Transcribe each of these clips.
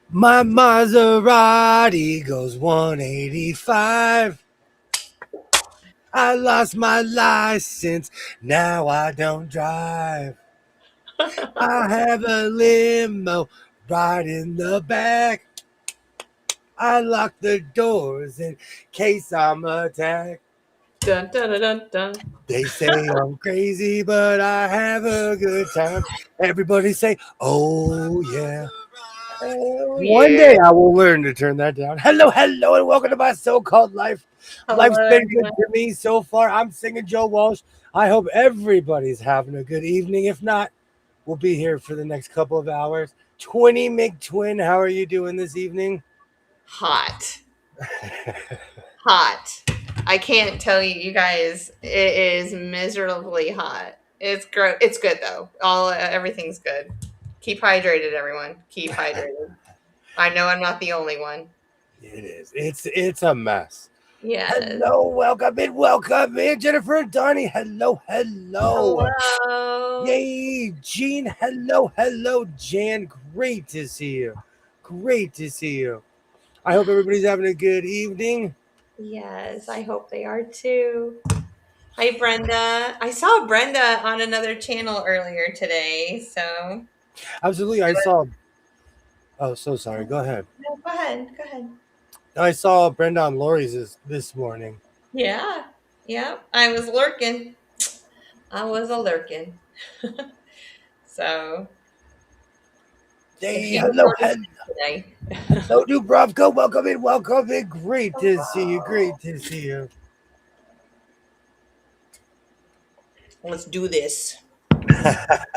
My Maserati goes 185. I lost my license, now I don't drive. I have a limo right in the back. I lock the doors in case I'm attacked. Dun, dun, dun, dun, dun. They say I'm crazy, but I have a good time. Everybody say, oh yeah. Oh, One yeah. day I will learn to turn that down. Hello, hello, and welcome to my so-called life. Hello, Life's been good everyone. to me so far. I'm singing Joe Walsh. I hope everybody's having a good evening. If not, we'll be here for the next couple of hours. 20 McTwin, how are you doing this evening? Hot. Hot. I can't tell you, you guys, it is miserably hot. It's gross. It's good though. Everything's good. Keep hydrated, everyone. Keep hydrated. I know I'm not the only one. It is. It's a mess. Yes. Hello, welcome in, Jennifer and Donnie. Hello, hello. Hello. Yay, Gene. Hello, hello, Jan. Great to see you. Great to see you. I hope everybody's having a good evening. Yes, I hope they are too. Hi, Brenda. I saw Brenda on another channel earlier today. So, Absolutely. I saw. Oh, so sorry. Go ahead. no, go ahead. Go ahead. I saw Brenda on Lori's this morning. Yeah. Yeah. I was lurking. I was a lurking. So, if Hey, you don't hello, notice hello, today, hello, Dubrovka. Welcome in, welcome in. Great to see you. Great to see you. let's do this.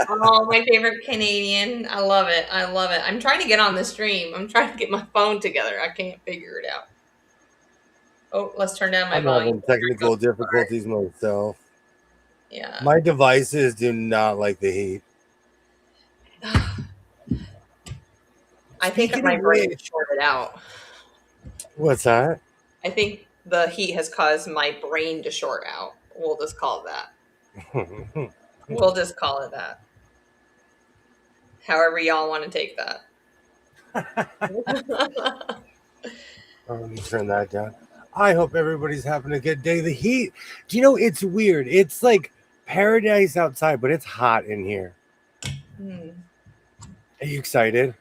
Oh, my favorite Canadian. I love it. I love it. I'm trying to get on the stream. I'm trying to get my phone together. I can't figure it out. Oh, let's turn down my I'm volume. having technical difficulties myself. Yeah. My devices do not like the heat. I think Speaking my of brain is which, shorted out. what's that? I think the heat has caused my brain to short out. We'll just call it that. We'll just call it that. However, y'all want to take that. Let me turn that down. I hope everybody's having a good day. The heat, do you know, it's weird. It's like paradise outside, but it's hot in here. Hmm. Are you excited?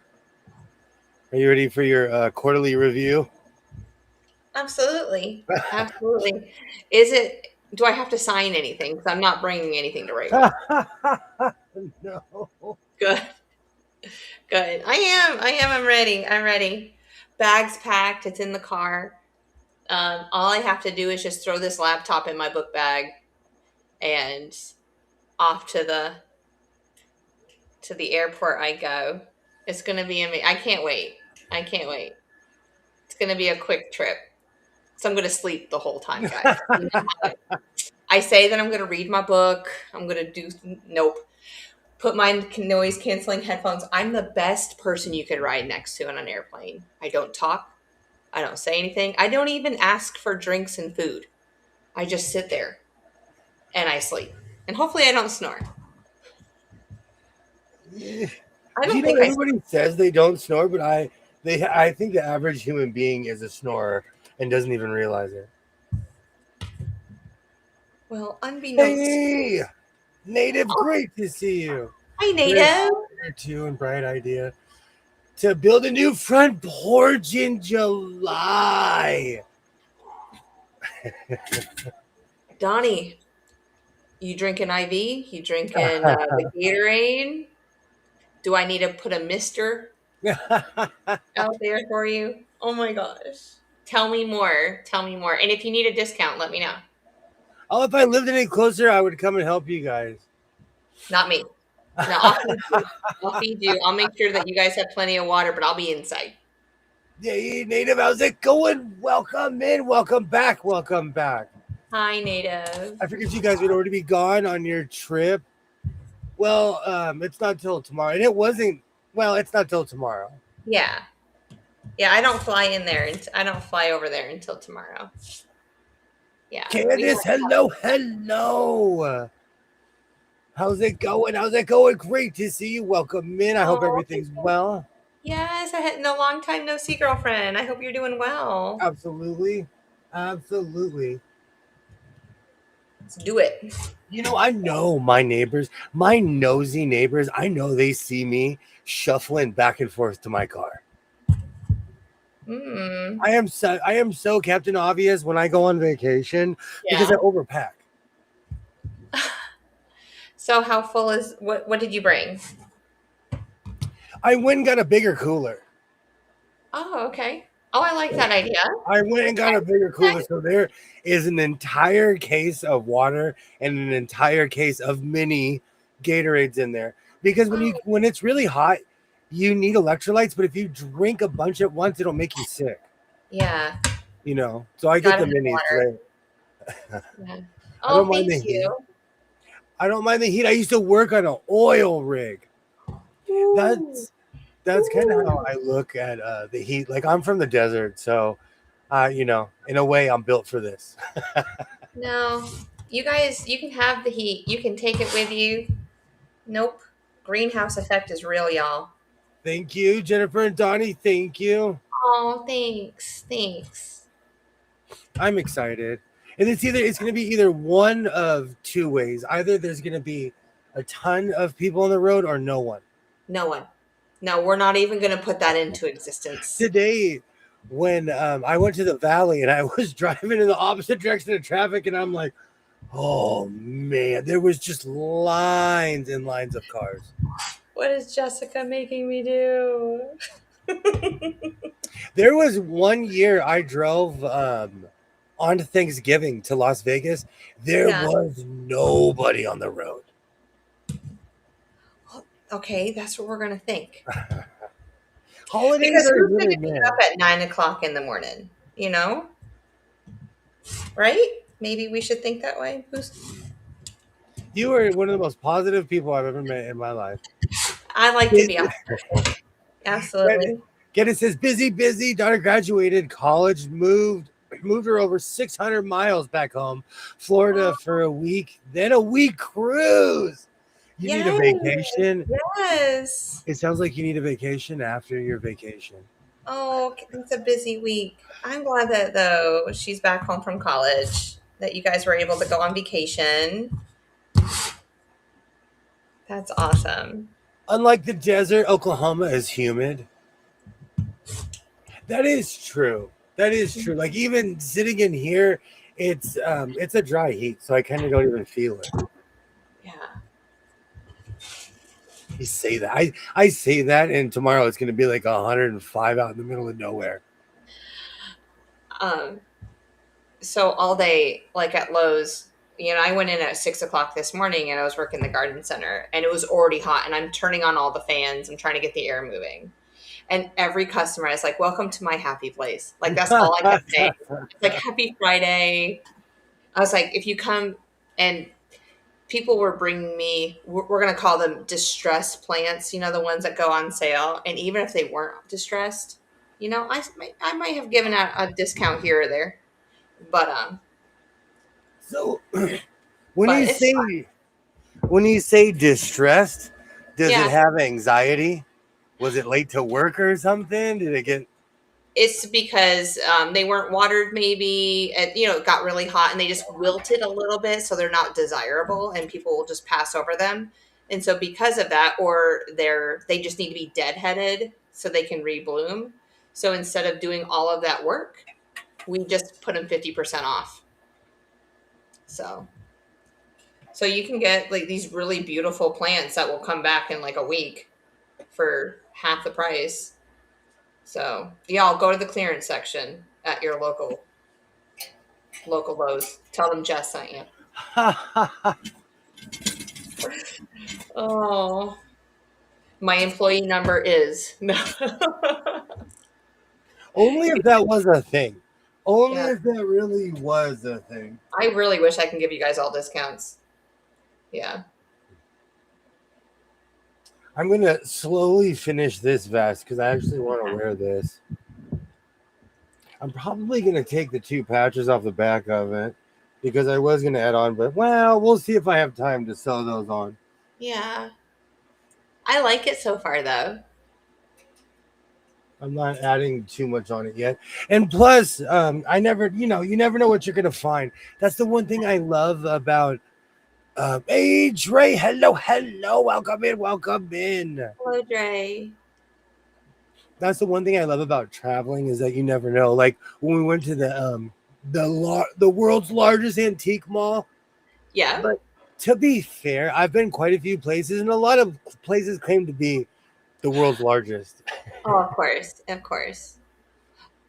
Are you ready for your quarterly review? Absolutely. Absolutely. Is it, do I have to sign anything? Because I'm not bringing anything to write with. No. Good. Good. I'm ready. I'm ready. Bags packed. It's in the car. All I have to do is just throw this laptop in my book bag and off to the airport I go. It's gonna be amazing. I can't wait. I can't wait. It's gonna be a quick trip. So I'm gonna sleep the whole time, guys. You know how I say that I'm gonna read my book. I'm gonna do nope. Put my noise canceling headphones. I'm the best person you could ride next to on an airplane. I don't talk. I don't say anything. I don't even ask for drinks and food. I just sit there and I sleep. And hopefully I don't snore. Do I you don't know think I everybody says they don't snore, but I think the average human being is a snorer and doesn't even realize it. well, unbeknownst. Hey, Native, Oh, great to see you. hi Very NATO. too and bright idea to build a new front porch in July. Donnie, you drinking IV? You drinking the Gatorade? Do I need to put a mister out there for you? Oh my gosh. Tell me more. Tell me more. And if you need a discount, let me know. Oh, if I lived any closer, I would come and help you guys. Not me. No, I'll feed you. I'll feed you. I'll make sure that you guys have plenty of water, but I'll be inside. Hey, Native, how's it going? Welcome in, welcome back, welcome back. Hi, native. I figured you guys would already be gone on your trip. Well, it's not till tomorrow, and it wasn't. Well, it's not till tomorrow. Yeah. Yeah, I don't fly in there. I don't fly over there until tomorrow. Yeah. We Candace, hello, hello. How's it going? How's it going? Great to see you. Welcome in. I hope Oh, everything's well. yes, I had no long time no see, girlfriend. I hope you're doing well. Absolutely. Absolutely. Let's do it. I know my neighbors, my nosy neighbors, I know they see me shuffling back and forth to my car. Mm, I am so Captain Obvious when I go on vacation because I yeah. overpack. So how full is what did you bring? I went and got a bigger cooler. Oh, okay. Oh, I like that idea. I went and got a bigger cooler. So there is an entire case of water and an entire case of mini Gatorades in there. Because when Oh, it's really hot, you need electrolytes, but if you drink a bunch at once, it'll make you sick. yeah. So I get Gotta the have minis. water. Right? Yeah. I don't Oh, mind thank the heat. you. I don't mind the heat. I used to work on an oil rig. Ooh. That's kind of how Ooh. I look at the heat. Like I'm from the desert, so in a way, I'm built for this. No. You guys, you can have the heat. You can take it with you. Nope. Greenhouse effect is real, y'all. Thank you, Jennifer and Donnie. Thank you. Oh, thanks. Thanks. I'm excited. And it's going to be either one of two ways. Either there's going to be a ton of people on the road or no one. No one. No, we're not even going to put that into existence. Today, when I went to the valley and I was driving in the opposite direction of traffic, and I'm like, oh man, there was just lines and lines of cars. What is Jessica making me do? There was one year I drove on Thanksgiving to Las Vegas. There Yeah. was nobody on the road. Okay, that's what we're going to think. Holidays Because are who's hit going or to get miss. up at 9 o'clock in the morning? You know? Right? Maybe we should think that way. You are one of the most positive people I've ever met in my life. I like to be optimistic. Absolutely. It says busy, busy. Daughter graduated college, moved her over 600 miles back home, Florida for a week, then a week cruise. You need a Yes. vacation. Yes. It sounds like you need a vacation after your vacation. Oh, it's a busy week. I'm glad that though she's back home from college, that you guys were able to go on vacation. That's awesome. Unlike the desert, Oklahoma is humid. That is true. That is true. Like even sitting in here, it's a dry heat, so I kind of don't even feel it. Yeah. You say that. I say that, and tomorrow it's going to be like 105 out in the middle of nowhere. So all day, like at Lowe's, I went in at 6 o'clock this morning and I was working the garden center and it was already hot and I'm turning on all the fans. I'm trying to get the air moving. And every customer is like, welcome to my happy place. Like that's all I kept saying. It's like happy Friday. I was like, if you come, and people were bringing me, we're going to call them distressed plants, the ones that go on sale. And even if they weren't distressed, I might have given out a discount here or there, but So when but you it's fine. say distressed, does it Yeah, have anxiety? Was it late to work or something? Did it get it's because they weren't watered, maybe, and it got really hot and they just wilted a little bit, so they're not desirable, and people will just pass over them. And so because of that, or they just need to be deadheaded so they can rebloom. So instead of doing all of that work, we just put them 50% off. So you can get like these really beautiful plants that will come back in like a week for half the price. So y'all go to the clearance section at your local Lowe's. Tell them Jess sent you. Oh, my employee number is no. only if that was a thing. Only Yeah, if that really was a thing. I really wish I can give you guys all discounts. Yeah. I'm gonna slowly finish this vest because I actually want to wear this. I'm probably gonna take the two patches off the back of it because I was gonna add on, but well, we'll see if I have time to sew those on. Yeah. I like it so far though. I'm not adding too much on it yet. And plus, I never, you never know what you're gonna find. That's the one thing I love about. Hey Trey, hello, welcome in, welcome in. Hello, Dre. That's the one thing I love about traveling is that you never know. Like when we went to the world's largest antique mall. Yeah. But to be fair, I've been quite a few places, and a lot of places claim to be the world's largest. Oh, of course. Of course.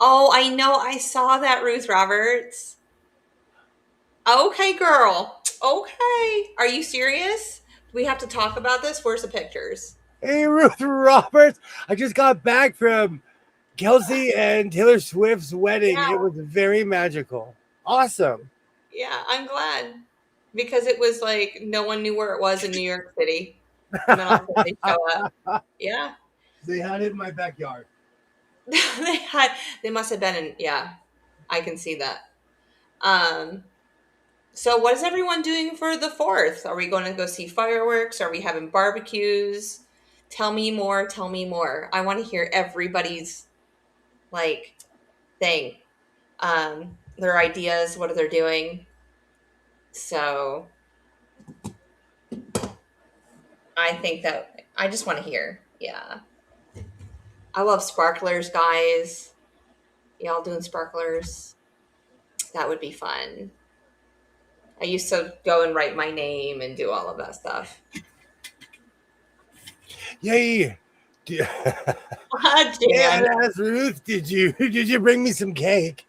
Oh, I know. I saw that, Ruth Roberts. Okay, girl. Okay. Are you serious? Do we have to talk about this? Where's the pictures? Hey, Ruth Roberts. I just got back from Kelsey and Taylor Swift's wedding. Yeah. It was very magical. Awesome. Yeah, I'm glad. Because it was like no one knew where it was in New York City. And then all of a sudden they show up. Yeah. They had it in my backyard. They must have been in, yeah, I can see that. Um, so what is everyone doing for the 4th? Are we going to go see fireworks? Are we having barbecues? Tell me more, tell me more. I want to hear everybody's like thing. Their ideas, what are they doing? So I think that I just want to hear. Yeah. I love sparklers, guys. Y'all doing sparklers? That would be fun. I used to go and write my name and do all of that stuff. Yay. Yeah, Jan. that's Ruth. Did you bring me some cake?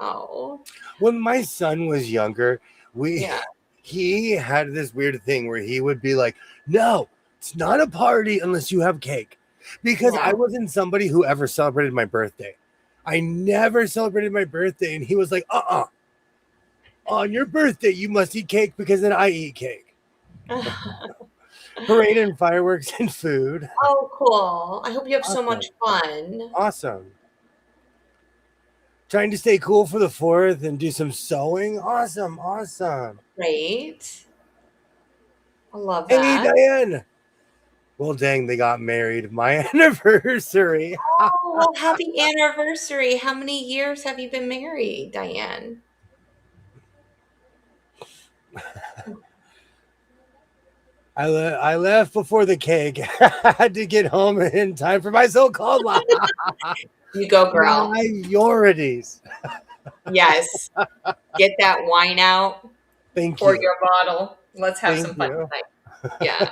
Oh, When my son was younger, we yeah. he had this weird thing where he would be like, "No, it's not a party unless you have cake." Because Yeah. I wasn't somebody who ever celebrated my birthday. I never celebrated my birthday, and he was like, on your birthday, you must eat cake because then I eat cake." Parade and fireworks and food. Oh, cool. I hope you have so Awesome. much fun. Awesome. Trying to stay cool for the 4th and do some sewing. Awesome. Awesome. Great. I love Hey, that. Diane. Well, dang, they got married. My anniversary. Oh, well, happy anniversary. How many years have you been married, Diane? I left before the cake. I had to get home in time for my so-called You go, girl. priorities. Yes. Get that wine out. Thank Pour you. your bottle. Let's have Thank some fun you. tonight. Yeah.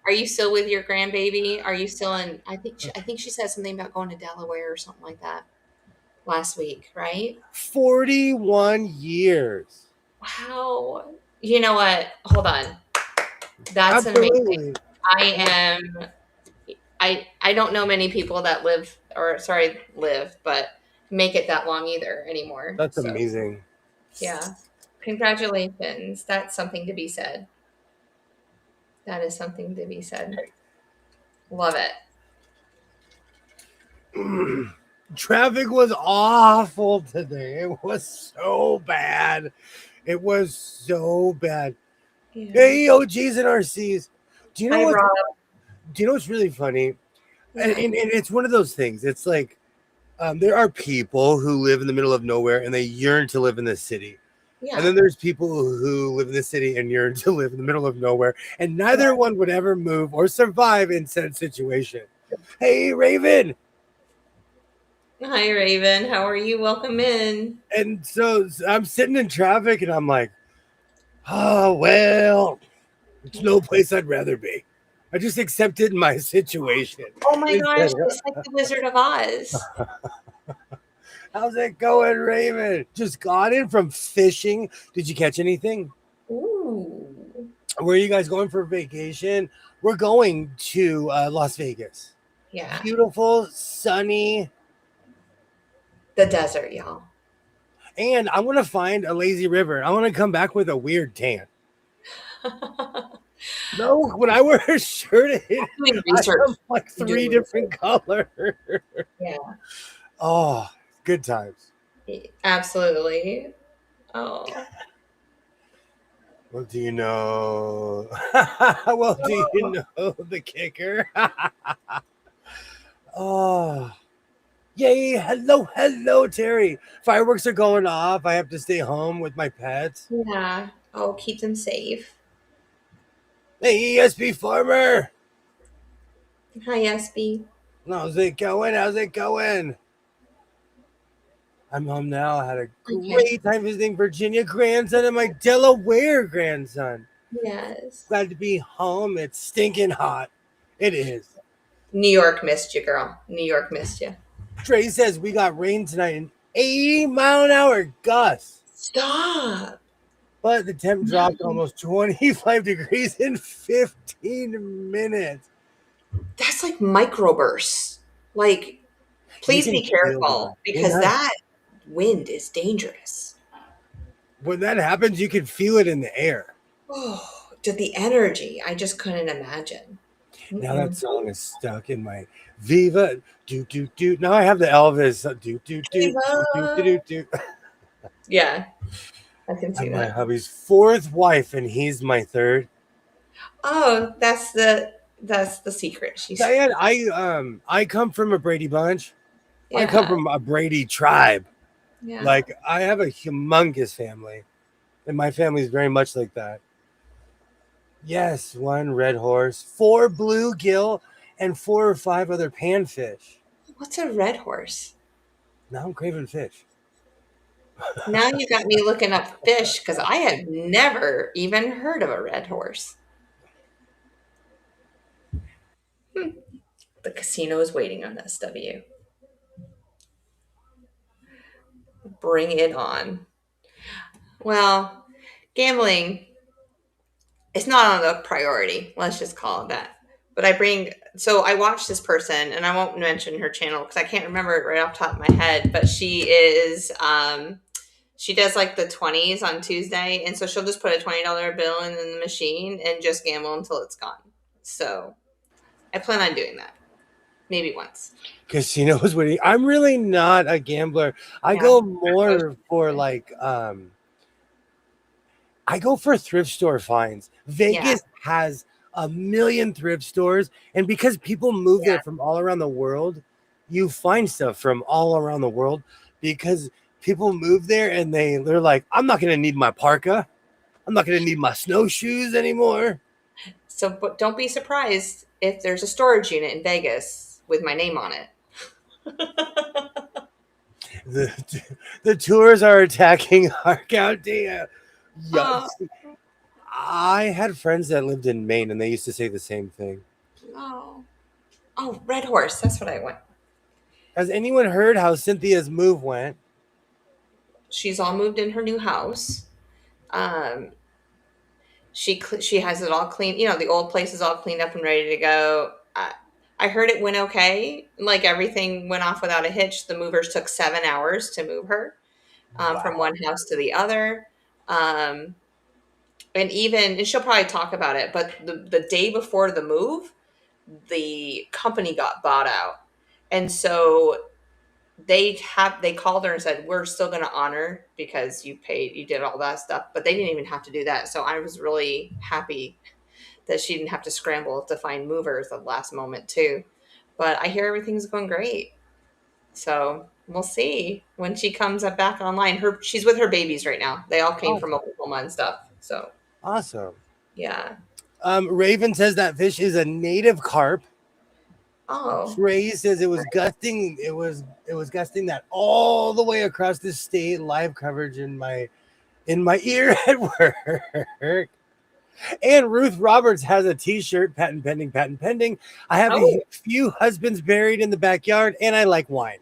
Are you still with your grandbaby? Are you still in? I think she said something about going to Delaware or something like that last week, right? 41 years. Wow. You know what? Hold on. That's an amazing. Absolutely. I am. I don't know many people that live or sorry live, but make it that long either anymore. That's So amazing. yeah, congratulations. That's something to be said. That is something to be said. Love it. Traffic was awful today. It was so bad. It was so bad. Yeah. Hey, OGs and RCs. Do you know Hi, what? Rob. Do you know what's really funny? And, Yeah. and it's one of those things. It's like there are people who live in the middle of nowhere and they yearn to live in the city. And Yeah. then there's people who live in the city and yearn to live in the middle of nowhere. And Yeah. neither one would ever move or survive in said situation. Hey, Raven. Hi, Raven. How are you? Welcome in. And so I'm sitting in traffic and I'm like, oh, well, it's no place I'd rather be. I just accepted my situation. Oh my gosh, Instead it's like the Wizard of Oz. how's it going, Raven? Just got in from fishing. Did you catch anything? Ooh. Where are you guys going for vacation? We're going to Las Vegas. Yeah. Beautiful, sunny, The desert, y'all. and I want to find a lazy river. I want to come back with a weird tan. No, when I wear a shirt, Doing I research. have like Doing 3 different colors. Yeah. Oh, good times. Absolutely. Oh. Well, do you know? Well, do you know the kicker? Oh, yay! Hello, hello, Terry. Fireworks are going off. I have to stay home with my pets. Yeah. Oh, keep them safe. Hey, ESP Farmer. Hi, SB. How's it going? How's it going? I'm home now. I had a Okay. great time visiting Virginia grandson and my Delaware grandson. Yes. Glad to be home. It's stinking hot. It is. New York missed you, girl. New York missed you. Trey says we got rain tonight in 80-mile-an-hour gusts, Stop. but the temp dropped No. almost 25 degrees in 15 minutes. That's like microbursts. Like, You please can be feel careful because that. that wind is dangerous. When that happens, you can feel it in the air. Oh, to the energy. I just couldn't imagine. Now that Mm-mm. song is stuck in my Viva do do do. Now I have the Elvis do do do do do do do. Do. Yeah, I can see I'm my that. hubby's fourth wife, and he's my third. Oh, that's the secret. She's Diane, I come from a Brady bunch. I come yeah, from a Brady tribe. yeah. Like I have a humongous family, and my family is very much like that. Yes, one red horse, four bluegill, and four or five other panfish. What's a red horse? Now I'm craving fish. Now you got me looking up fish because I had never even heard of a red horse. Hmm. The casino is waiting on us, W. Bring it on. Well, gambling it's not on the priority. Let's just call it that. But I watched this person, and I won't mention her channel because I can't remember it right off the top of my head. But she does like the 20s on Tuesday, and so she'll just put a $20 bill in the machine and just gamble until it's gone. So I plan on doing that maybe once. Casinos winning. I'm really not a gambler. I Yeah. go more for like I go for thrift store finds. Yeah. Vegas has a million thrift stores, and because people move there from all around the world, you find stuff from all around the world because people move there and they're like, I'm not gonna need my parka. I'm not gonna need my snowshoes anymore. So, but don't be surprised if there's a storage unit in Vegas with my name on it. The the tours are attacking our goddamn. Oh, Yes. I had friends that lived in Maine and they used to say the same thing. oh, oh, red horse. That's what I want. Has anyone heard how Cynthia's move went? She's all moved in her new house. Um, she has it all clean. You know, the old place is all cleaned up and ready to go. I heard it went okay. Like everything went off without a hitch. The movers took 7 hours to move her from Wow. one house to the other. Um, and she'll probably talk about it. But the day before the move, the company got bought out, and so they called her and said we're still going to honor because you did all that stuff, but they didn't even have to do that. So I was really happy that she didn't have to scramble to find movers at the last moment too. But I hear everything's going great, so we'll see when she comes up back online. She's with her babies right now. They all came from Awesome. Oklahoma and stuff, so Awesome. yeah. Raven says that fish is a native carp. Oh, Trey says it was gusting. It was gusting that all the way across the state. Live coverage in my ear at work. And Ruth Roberts has a T-shirt. Patent pending. Patent pending. I have a oh. few husbands buried in the backyard, and I like wine.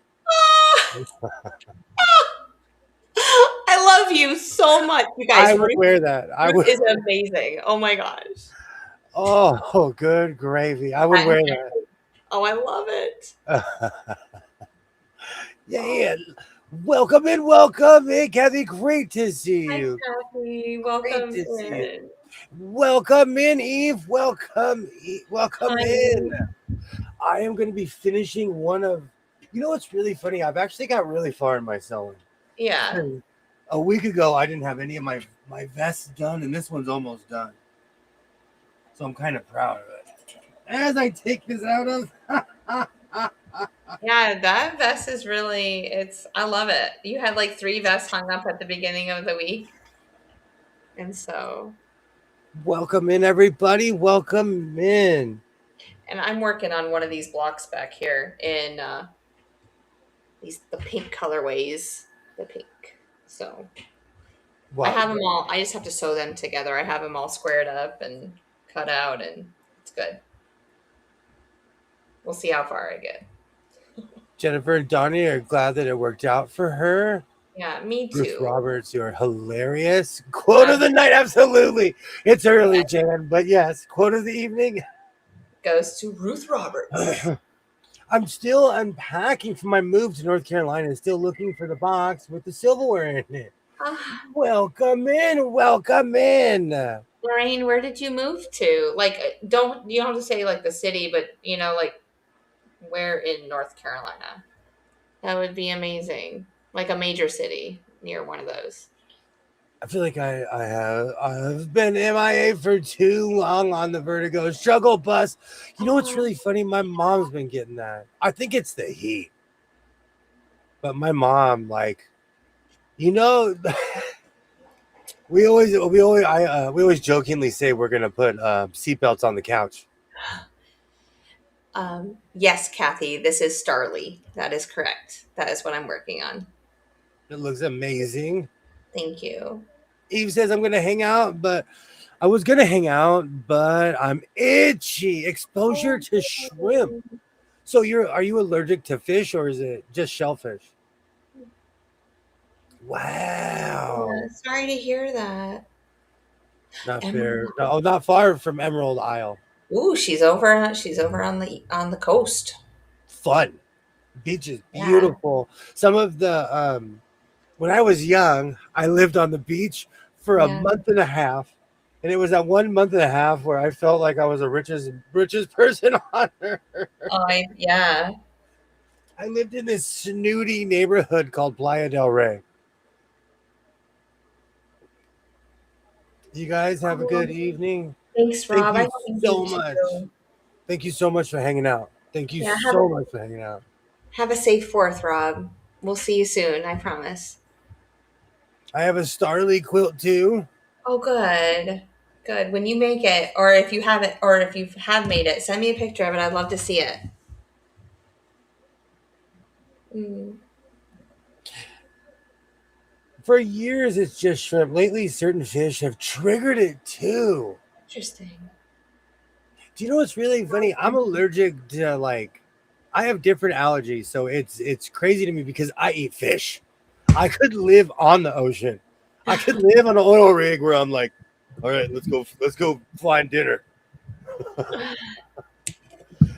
I love you so much, you I guys. would wear that. I Ruth would. is amazing. Oh my gosh. Oh, good gravy. I would wear Oh, I love it. that. Yeah. Welcome in, Kathy. Great to see Hi, you. Kathy. Great Welcome to see you. in. Welcome in, Eve. Welcome in. Hi. I am going to be finishing one of. You know what's really funny? I've actually got really far in my sewing. Yeah. A week ago, I didn't have any of my vests done, and this one's almost done. So I'm kind of proud of it. As I take this out of, Yeah, that vest is really, I love it. You had like 3 vests hung up at the beginning of the week. And so, welcome in, everybody. Welcome in. and I'm working on one of these blocks back here in the pink colorways, the pink. So I What? have them all. I just have to sew them together. I have them all squared up and cut out, and it's good. We'll see how far I get. Jennifer and Donnie are glad that it worked out for her. Yeah, me Bruce too. Roberts, you're hilarious. Quote of the night, absolutely. It's early, Jan, but yes, quote of the evening. Goes to Ruth Roberts. I'm still unpacking from my move to North Carolina, still looking for the box with the silverware in it. Welcome in, welcome in. Lorraine, where did you move to? Like, you don't have to say like the city, but like where in North Carolina? That would be amazing. Like a major city near one of those. I feel like I've been MIA for too long on the Vertigo struggle bus. You know what's really funny? My mom's been getting that. I think it's the heat. But my mom, like, you know, we always jokingly say we're gonna put seatbelts on the couch. Yes, Kathy, this is Starly. That is correct. That is what I'm working on. It looks amazing. Thank you. Eve says I'm gonna hang out, but I was gonna hang out, but I'm itchy. Exposure to shrimp. So are you allergic to fish or is it just shellfish? Wow. Yeah, sorry to hear that. Not fair. Emerald. No, not far from Emerald Isle. Ooh, she's over. She's over on the coast. Fun. Beach is Yeah. beautiful. Some of the when I was young, I lived on the beach for a Yeah. month and a half. And it was that 1 month and a half where I felt like I was the richest person on earth. Yeah. I lived in this snooty neighborhood called Playa del Rey. You guys have a good evening. Thanks, Thank Rob. I you think so you much. too. Thank you so much for hanging out. Thank you Yeah, so much for hanging out. have a safe 4th, Rob. We'll see you soon, I promise. I have a Starly quilt too. Oh, good. Good. When you make it, or if you haven't, or if you have made it, send me a picture of it. I'd love to see it. Mm. For years, it's just shrimp. Lately, certain fish have triggered it too. Interesting. Do you know what's really funny? I'm allergic to I have different allergies, so it's crazy to me because I eat fish. I could live on the ocean. I could live on an oil rig where I'm like, all right, let's go find dinner.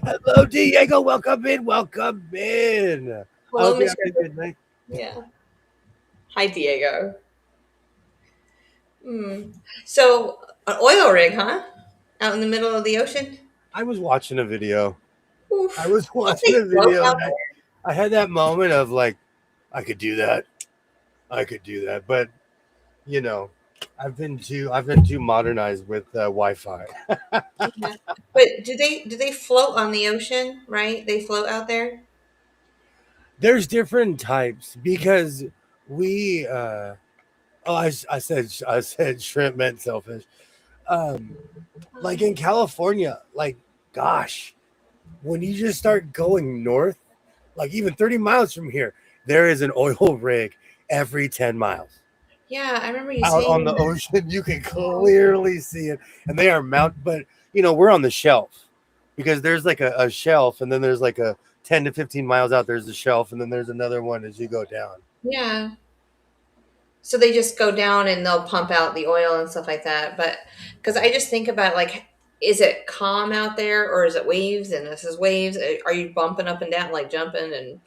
Hello, Diego. Welcome in. Welcome in. I Hello, hope you have Mr. a good night. Yeah. Hi, Diego. Hmm. So, an oil rig, huh? Out in the middle of the ocean? I was watching a video. Oof. I was Don't watching they a float video out and I had that moment of like, I could do that. I could do that. But you know, I've been too modernized with Wi-Fi. there? Yeah. But do they float on the ocean, right? They float out there? There's different types because we oh I said shrimp meant selfish. Um like in California, like gosh, when you just start going north, like even 30 miles from here, there is an oil rig every 10 miles. Yeah, I remember you Out on saying the that. ocean, you can clearly see it, and they are but we're on the shelf because there's like a shelf, and then there's like a 10 to 15 miles out. There's a shelf, and then there's another one as you go down. Yeah. So they just go down and they'll pump out the oil and stuff like that. But because I just think about like, is it calm out there or is it waves? And this is waves. Are you bumping up and down, like jumping? And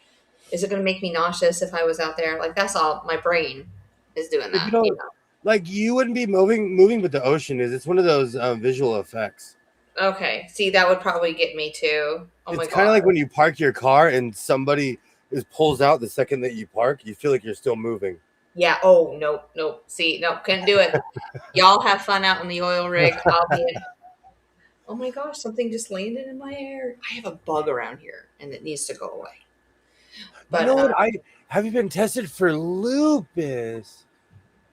is it going to make me nauseous if I was out there? Like that's all my brain is doing But you that. know, like you wouldn't be moving with the ocean. It's one of those visual effects. Okay. See, that would probably get me too. Oh my It's kind of god. like when you park your car and somebody pulls out the second that you park. You feel like you're still moving. Yeah. Oh, nope, nope. See, nope, couldn't do it. Y'all have fun out in the oil rig. I'll be in. Oh my gosh, something just landed in my hair. I have a bug around here and it needs to go away. You But know what? I have you been tested for lupus?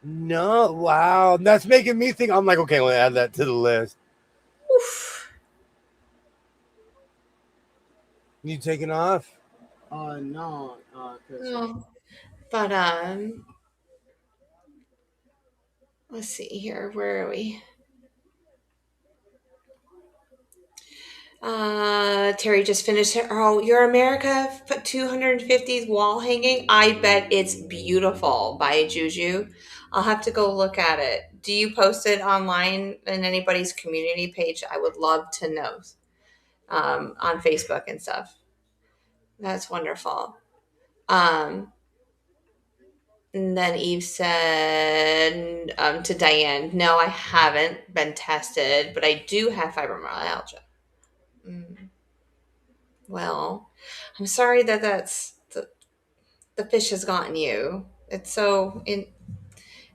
No, wow, that's making me think. I'm like, okay, we'll add that to the list. oof. You taking off? No, cause No. But let's see here. Where are we? Terry just finished her. Oh, Your America 250s wall hanging. I bet it's beautiful by Juju. I'll have to go look at it. Do you post it online in anybody's community page? I would love to know. On Facebook and stuff. That's wonderful. Um, and then Eve said to Diane, "No, I haven't been tested, but I do have fibromyalgia." Mm. Well, I'm sorry that the fish has gotten you. It's so in.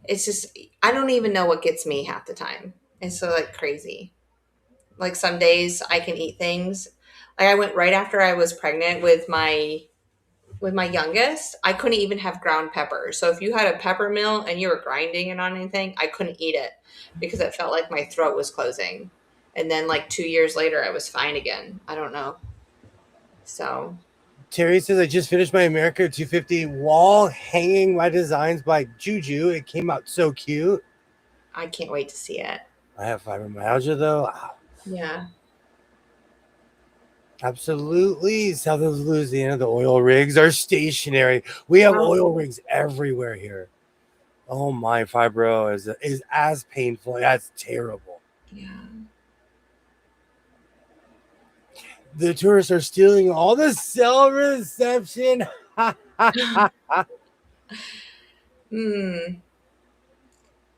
It's just I don't even know what gets me half the time. It's so like crazy. Like some days I can eat things. Like I went right after I was pregnant with my youngest. I couldn't even have ground pepper. So if you had a pepper mill and you were grinding it on anything, I couldn't eat it because it felt like my throat was closing. And then like 2 years later, I was fine again. I don't know. So Terry says I just finished my America 250 wall hanging my designs by Juju. It came out so cute. I can't wait to see it. I have fibromyalgia though. Wow. Yeah. Absolutely. South of Louisiana, the oil rigs are stationary. We have Oh, oil rigs everywhere here. Oh my, fibro is as painful. That's terrible. yeah. The tourists are stealing all the cell reception. Hmm.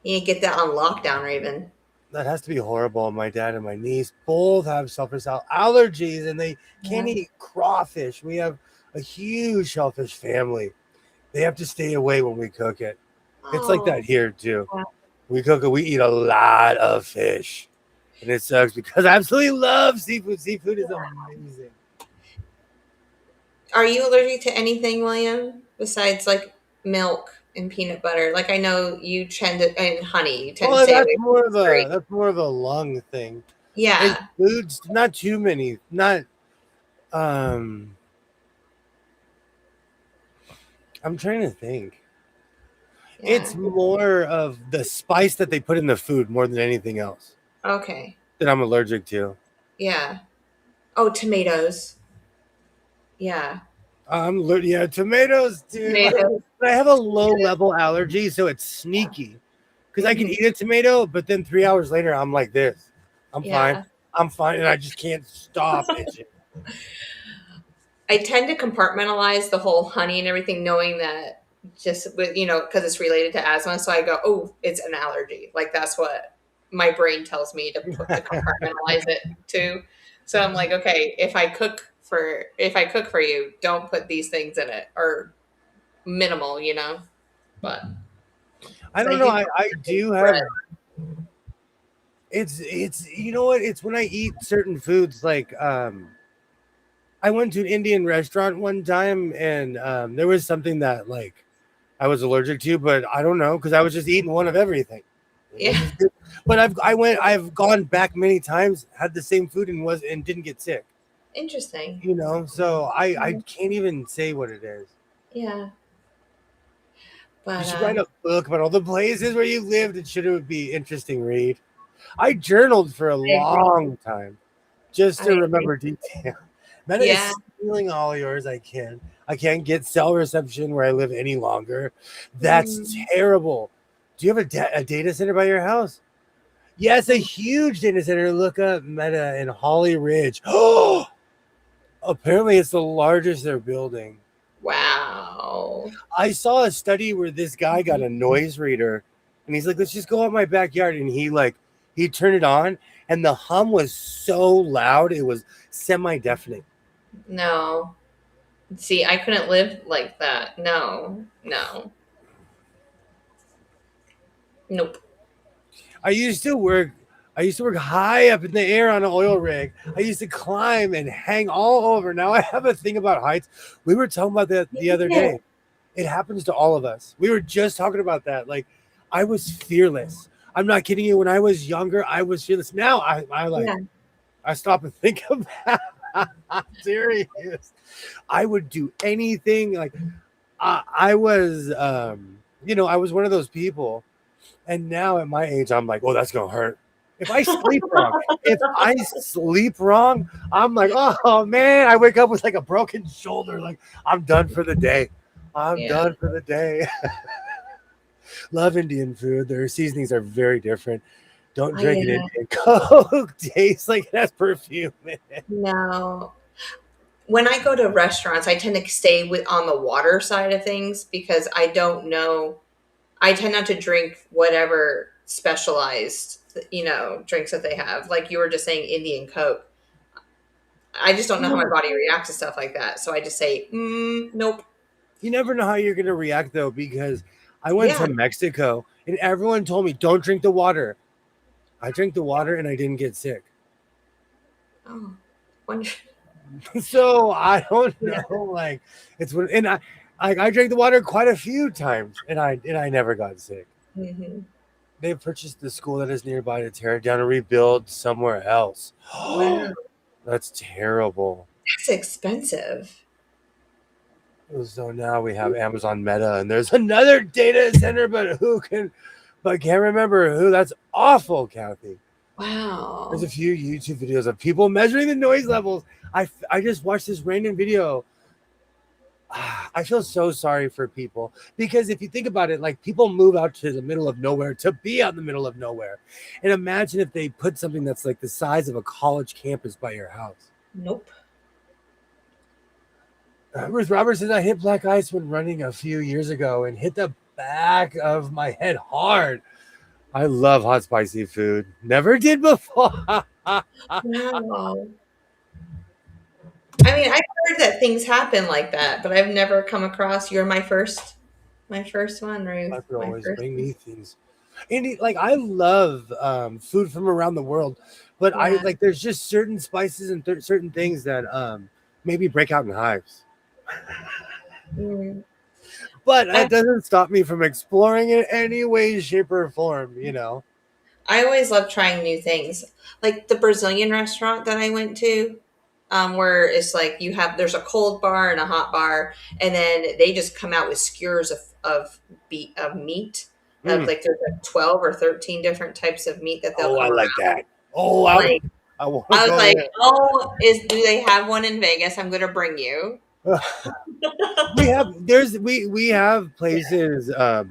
You get that on lockdown, Raven. That has to be horrible. My dad and my niece both have shellfish allergies and they can't Yeah. eat crawfish. We have a huge shellfish family. They have to stay away when we cook it. It's like that Oh, here too. yeah. We cook it, we eat a lot of fish. And it sucks because I absolutely love seafood. Seafood is amazing. Are you allergic to anything, William, besides like milk and peanut butter? Like I know you tend to, and honey, you tend to Well, stay away from dairy. that's more of a lung thing. And Yeah. foods, not too many. Not um I'm trying to think. It's Yeah. more of the spice that they put in the food more than anything else Okay. that I'm allergic to. Yeah. Oh, tomatoes. Yeah. Yeah, tomatoes too. Tomatoes. But I have a low level allergy, so it's sneaky. Because I can Hmm. eat a tomato, but then 3 hours later, I'm like this. I'm fine. Yeah. I'm fine, and I just can't stop itching. I tend to compartmentalize the whole honey and everything, knowing that just with, because it's related to asthma. So I go, oh, it's an allergy. Like that's what my brain tells me to compartmentalize it to. So I'm like, okay, if I cook for you, don't put these things in it or minimal. But I 'cause don't I know. do I do bread. have. It's you know what? It's when I eat certain foods like I went to an Indian restaurant one time and there was something that like I was allergic to, but I don't know because I was just eating one of everything. It was Yeah, just good. But I've gone back many times, had the same food and didn't get sick. interesting. So I can't even say what it is. Yeah, You but should write a book about all the places where you lived. It should be interesting read. I journaled for a I agree. long time just I to agree. remember detail. Meta Yeah. is stealing all yours. I can't get cell reception where I live any longer. That's Mm, terrible. Do you have a data center by your house? Yes, a mm, huge data center. Look up Meta in Holly Ridge. Oh, apparently it's the largest they're building. wow. I saw a study where this guy got a noise reader and he's like, let's just go out my backyard. And he turned it on and the hum was so loud, it was semi deafening. No. See, I couldn't live like that. No, no. Nope. I used to work. I used to work high up in the air on an oil rig. I used to climb and hang all over. Now I have a thing about heights. We were talking about that the other Yeah. day. It happens to all of us. We were just talking about that. Like, I was fearless. I'm not kidding you. When I was younger, I was fearless. Now Yeah. I stop and think about I'm serious. I would do anything. Like, I was, I was one of those people. And now at my age, I'm like, oh, that's gonna hurt. If I sleep wrong, I'm like, oh man, I wake up with like a broken shoulder. Like, I'm done for the day. I'm Yeah. done for the day. Love Indian food. Their seasonings are very different. Don't Oh, drink an yeah. Indian Coke. Tastes like it has perfume in it. No. When I go to restaurants, I tend to stay on the water side of things because I don't know. I tend not to drink whatever specialized, drinks that they have. Like you were just saying, Indian Coke. I just don't know how my body reacts to stuff like that. So I just say, nope. You never know how you're gonna react though, because I went Yeah. to Mexico and everyone told me don't drink the water. I drank the water and I didn't get sick. Oh, wonder. So I don't Yeah. know. Like, it's when, and I drank the water quite a few times and I never got sick. Hmm. They purchased the school that is nearby to tear it down and rebuild somewhere else. Wow. That's terrible. That's expensive. So now we have Amazon Meta and there's another data center, but can't remember who. That's awful, Kathy. Wow. There's a few YouTube videos of people measuring the noise levels. I just watched this random video. I feel so sorry for people because if you think about it, like people move out to the middle of nowhere to be out in the middle of nowhere. And imagine if they put something that's like the size of a college campus by your house. Nope. Ruth Roberts says I hit black ice when running a few years ago and hit the back of my head hard. I love hot spicy food. Never did before. Wow. I mean, I've heard that things happen like that, but I've never come across. You're my first one, Ruth. I could My always first bring one. me things. And like I love food from around the world, but I Yeah. like there's just certain spices and certain things that maybe break out in hives. Mm. But I, that doesn't stop me from exploring in any way, shape, or form. I always love trying new things. Like the Brazilian restaurant that I went to, where it's like there's a cold bar and a hot bar, and then they just come out with skewers of meat. Mm. Like there's like 12 or 13 different types of meat that they'll Oh, I come like around. that. Oh, Like I want to I was go like, there. oh, do they have one in Vegas? I'm gonna bring you. We have places. Yeah.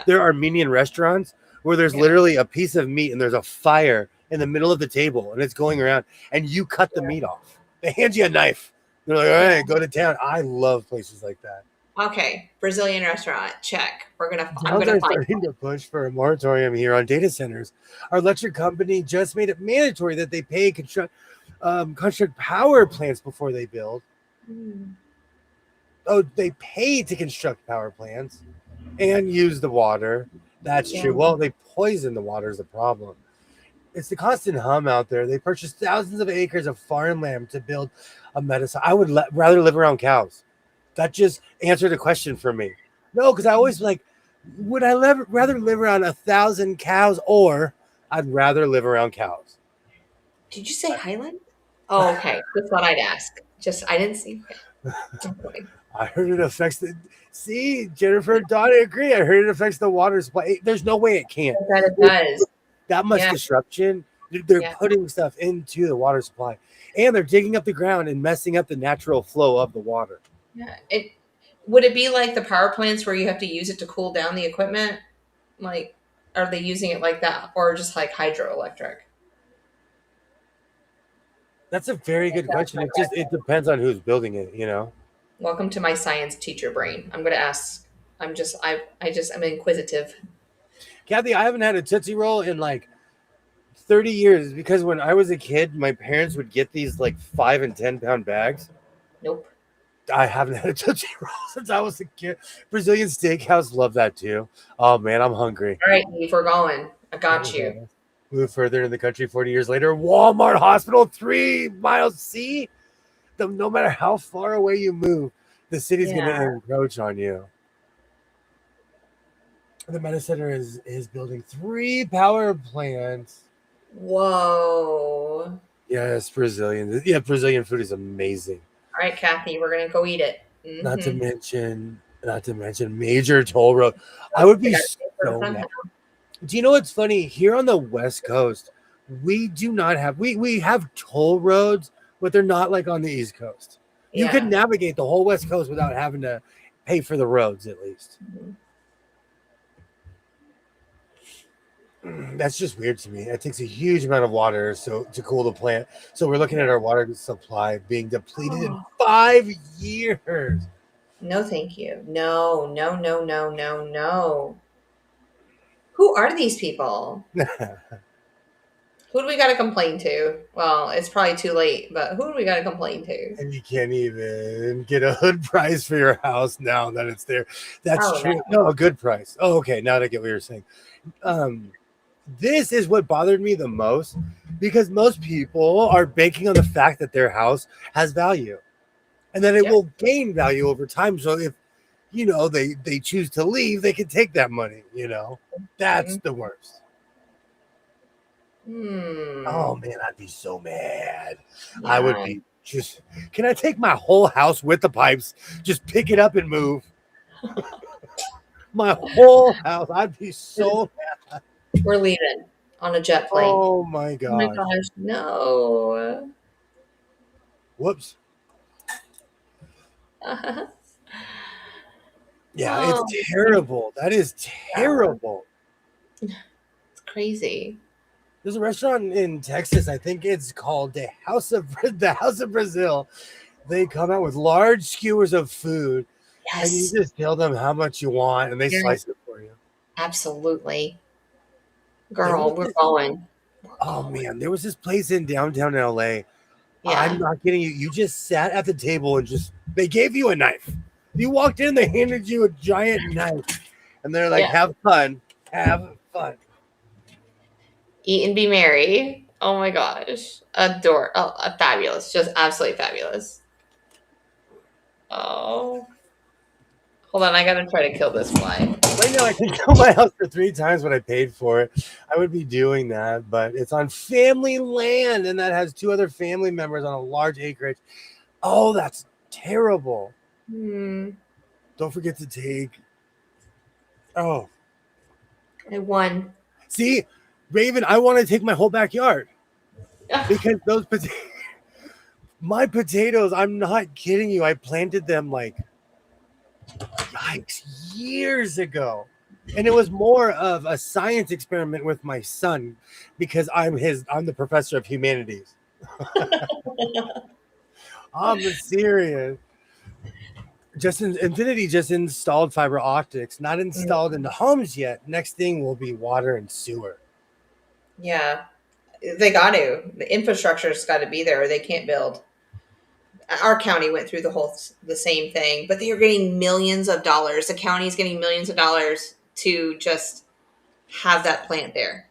There are Armenian restaurants where there's Yeah. literally a piece of meat and there's a fire in the middle of the table and it's going around and you cut the meat off. They hand you a knife. They're like, all right, go to town. I love places like that. Okay, Brazilian restaurant, check. I'm Towns gonna are find starting to push for a moratorium here on data centers. Our electric company just made it mandatory that they pay construct power plants before they build. one. Oh, they pay to construct power plants and use the water. That's Yeah. true. Well, they poison the water is the problem. It's the constant hum out there. They purchased thousands of acres of farmland to build a medicine. I would rather live around cows. That just answered the question for me. No, because I always like, would I rather live around 1,000 cows or I'd rather live around cows? Did you say Highland? Oh, okay. Just thought I'd ask. I didn't see. Okay. I heard it affects the. See, Jennifer and Donna agree. I heard it affects the water supply. There's no way it can't. That it does. That much Yeah. disruption. They're Yeah. putting stuff into the water supply, and they're digging up the ground and messing up the natural flow of the water. Yeah. Would it be like the power plants where you have to use it to cool down the equipment? Like, are they using it like that, or just like hydroelectric? That's a very good question. It depends on who's building it. Welcome to my science teacher brain. I'm going to ask. I'm inquisitive. Kathy, I haven't had a Tootsie Roll in like 30 years because when I was a kid, my parents would get these like 5 and 10 pound bags. Nope. I haven't had a Tootsie Roll since I was a kid. Brazilian Steakhouse, love that too. Oh man, I'm hungry. All right, Eve, we're going. I got you. Okay. Move further in the country 40 years later. Walmart Hospital, 3 miles. See, no matter how far away you move, the city's going to Yeah. encroach on you. The Meta Center is building 3 power plants. Whoa. Yes, Brazilian. Yeah, Brazilian food is amazing. All right, Kathy, we're gonna go eat it. Not to mention major toll road. I would be so mad. Do you know what's funny? Here on the West Coast, we do not have we have toll roads, but they're not like on the East Coast. You Yeah. can navigate the whole West Coast without having to pay for the roads, at least. That's just weird to me. It takes a huge amount of water to cool the plant. So we're looking at our water supply being depleted in 5 years. No, thank you. No, no, no, no, no, no. Who are these people? Who do we got to complain to? Well, it's probably too late, but who do we got to complain to? And you can't even get a hood price for your house now that it's there. That's true. No, a good price. Oh, okay. Now I get what you're saying. This is what bothered me the most because most people are banking on the fact that their house has value and that it will gain value over time. So if, they choose to leave, they can take that money, That's the worst. Oh, man, I'd be so mad. Yeah. I would be can I take my whole house with the pipes? Just pick it up and move. My whole house. I'd be so mad. We're leaving on a jet plane. Oh my gosh. Oh my gosh, no. Whoops. Yeah, it's terrible. That is terrible. It's crazy. There's a restaurant in Texas. I think it's called the House of Brazil. They come out with large skewers of food, and you just tell them how much you want, and they slice it for you. Absolutely. Girl, we're going. Oh man, there was this place in downtown LA. Yeah. I'm not kidding you. You just sat at the table and they gave you a knife. You walked in, they handed you a giant knife, and they're like, "Have fun, have fun, eat and be merry." Oh my gosh, fabulous, just absolutely fabulous. Oh. Hold on, I gotta try to kill this fly. Right now, I can kill my house for 3 times what I paid for it. I would be doing that, but it's on family land, and that has 2 other family members on a large acreage. Oh, that's terrible. Don't forget to take. Oh. I won. See, Raven, I want to take my whole backyard. Because those my potatoes, I'm not kidding you. I planted them years ago, and it was more of a science experiment with my son because I'm the professor of humanities. I'm serious. Infinity just installed fiber optics, not installed into homes yet. Next thing will be water and sewer. Yeah, they got to. The infrastructure's got to be there, or they can't build. Our county went through the same thing, but they are getting millions of dollars. The county's getting millions of dollars to just have that plant there.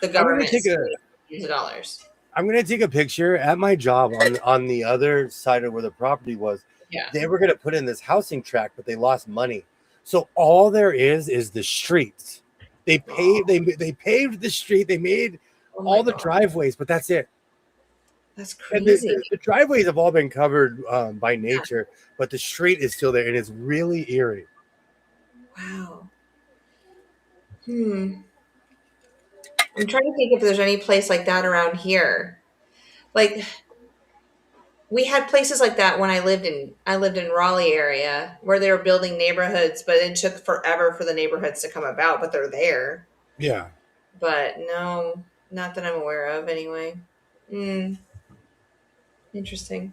The government millions of dollars. I'm going to take a picture at my job on the other side of where the property was. Yeah. They were going to put in this housing tract, but they lost money. So all there is the streets. They paved the street. They made all the driveways, but that's it. That's crazy. The driveways have all been covered by nature, but the street is still there, and it's really eerie. Wow. I'm trying to think if there's any place like that around here. Like, we had places like that when I lived in Raleigh area where they were building neighborhoods, but it took forever for the neighborhoods to come about, but they're there. Yeah. But no, not that I'm aware of anyway. Interesting.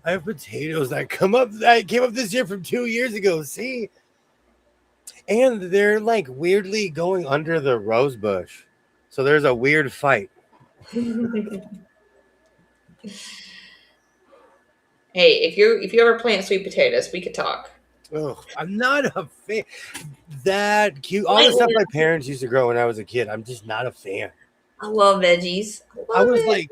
I have potatoes that came up this year from 2 years ago. See? And they're weirdly going under the rose bush. So there's a weird fight. Hey, if you ever plant sweet potatoes, we could talk. Ugh, I'm not a fan. That cute, all I the stuff my parents used to grow when I was a kid. I'm just not a fan. love veggies. I I love was it. like,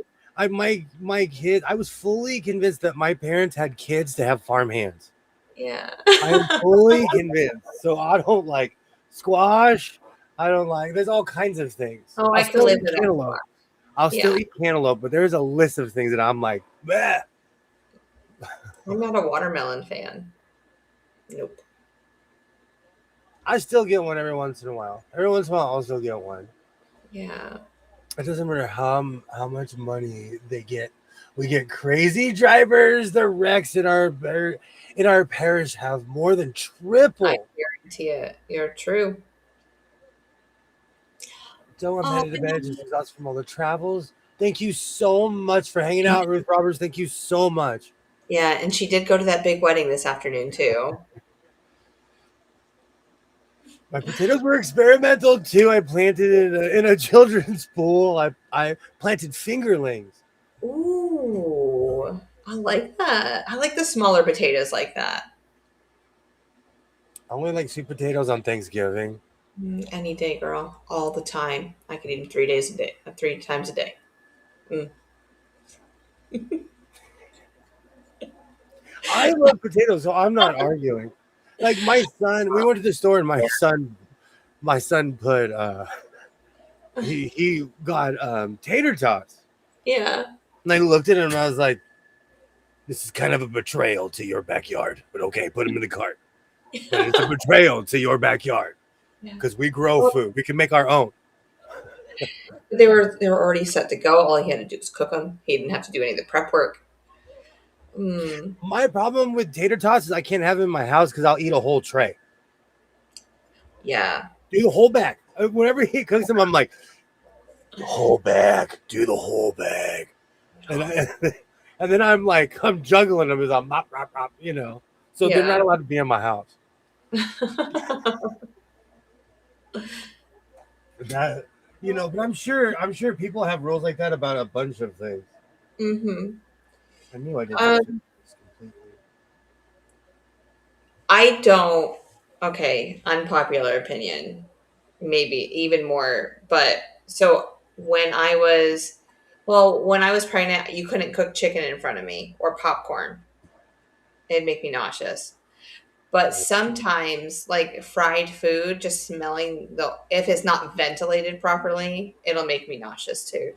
my kid. I was fully convinced that my parents had kids to have farm hands. Yeah. I am fully convinced. So I don't like squash. I don't like. There's all kinds of things. Oh, I'll I could still live eat without cantaloupe. squash. I'll Yeah. still eat cantaloupe, but there's a list of things that I'm like, bleh. I'm not a watermelon fan. Nope. I still get one every once in a while. Every once in a while, I'll still get one. Yeah. It doesn't matter how much money they get. We get crazy drivers. The wrecks in our parish have more than I triple. guarantee it. You're true. So I'm Oh, headed to bed. Just exhausted from all the travels. Thank you so much for hanging out, Ruth Roberts. Thank you so much. yeah, and she did go to that big wedding this afternoon too. My potatoes were experimental too. I planted in a children's pool. I planted fingerlings. Ooh, I like that. I like the smaller potatoes like that. I only like sweet potatoes on Thanksgiving. Any day, girl, all the time. I could eat them 3 days a day, 3 times a day. Mm. I love potatoes, so I'm not arguing. Like my son, we went to the store and my son put he got tater tots. Yeah. And I looked at him and I was like, this is kind of a betrayal to your backyard. But okay, put him in the cart. But it's a betrayal to your backyard. Yeah. Because we grow Well, food. We can make our own. they were already set to go. All he had to do was cook them. He didn't have to do any of the prep work. Mm, My problem with tater tots is I can't have them in my house because I'll eat a whole tray. yeah. Do the whole bag. Whenever he cooks them, I'm like, the whole bag. Do the whole bag. And and then I'm juggling them as I'm mop, mop, mop, you know. So they're not Yeah. allowed to be in my house. That but I'm sure people have rules like that about a bunch of things. hmm I knew I didn't fit Um, this completely. I don't. Okay, unpopular opinion, maybe even more. But so when I was pregnant, you couldn't cook chicken in front of me or popcorn. It'd make me nauseous. But sometimes, like fried food, just smelling if it's not ventilated properly, it'll make me nauseous too.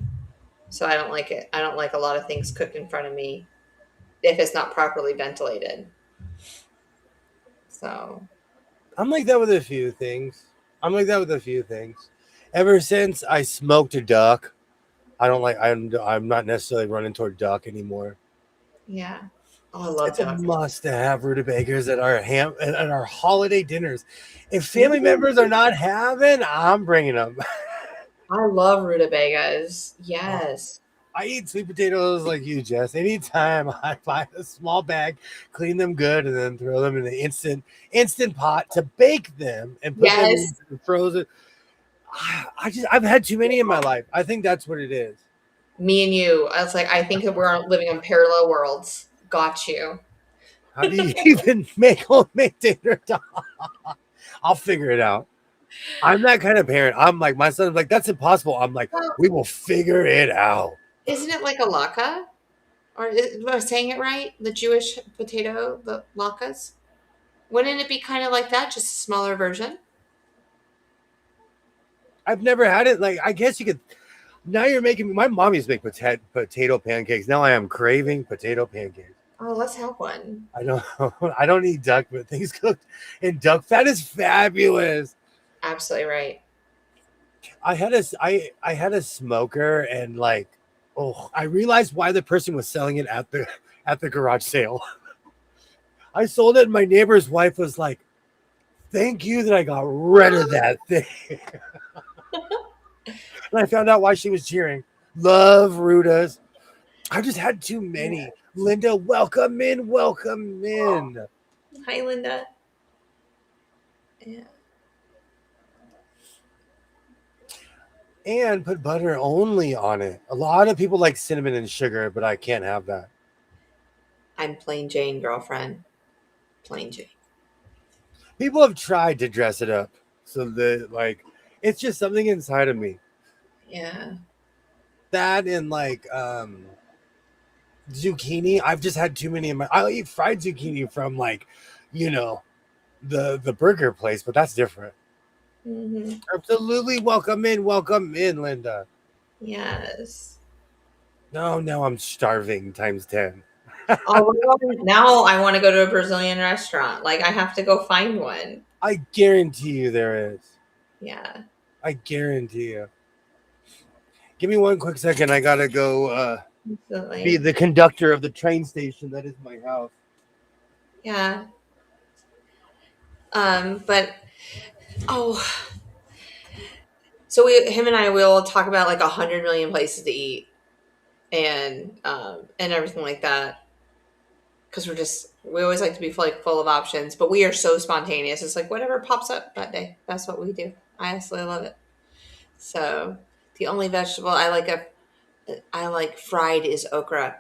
So I don't like it. I don't like a lot of things cooked in front of me if it's not properly ventilated. So I'm like that with a few things. Ever since I smoked a duck, I don't like. I'm not necessarily running toward duck anymore. yeah. Oh, I love It's a duck. must to have rutabagas at our holiday dinners. If family Ooh, members are not having, I'm bringing them. I love rutabagas. Yes. I eat sweet potatoes like you, Jess. Anytime I buy a small bag, clean them good, and then throw them in the instant pot to bake them and put them Yes. in the frozen. I've had too many in my life. I think that's what it is. Me and you. I was like, I think that we're living in parallel worlds. Got you. How do you even make homemade tater tots? I'll figure it out. I'm that kind of parent. I'm like, my son's like, that's impossible. I'm like, Well, we will figure it out. isn't it like a laka? Am I saying it right? The Jewish potato, the latkes? Wouldn't it be kind of like that, just a smaller version? I've never had it. Like, I guess you could. Now you're making me. My mom used to make potato pancakes. Now I am craving potato pancakes. Oh, let's have one. I don't. I don't eat duck, but things cooked in duck fat is fabulous. Absolutely right. I had a smoker and like, oh, I realized why the person was selling it at the garage sale. I sold it and my neighbor's wife was like, thank you that I got rid of that thing. And I found out why she was cheering. Love Rutas. I just had too many. Linda, welcome in, welcome in. Hi, Linda. Yeah. And put butter only on it. A lot of people like cinnamon and sugar, but I can't have that. I'm plain Jane, girlfriend. Plain Jane. People have tried to dress it up so that like it's just something inside of me. Yeah. That and like zucchini. I've just had too many in my. I'll eat fried zucchini from like, you know, the burger place, but that's different. Hmm. Absolutely, welcome in, Linda. Yes. No, now I'm starving times 10. Oh, now I want to go to a Brazilian restaurant. Like I have to go find one. I guarantee you there is. Yeah. I guarantee you. Give me one quick second. I gotta go be Absolutely. the conductor of the train station that is my house. Yeah. But oh, so him and I will talk about like 100 million places to eat and everything like that. Because we always like to be full of options, but we are so spontaneous. It's like whatever pops up that day. That's what we do. I absolutely love it. So the only vegetable I like fried is okra.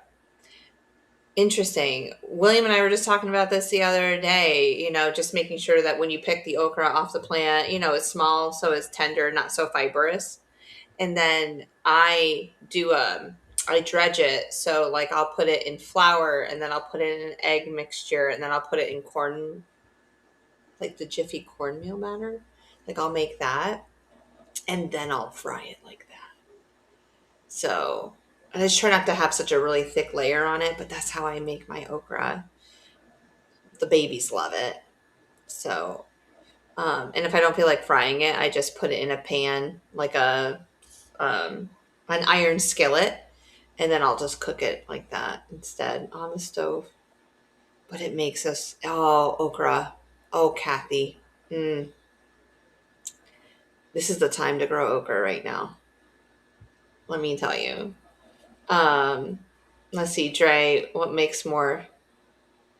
Interesting. William and I were just talking about this the other day, just making sure that when you pick the okra off the plant, it's small, so it's tender, not so fibrous. And then I dredge it. So like I'll put it in flour and then I'll put it in an egg mixture and then I'll put it in corn, like the Jiffy cornmeal batter. Like I'll make that and then I'll fry it like that. So I just try not to have such a really thick layer on it, but that's how I make my okra. The babies love it. So, and if I don't feel like frying it, I just put it in a pan, like um, an iron skillet, and then I'll just cook it like that instead on the stove. But it makes us okra. Oh, Kathy, this is the time to grow okra right now. Let me tell you. Um, let's see, Dre. What makes more?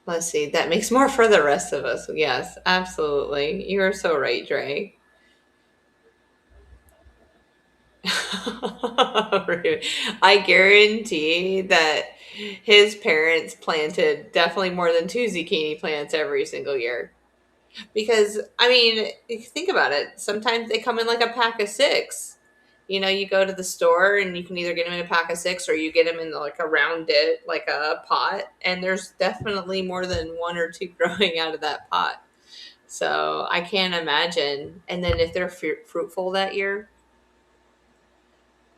Let's see. That makes more for the rest of us. Yes, absolutely. You are so right, Dre. I guarantee that his parents planted definitely more than two zucchini plants every single year. Because, I mean, if you think about it, sometimes they come in like a pack of six. You go to the store and you can either get them in a pack of six or you get them in like a rounded, like a pot. And there's definitely more than one or two growing out of that pot. So I can't imagine. And then if they're fruitful that year,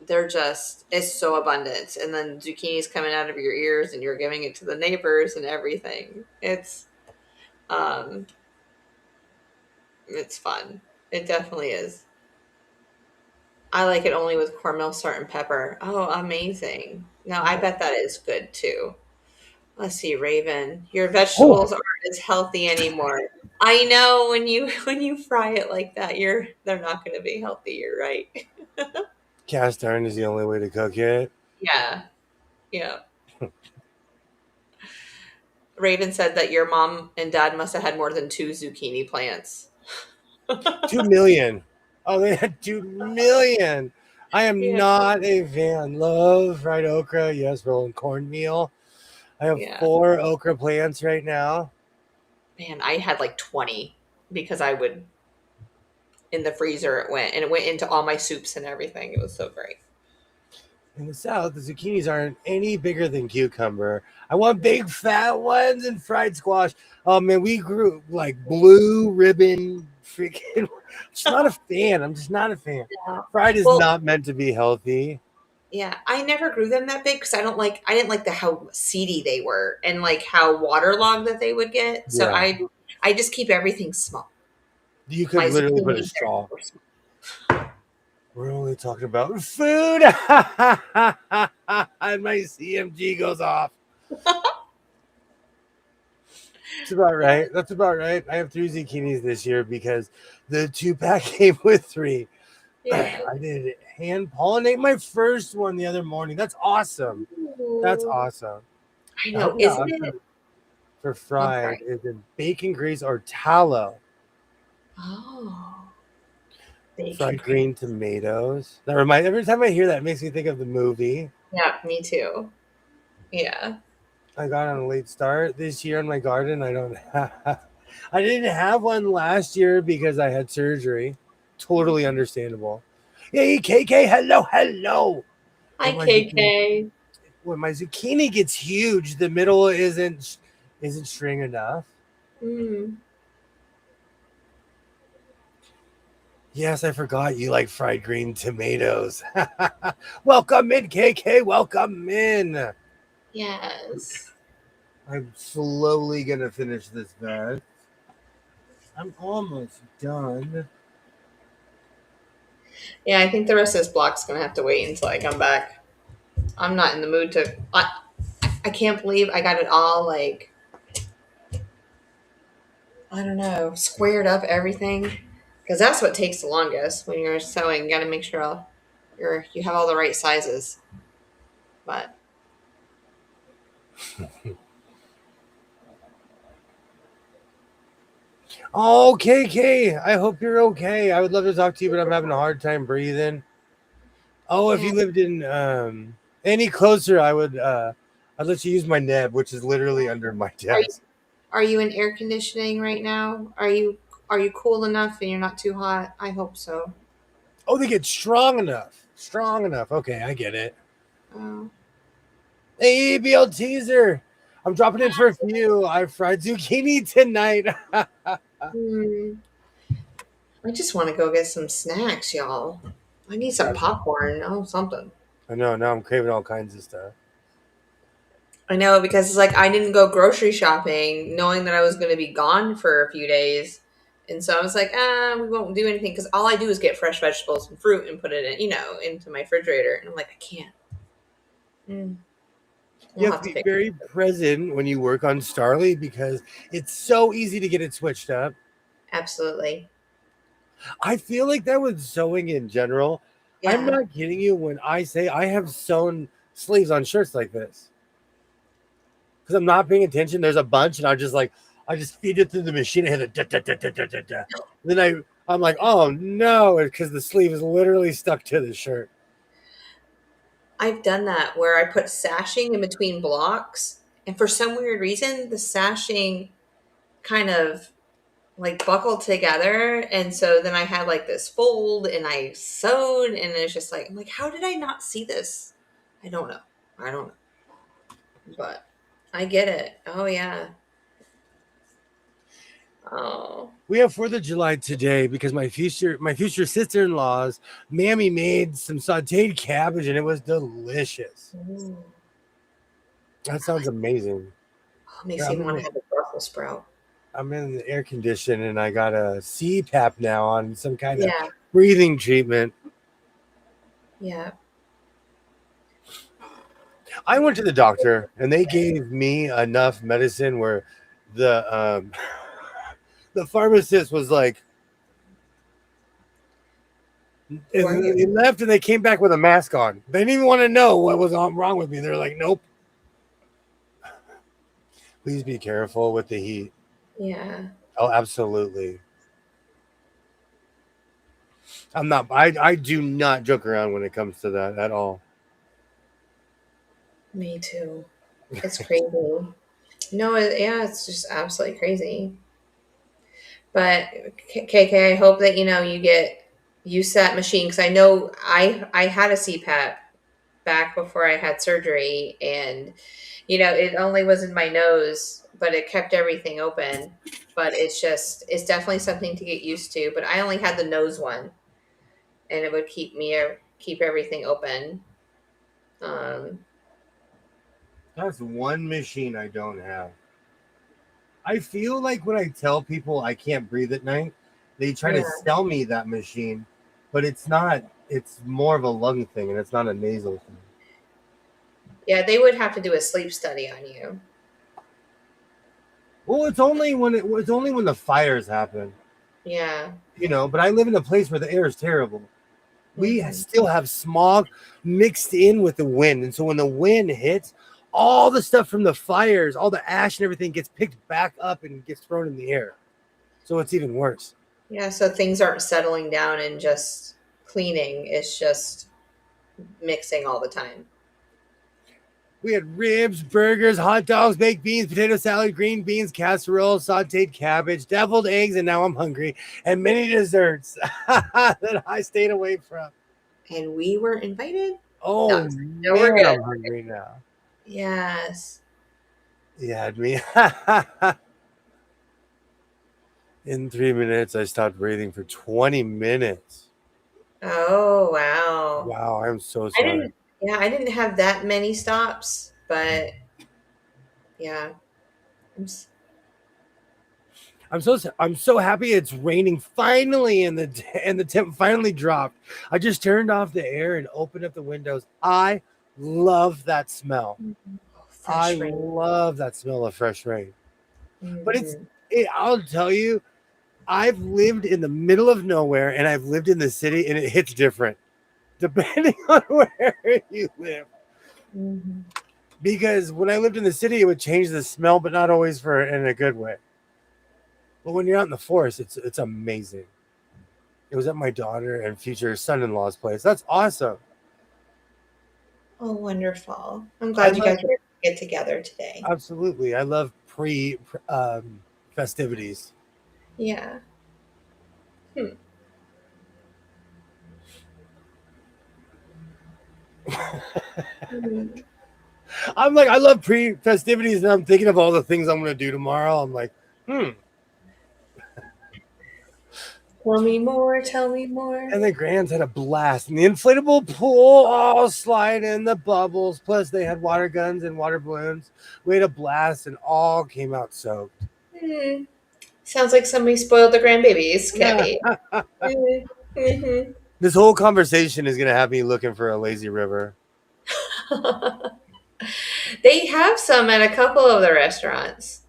it's so abundant. And then zucchini's coming out of your ears and you're giving it to the neighbors and everything. Um, it's fun. It definitely is. I like it only with cornmeal, salt, and pepper. Oh, amazing. No, I bet that is good too. Let's see, Raven. Your Oh, vegetables aren't as healthy anymore. I know when you when you fry it like that, they're not going to be healthy. You're right. cast iron is the only way to cook it. Yeah, yeah. Raven said that your mom and dad must have had more than two zucchini plants. 2 million. Oh, they had 2 million. I am Yeah, not a fan. Love fried okra. Yes, rolling cornmeal. I have yeah. 4 okra plants right now. Man, I had like 20 because I would in the freezer it went into all my soups and everything. It was so great. In the South, the zucchinis aren't any bigger than cucumber. I want big fat ones and fried squash. Oh man, we grew like blue ribbon freaking. Just not a fan. I'm just not a fan. Yeah. Fried is Well, not meant to be healthy. yeah, I never grew them that big because I didn't like the how seedy they were and like how waterlogged that they would get. So Yeah, I just keep everything small. you could My literally put a zucchinis straw. are small. We're only talking about food, and my CMG goes off. That's about Yeah, right. That's about right. I have 3 zucchinis this year because the 2 pack came with 3. yeah. I did hand pollinate my first one the other morning. That's awesome. That's Ooh. awesome. I I know, hope your isn't it? option for I'm fried sorry. is in bacon grease or tallow. Oh, bacon Fried grease. green tomatoes. That every time I hear that, it makes me think of the movie. Yeah, me too. Yeah. I got on a late start this year in my garden. I don't have, I didn't have one last year because I had surgery. Totally understandable. Hey, KK, hello, hello. Hi, When my zucchini, KK. when my zucchini gets huge, the middle isn't string enough. Mm. Yes, I forgot you like fried green tomatoes. Welcome in, KK. Welcome in. Yes. I'm slowly gonna finish this bed. I'm almost done. Yeah, I think the rest of this block's gonna have to wait until I come back. I'm not in the mood to. I can't believe I got it all like I don't know squared up everything because that's what takes the longest when you're sewing. You got to make sure you have all the right sizes. But Oh, KK, I hope you're okay. I would love to talk to you, but I'm having a hard time breathing. Oh, if yeah, you lived in any closer, I'd let you use my neb, which is literally under my are you desk. are you in air conditioning right now? Are you cool enough and you're not too hot? I hope so. Oh, they get strong enough. Strong enough. Okay, I get it. Oh. Hey, BL teaser. I'm dropping in for a few. I fried zucchini tonight. Hmm. I just want to go get some snacks, y'all. I need some popcorn. Oh, something. I know, now I'm craving all kinds of stuff. I know because it's like I didn't go grocery shopping knowing that I was going to be gone for a few days. And so I was like, we won't do anything because all I do is get fresh vegetables and fruit and put it in, into my refrigerator. And I'm like, I can't. Mm, You we'll have to have to be fix it. very present when you work on Starly because it's so easy to get it switched up. Absolutely. I feel like that with sewing in general. I'm Yeah. not kidding you when I say I have sewn sleeves on shirts like this because I'm not paying attention. There's a bunch, and I just feed it through the machine and hit it. Da, da, da, da, da, da, da. Then I'm like, oh no, because the sleeve is literally stuck to the shirt. I've done that where I put sashing in between blocks. And for some weird reason, the sashing kind of like buckled together. And so then I had like this fold and I sewed and it's just like, I'm like, how did I not see this? I don't know. I don't know. But I get it. Oh yeah. Oh. We have 4th of July today because my future sister-in-law's mammy made some sauteed cabbage and it was delicious. Ooh. That sounds amazing. Oh, makes Yeah, me want to have a Brussels sprout. I'm in the air condition and I got a CPAP now on some kind of Yeah. breathing treatment. Yeah. I went to the doctor and they gave me enough medicine where the the pharmacist was like, Who are they you? left and they came back with a mask on. They didn't even want to know what was wrong with me. They're like, nope. Please be careful with the heat. Yeah. Oh, absolutely. I do not joke around when it comes to that at all. Me too. It's crazy. No, yeah, it's just absolutely crazy. But KK, I hope that you get use that machine because I know I had a CPAP back before I had surgery, and it only was in my nose, but it kept everything open. But it's definitely something to get used to. But I only had the nose one, and it would keep everything open. Um, That's one machine I don't have. I feel like when I tell people I can't breathe at night, they try to yeah, sell me that machine, but it's not. It's more of a lung thing, and it's not a nasal thing. yeah, they would have to do a sleep study on you. Well, it's only when the fires happen, Yeah. But I live in a place where the air is terrible. We Hmm. still have smog mixed in with the wind, and so when the wind hits, all the stuff from the fires, all the ash and everything gets picked back up and gets thrown in the air. So it's even worse. Yeah, so things aren't settling down and just cleaning. It's just mixing all the time. We had ribs, burgers, hot dogs, baked beans, potato salad, green beans, casserole, sauteed cabbage, deviled eggs, and now I'm hungry, and many desserts that I stayed away from. And we were invited? Oh No, no, we're man, good. I'm hungry now. Yes. You had me. In 3 minutes, I stopped breathing for 20 minutes. Oh, wow. Wow, I'm so I sorry. didn't, yeah, I didn't have that many stops, but yeah. I'm s- I'm so happy it's raining finally, and the temp finally dropped. I just turned off the air and opened up the windows. I love that smell. I Fresh rain. love that smell of fresh rain. But Mhm. I'll tell you, I've lived in the middle of nowhere and I've lived in the city, and it hits different depending on where you live. Mhm. Because when I lived in the city, it would change the smell, but not always for in a good way. But when you're out in the forest, it's amazing. It was at my daughter and future son-in-law's place. That's awesome. Oh, wonderful. I'm I glad you love guys were able to get together today. absolutely. I love festivities. Yeah. Hmm. Mm. I'm like, I love pre festivities, and I'm thinking of all the things I'm gonna do tomorrow. I'm like, Tell me more, tell me more. And the Grands had a blast. And the inflatable pool, all slide in the bubbles. Plus, they had water guns and water balloons. We had a blast, and all came out soaked. Hmm. Sounds like somebody spoiled the grandbabies, Kathy. Mm-hmm. This whole conversation is gonna have me looking for a lazy river. They have some at a couple of the restaurants.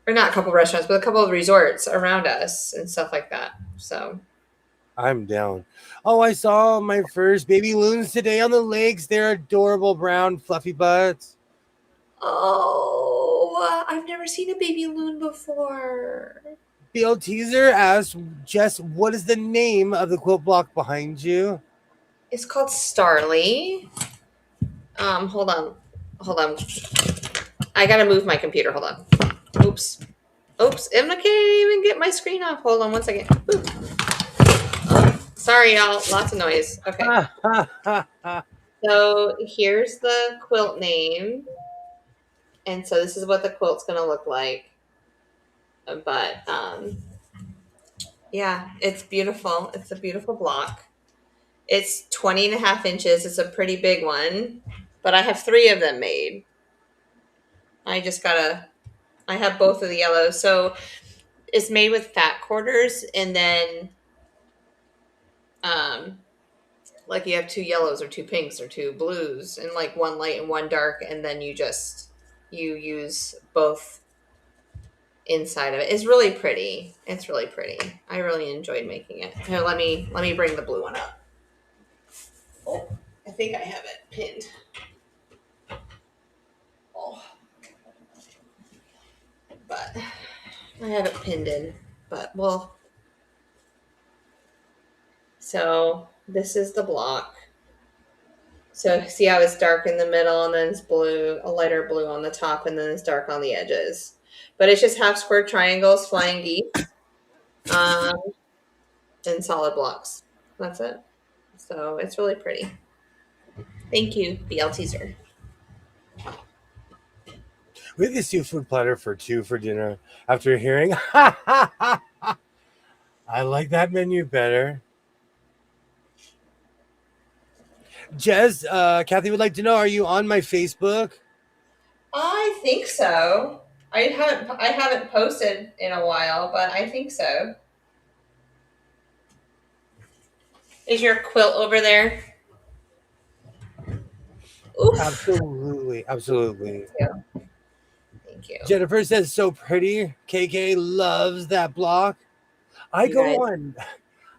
Or not a couple of restaurants, but a couple of resorts around us and stuff like that. So, I'm down. Oh, I saw my first baby loons today on the lakes. They're adorable brown fluffy butts. oh, I've never seen a baby loon before. BL Teaser asked Jess, what is the name of the quilt block behind you? It's called Starly. Hold on. Hold on. I gotta move my computer. Hold on. Oops. Oops. I can't even get my screen off. Hold on one second. Ooh. Sorry, y'all. Lots of noise. Okay. So here's the quilt name. And so this is what the quilt's gonna look like. But yeah, it's beautiful. It's a beautiful block. It's 20 and a half inches. It's a pretty big one. But I have 3 of them made. I just gotta I have both of the yellows. So it's made with fat quarters, and then um like you have 2 yellows or 2 pinks or 2 blues, and like one light and one dark, and then you use both inside of it. It's really pretty. It's really pretty. I really enjoyed making it. Here, let me bring the blue one up. Oh, I think I have it pinned. Oh, but I have it pinned in. But well, so this is the block. So see how it's dark in the middle, and then it's blue, a lighter blue on the top, and then it's dark on the edges. But it's just half square triangles, flying geese, um, and solid blocks. That's it. So it's really pretty. Thank you, BL Teaser. We have the seafood platter for 2 for dinner after hearing. I like that menu better. Jez, Kathy would like to know, are you on my Facebook? I think so. I haven't posted in a while, but I think so. Is your quilt over there? Oof. Absolutely. Absolutely. Thank you. Thank you. Jennifer says, so pretty. KK loves that block. I You guys. go on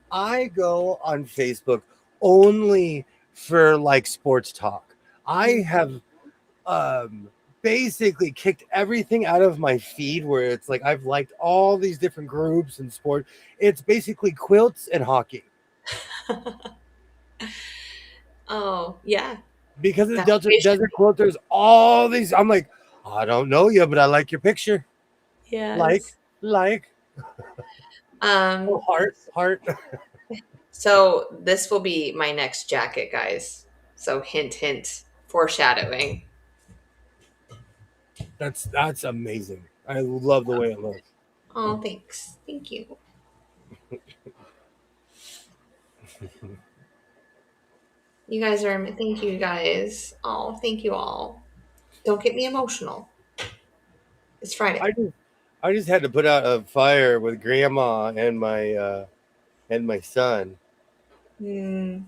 I go on Facebook only for like sports talk. I have um basically kicked everything out of my feed where it's like I've liked all these different groups and sport. It's basically quilts and hockey. Oh, yeah. because of the That Delta fish- Desert quilt, there's all these. I'm like, I don't know you, but I like your picture. Yes. Like, oh, heart. So this will be my next jacket, guys. So hint, hint, foreshadowing. That's amazing. I love the way it looks. Oh, thanks. Thank you. You guys are, thank you guys. Oh, thank you all. Don't get me emotional. It's I Friday. just I just had to put out a fire with grandma and my son. Hmm.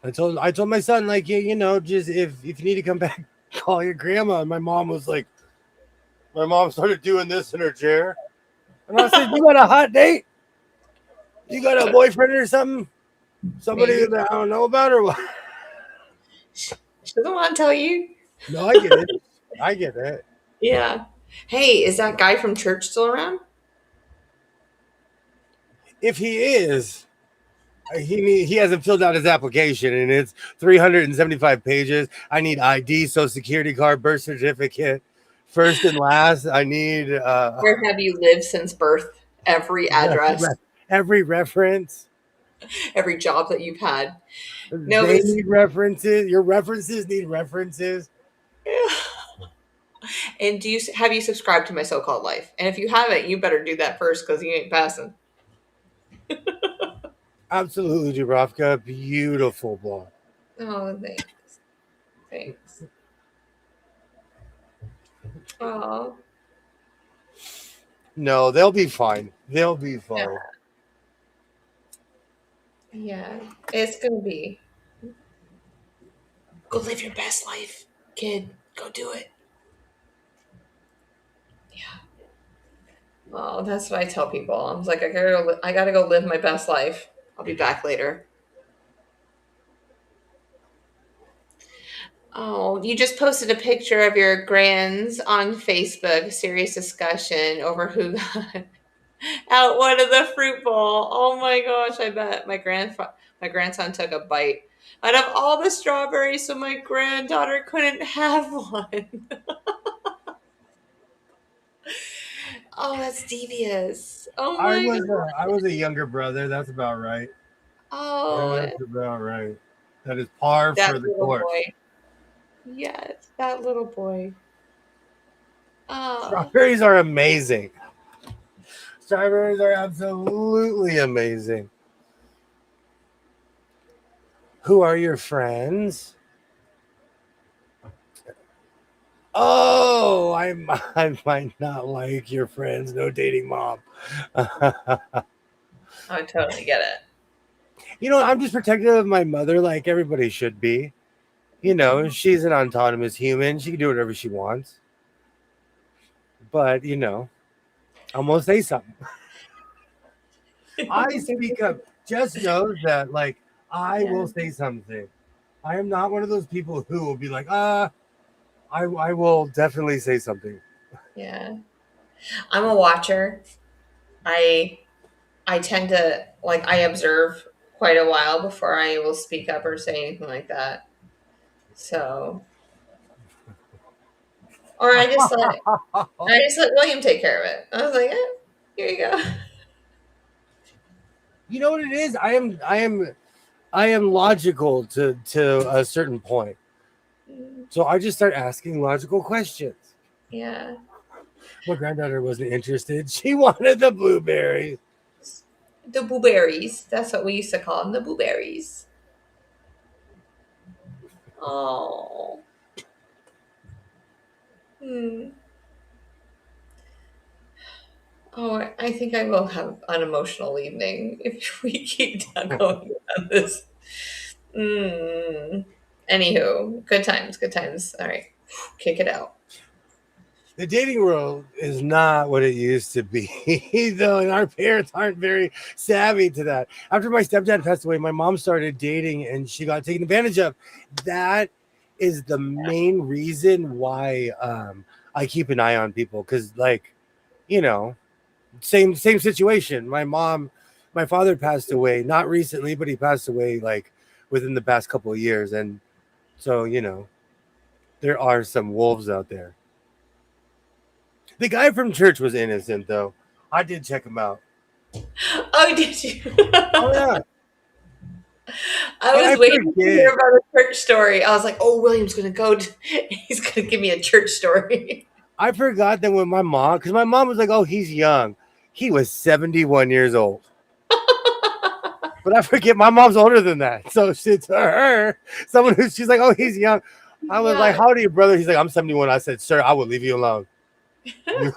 I told my son, like, you know, just if you need to come back, call your grandma. And my mom started doing this in her chair. And I said, you got a hot date? You got a boyfriend or something? Somebody Maybe. that I don't know about or what? She doesn't want to tell you. No, I get it. I get it. Yeah. Hey, is that guy from church still around? If he is, he hasn't filled out his application and it's 375 pages. I need ID, social security card, birth certificate, first and last. I need Where have you lived since birth? Every address, every reference. every job that you've had. No, They need references. Your references need references. and have you subscribed to my so-called life? And if you haven't, you better do that first because you ain't passing. Absolutely, Dubrovka. Beautiful blonde. Oh, thanks. Thanks. Oh, No, they'll be fine. They'll be fine. yeah. It's gonna be. Go live your best life, kid. Go do it. Yeah. Oh, that's what I tell people. I was like, I gotta go live my best life. I'll be back later. Oh, you just posted a picture of your grands on Facebook. Serious discussion over who got out one of the fruit bowl. Oh my gosh, I bet my grandson took a bite out of all the strawberries, so my granddaughter couldn't have one. Oh, that's devious. Oh my god. I was a younger brother. That's about right. Oh, That's about right. That is par that for the little course. boy. Yes, that little boy. Oh, Strawberries are amazing. Strawberries are absolutely amazing. Who are your friends? Oh, I might not like your friends. No dating mom. I totally get it. You know, I'm just protective of my mother, like everybody should be. You know, she's an autonomous human. She can do whatever she wants. But, you know, I'm going to say something. I speak up. Just know that, like, I will say something. I am not one of those people who will be like, I will definitely say something. Yeah. I'm a watcher. I I tend to like I observe quite a while before I will speak up or say anything like that. So, or I just let William take care of it. I was like, here you go. You know what it is? I am logical to a certain point. So I just start asking logical questions. Yeah. My granddaughter wasn't interested. She wanted the blueberries. The blueberries. That's what we used to call them, the blueberries. Oh. Hmm. Oh, I think I will have an emotional evening if we keep going on this. Mm. Anywho, good times, good times. All right, kick it out. The dating world is not what it used to be, though, and our parents aren't very savvy to that. After my stepdad passed away, my mom started dating and she got taken advantage of. That is the main reason why I keep an eye on people because, like, you know, same situation. My father passed away not recently, but he passed away like within the past couple of years, and So there are some wolves out there. The guy from church was innocent, though. I did check him out. Oh, did you? Oh yeah, I and I was waiting to hear forget. about a church story. I was like, oh, William's going to go. He's going to give me a church story. I forgot that when my mom, because my mom was like, "Oh, he's young." He was 71 years old. But I forget my mom's older than that. So to her, someone who's she's like, "Oh, he's young." I was like, Yeah. "How old are you, brother?" He's like, "I'm 71." I said, "Sir, I will leave you alone." You,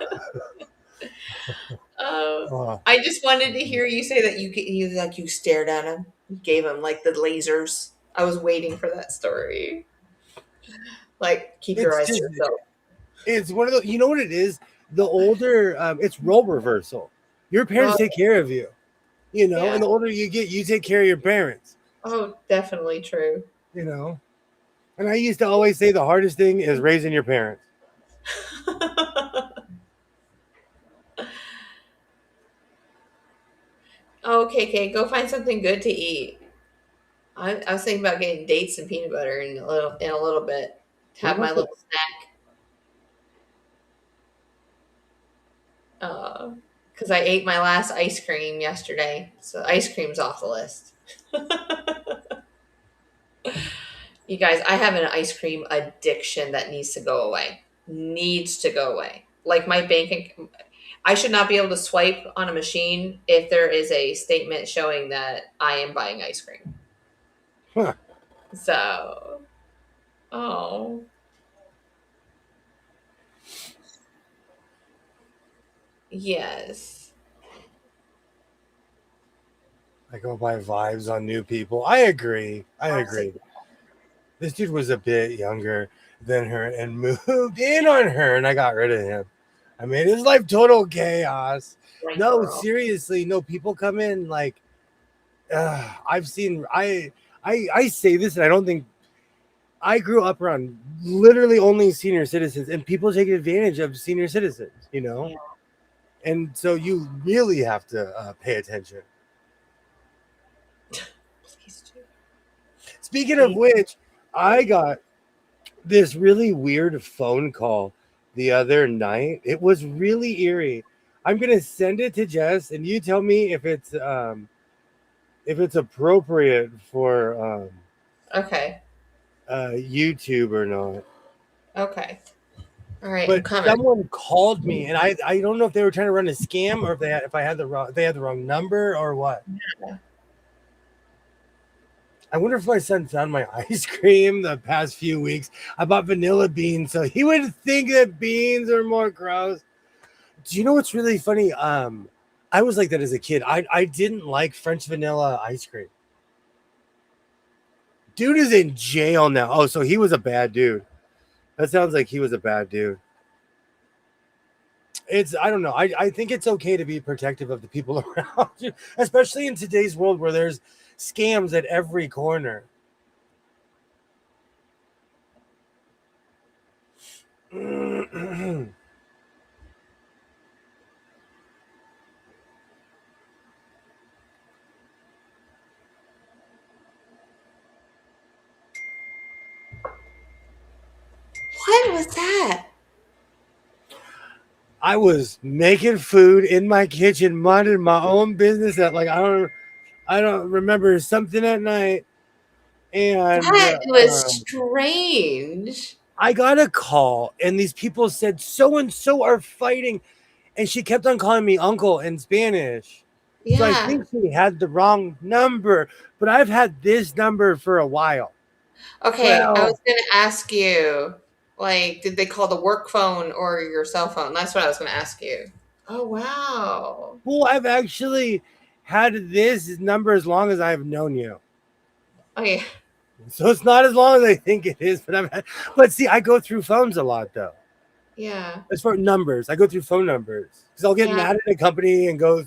Oh, uh, I just wanted to hear you say that you stared at him, you gave him like the lasers. I was waiting for that story. Like, keep your it's eyes to just yourself. it's one of those. You know what it is? The older, it's role reversal. Your parents Oh, take care of you, yeah. and the older you get, you take care of your parents, Oh, definitely true. you know. And I used to always say the hardest thing is raising your parents. Okay, Kay, go find something good to eat. I was thinking about getting dates and peanut butter in a little bit to What have my about the little snack. Because I ate my last ice cream yesterday, so ice cream's off the list. You guys, I have an ice cream addiction that needs to go away. Needs to go away. Like my banking, I should not be able to swipe on a machine if there is a statement showing that I am buying ice cream. huh? So, oh, yes. I go by vibes on new people. I agree. I agree. This dude was a bit younger than her and moved in on her, and I got rid of him. I made his life total chaos. Like, No, girl. seriously, no. People come in like I've seen. I say this, and I don't think I grew up around literally only senior citizens, and people take advantage of senior citizens. Yeah. And so you really have to pay attention. Please do. Speaking of Please. which, I got this really weird phone call the other night. It was really eerie. I'm gonna send it to Jess, and you tell me if it's appropriate for Okay. YouTube or not. Okay. All right. I'm But coming. someone called me, and I don't know if they were trying to run a scam or if I had the wrong number or what. Yeah. I wonder if my son found my ice cream the past few weeks. I bought vanilla beans, so he would think that beans are more gross. Do you know what's really funny? I was like that as a kid. I didn't like French vanilla ice cream. Dude is in jail now. Oh, so he was a bad dude. That sounds like he was a bad dude. I don't know. I think it's okay to be protective of the people around you, especially in today's world where there's scams at every corner. What was that? I was making food in my kitchen, minding my own business. At like I don't remember something at night, and That was strange. I got a call, and these people said so and so are fighting, and she kept on calling me uncle in Spanish. So I Yeah. think she had the wrong number, but I've had this number for a while. Okay, I was Well, gonna ask you, like, did they call the work phone or your cell phone? That's what I was gonna ask you. Oh wow. well, I've actually had this number as long as I've known you. Okay. So it's not as long as I think it is, but see, I go through phones a lot though. Yeah. As for numbers, I go through phone numbers because I'll get Yeah. mad at a company and go,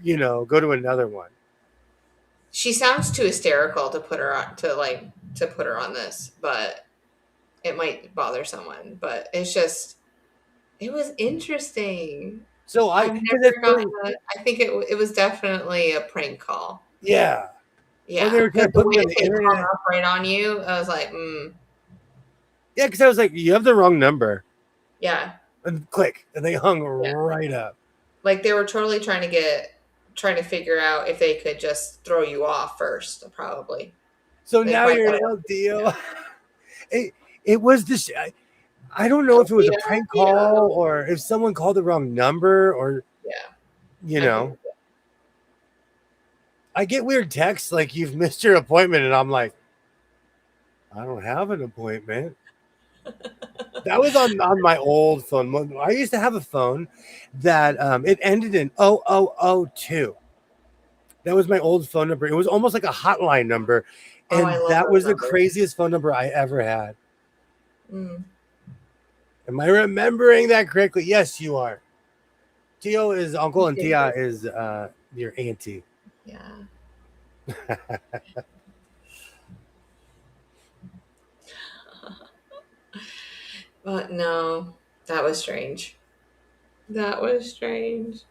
go to another one. She sounds too hysterical to put her on to put her on this, but it might bother someone. But it's just it was interesting. So I've because never gotten a, I think it was definitely a prank call. yeah, or they Yeah, were trying because to the put way me on that the they hung internet. up right on you, I was like, mm. Yeah, because I was like, you have the wrong number. Yeah. And click. And they hung Yeah. right up. Like they were totally trying to figure out if they could just throw you off first, probably. So They now probably you're thought an it was, LDO. It was this. I don't know if it was a prank call or if someone called the wrong number or, yeah. I think I get weird texts like you've missed your appointment, and I'm like, I don't have an appointment. That was on my old phone. I used to have a phone that it ended in 0002. That was my old phone number. It was almost like a hotline number, Oh, and I love that those was the numbers. craziest phone number I ever had. Mm. Am I remembering that correctly? Yes, you are. Tio is uncle, and Tia is your auntie. Yeah. But no, that was strange. That was strange.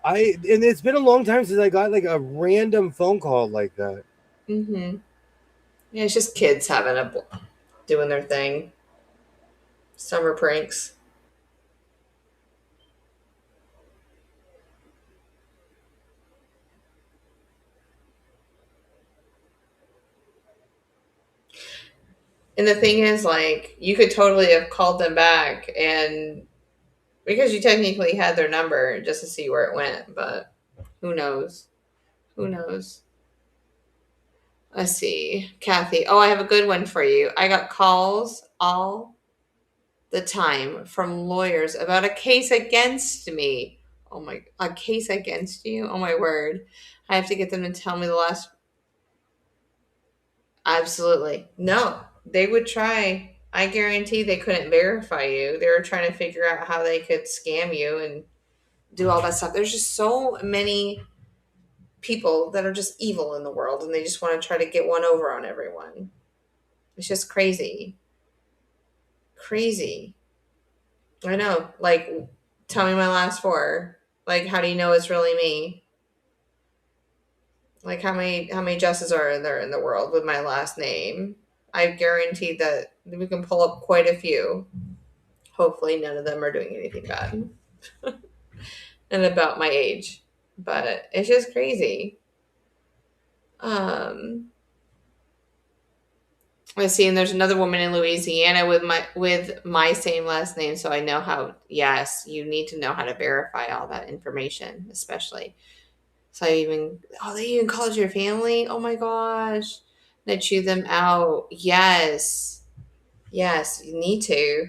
And it's been a long time since I got like a random phone call like that. Mm-hmm. Yeah, it's just kids doing their thing. Summer pranks. And the thing is, like, you could totally have called them back and because you technically had their number just to see where it went, but who knows? Who knows? Let's see. Kathy. Oh, I have a good one for you. I got calls all the time from lawyers about a case against me. Oh my, a case against you? Oh my word. I have to get them to tell me the last. Absolutely. No, they would try. I guarantee they couldn't verify you. They were trying to figure out how they could scam you and do all that stuff. There's just so many people that are just evil in the world and they just want to try to get one over on everyone. It's just crazy. Crazy. I know. Like, tell me my last four. Like, how do you know it's really me? Like, how many Jesses are there in the world with my last name? I guarantee that we can pull up quite a few. Hopefully, none of them are doing anything bad. And about my age, but it's just crazy. Um, let's see, and there's another woman in Louisiana with my same last name, so I know how. Yes, you need to know how to verify all that information, especially. So they even called your family. Oh my gosh, they chew them out. Yes, yes, you need to.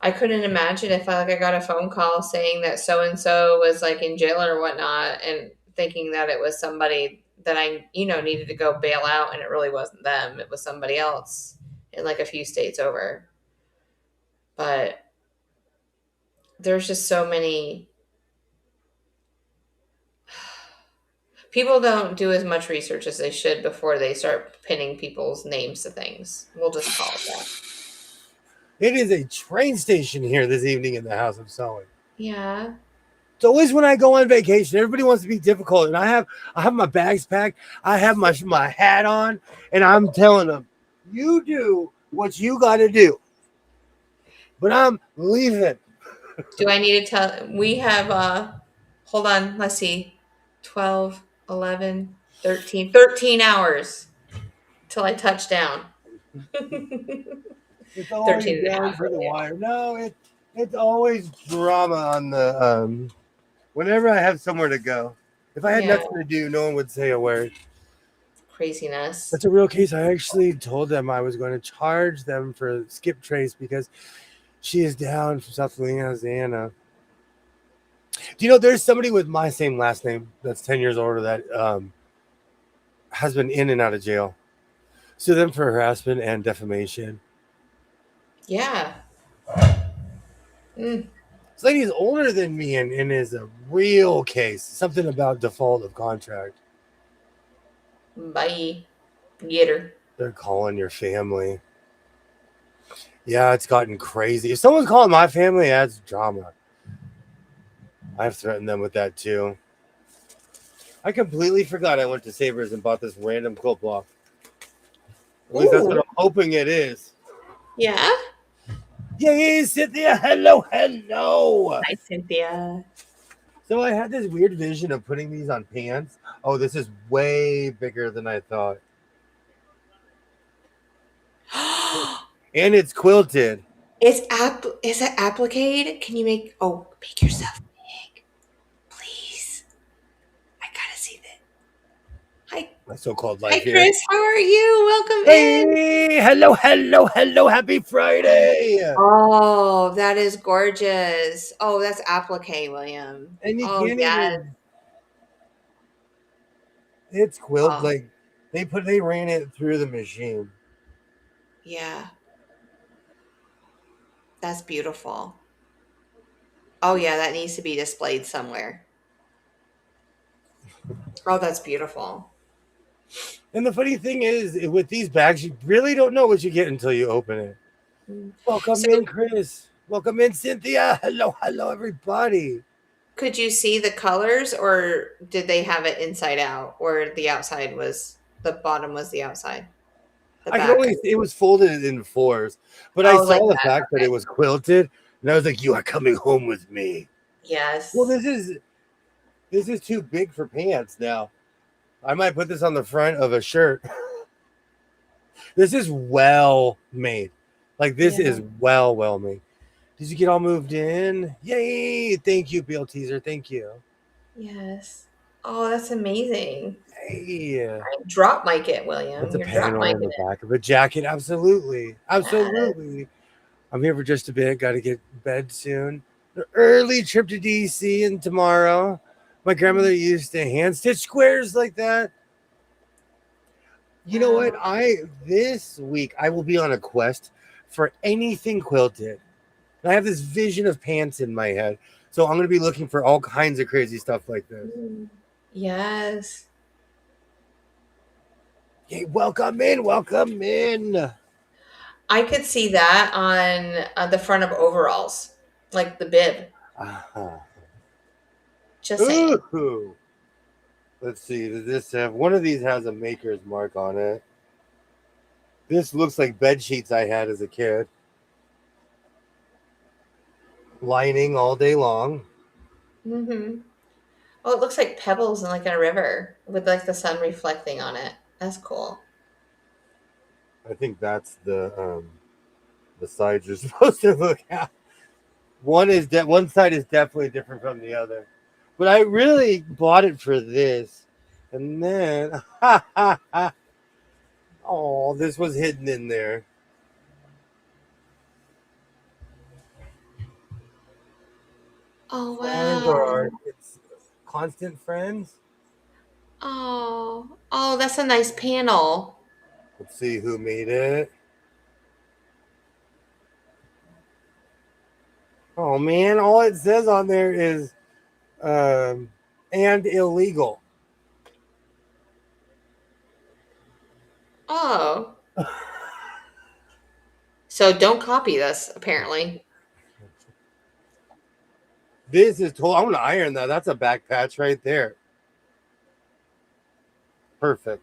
I couldn't imagine if I got a phone call saying that so and so was like in jail or whatnot, and thinking that it was somebody that I needed to go bail out, and it really wasn't them. It was somebody else in like a few states over. But there's just so many people don't do as much research as they should before they start pinning people's names to things. We'll just call it that. It is a train station here this evening in the house of sewing. Yeah. It's always when I go on vacation, everybody wants to be difficult, and I have my bags packed, I have my hat on, and I'm telling them, you do what you got to do, but I'm leaving. Do I need to tell? We have, hold on, let's see, 12, 11, 13, 13 hours till I touch down. It's always 13 and a down half, for the really. wire. No, it's always drama on the whenever I have somewhere to go. If I had Yeah. nothing to do, no one would say a word. Craziness. That's a real case. I actually told them I was going to charge them for skip trace because she is down from South Louisiana. Do you know there's somebody with my same last name that's 10 years older that has been in and out of jail? Sue them for harassment and defamation. Yeah. Mm. This lady is older than me and is a real case. Something about default of contract. Bye. Get her. They're calling your family. Yeah, it's gotten crazy. If someone's calling my family, that's drama. I've threatened them with that too. I completely forgot I went to Savers and bought this random quilt block. At least that's what I'm hoping it is. Yeah. Yay, Cynthia! Hello, hello. Hi, Cynthia. So I had this weird vision of putting these on pants. Oh, this is way bigger than I thought, and it's quilted. Is it applique? Can you make yourself big, please? I gotta see that. Hi, My so-called hi, life here. Chris. How are you? Welcome in. Hey, hello, hello, hello. Happy Friday. Oh, that is gorgeous. Oh, that's applique, William. And you Oh, can't yes. even. It's quilt Oh, like they ran it through the machine. yeah. That's beautiful. Oh, yeah. That needs to be displayed somewhere. Oh, that's beautiful. And the funny thing is, with these bags, you really don't know what you get until you open it. Mm. Welcome So, in, Chris. Welcome in, Cynthia. Hello, hello, everybody. could you see the colors, or did they have it inside out, or the bottom was the outside, the I could back? only it was folded in fours, but I Oh, like saw the that. fact that it Okay. was quilted, and I was like, "You are coming home with me." Well, Yes. this is too big for pants now. I might put this on the front of a shirt. This is well made. Like this Yeah. is well made. Did you get all moved in? Yay! Thank you, Bill Teaser. Thank you. Yes. Oh, that's amazing. Hey, Drop mic it, it's William. a You're drop panel micing on the it. back of a jacket. Absolutely, Yes. absolutely. I'm here for just a bit. Got to get bed soon. An early trip to DC and tomorrow. My grandmother used to hand stitch squares like that. You know what? Wow. I this week I will be on a quest for anything quilted. And I have this vision of pants in my head. So I'm going to be looking for all kinds of crazy stuff like this. Mm. Yes. Hey, welcome in, welcome in. I could see that on the front of overalls, like the bib. Uh-huh. Just saying. Ooh. Let's see. Does this have one of these has a maker's mark on it? This looks like bed sheets I had as a kid. Lining all day long. Mm-hmm. Oh, it looks like pebbles in like a river with like the sun reflecting on it. That's cool. I think that's the side you're supposed to look at. One side is definitely different from the other. But I really bought it for this. And then oh, this was hidden in there. Oh, Friends or wow. our it's constant friends. Oh, that's a nice panel. Let's see who made it. Oh man, all it says on there is um and illegal. Oh, so don't copy this, apparently. This is total. I'm gonna iron that. That's a back patch right there. Perfect.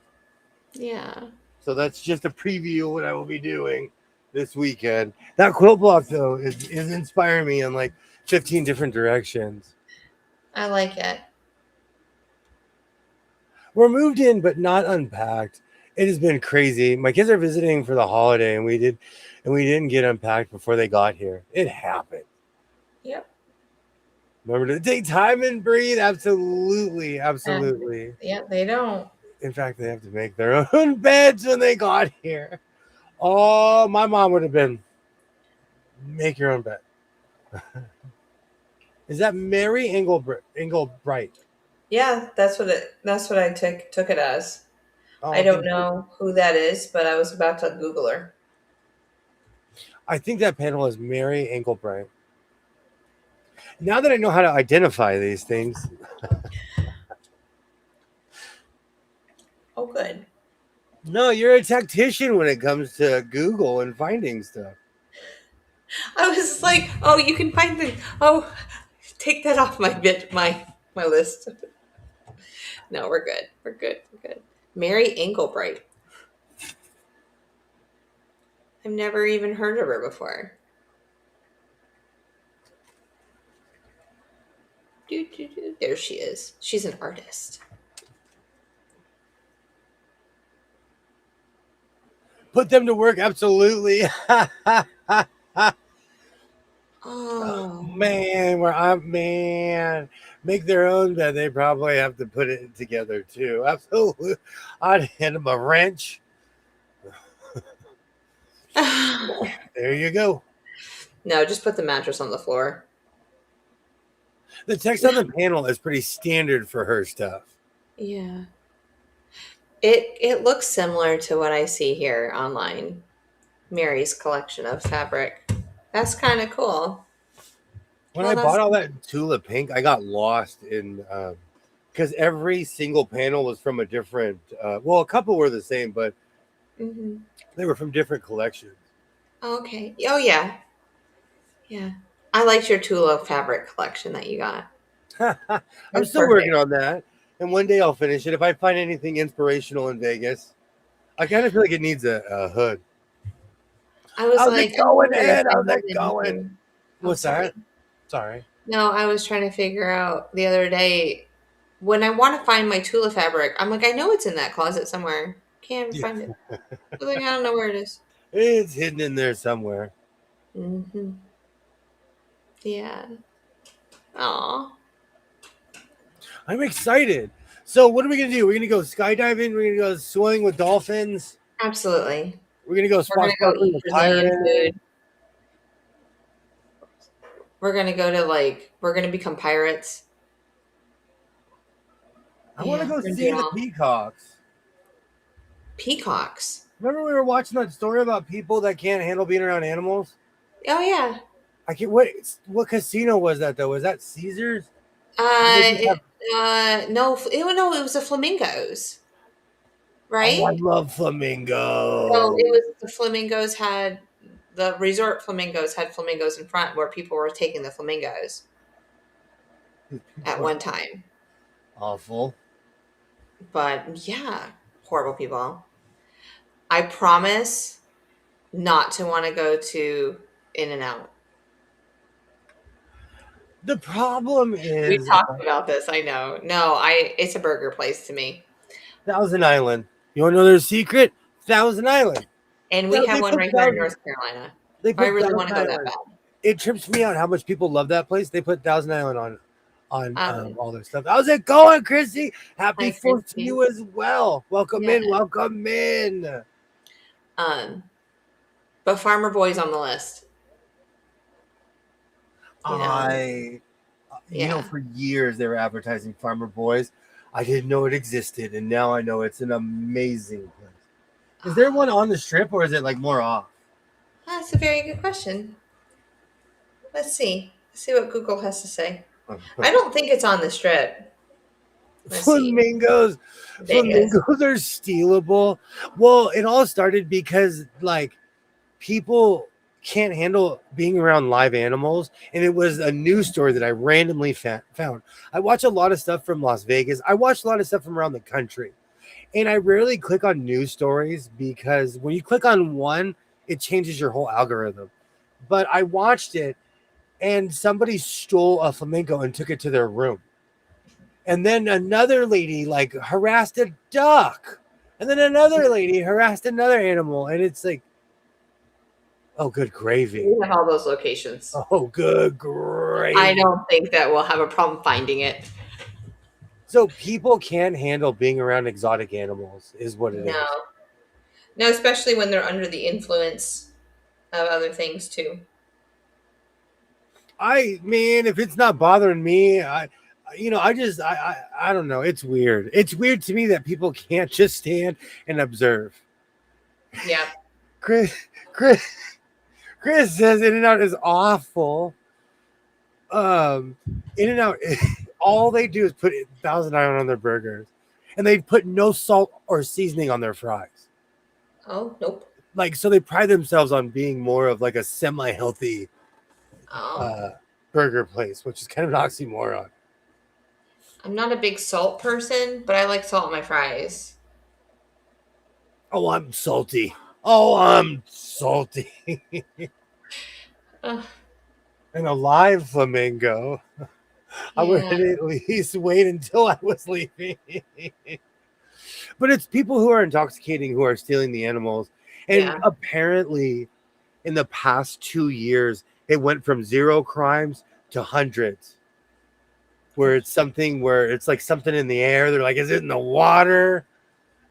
Yeah. So that's just a preview of what I will be doing this weekend. That quilt block though is inspiring me in like 15 different directions. I like it. We're moved in but not unpacked. It has been crazy. My kids are visiting for the holiday and we didn't get unpacked before they got here. It happened. Yep. Remember to take time and breathe. Absolutely. And Absolutely. yeah, they don't. In fact, they have to make their own beds when they got here. Oh, my mom would have been make your own bed. Is that Mary Englebright? Yeah, that's what I took it as. I Oh, don't thank you. know who that is, but I was about to Google her. I think that panel is Mary Englebright. Now that I know how to identify these things, Oh, good. no, you're a tactician when it comes to Google and finding stuff. I was like, oh, you can find the. Oh, take that off my list. No, we're good. We're good. We're good. Mary Englebright. I've never even heard of her before. There she is. She's an artist. Put them to work, absolutely. Oh, Man, make their own bed. They probably have to put it together too. Absolutely. I'd hand them a wrench. There you go. no, just put the mattress on the floor. The text on the panel is pretty standard for her stuff. Yeah. It looks similar to what I see here online. Mary's collection of fabric. That's kind of cool. When Well, I that's bought all that Tula pink, I got lost in because every single panel was from a different. Well, a couple were the same, but hmm they were from different collections. okay. Oh yeah, yeah. I liked your Tula fabric collection that you got. I'm That's still working perfect. on that, and one day I'll finish it if I find anything inspirational in Vegas. I kind of feel like it needs a hood. I was How's it like, I going, wonder if Ed? I How's have it going? anything. Oh, What's sorry. that? Sorry. No, I was trying to figure out the other day when I want to find my Tula fabric. I'm like, I know it's in that closet somewhere. Can't even Yeah, find it. I'm like, I don't know where it is. it's hidden in there somewhere. Mm-hmm. Yeah. Aw. I'm excited. So, what are we gonna do? We're gonna go skydiving. We're gonna go swimming with dolphins. Absolutely. We're gonna go We're gonna go swashbuckling eat with Brazilian pirates. food. We're gonna go to we're gonna become pirates. I want to Yeah, go we're gonna do see it the all. peacocks. Peacocks. Remember we were watching that story about people that can't handle being around animals? Oh yeah. I can't. What casino was that though? Was that Caesars? Did they just It, have? no, no, it was the flamingos, Oh, I right? love So it flamingos. was the flamingos had the resort flamingos had flamingos in front where people were taking the flamingos These at people are one time. awful. But yeah, horrible people. I promise not to want to go to In and Out. The problem We is talked about this. I know. No, it's a burger place to me, Thousand Island. You want to know their secret? Thousand Island. and we have They one put right here in thousand. North Carolina. They I put really want Thousand to go that Island. bad. It trips me out how much people love that place. They put Thousand Island on Um, all their stuff. How's it going, Chrissy? Happy hi, 4th to Christy. you as well. Welcome Yeah. in. Welcome in. Um, but Farmer Boy's on the list. You know. I, Yeah. for years they were advertising Farmer Boys. I didn't know it existed, and now I know it's an amazing place. Is there one on the strip, or is it like more off? That's a very good question. Let's see. Let's see what Google has to say. I don't think it's on the strip. Let's see. Flamingos, Vegas. flamingos are stealable. Well, it all started because like people can't handle being around live animals, and it was a news story that I randomly found. I watch a lot of stuff from Las Vegas. I watch a lot of stuff from around the country, and I rarely click on news stories because when you click on one, it changes your whole algorithm. But I watched it, and somebody stole a flamingo and took it to their room. And then another lady like harassed a duck. And then another lady harassed another animal. And it's like, oh, good gravy. We have all those locations. Oh, good gravy. I don't think that we'll have a problem finding it. So people can't handle being around exotic animals, is what it No. is. No, especially when they're under the influence of other things too. If it's not bothering me, I don't know. It's weird. It's weird to me that people can't just stand and observe. Yeah. Chris says In and Out is awful. In and Out, all they do is put Thousand Island on their burgers, and they put no salt or seasoning on their fries. Oh, nope. Like, so they pride themselves on being more of like a semi-healthy Oh. burger place, which is kind of an oxymoron. I'm not a big salt person, but I like salt on my fries. Oh, I'm salty. Oh, I'm salty. Ugh, And a live flamingo. I would yeah, at least wait until I was leaving. But it's people who are intoxicating who are stealing the animals. And yeah. apparently, in the past 2 years, it went from zero crimes to hundreds. Where it's something where it's like something in the air. They're like, is it in the water?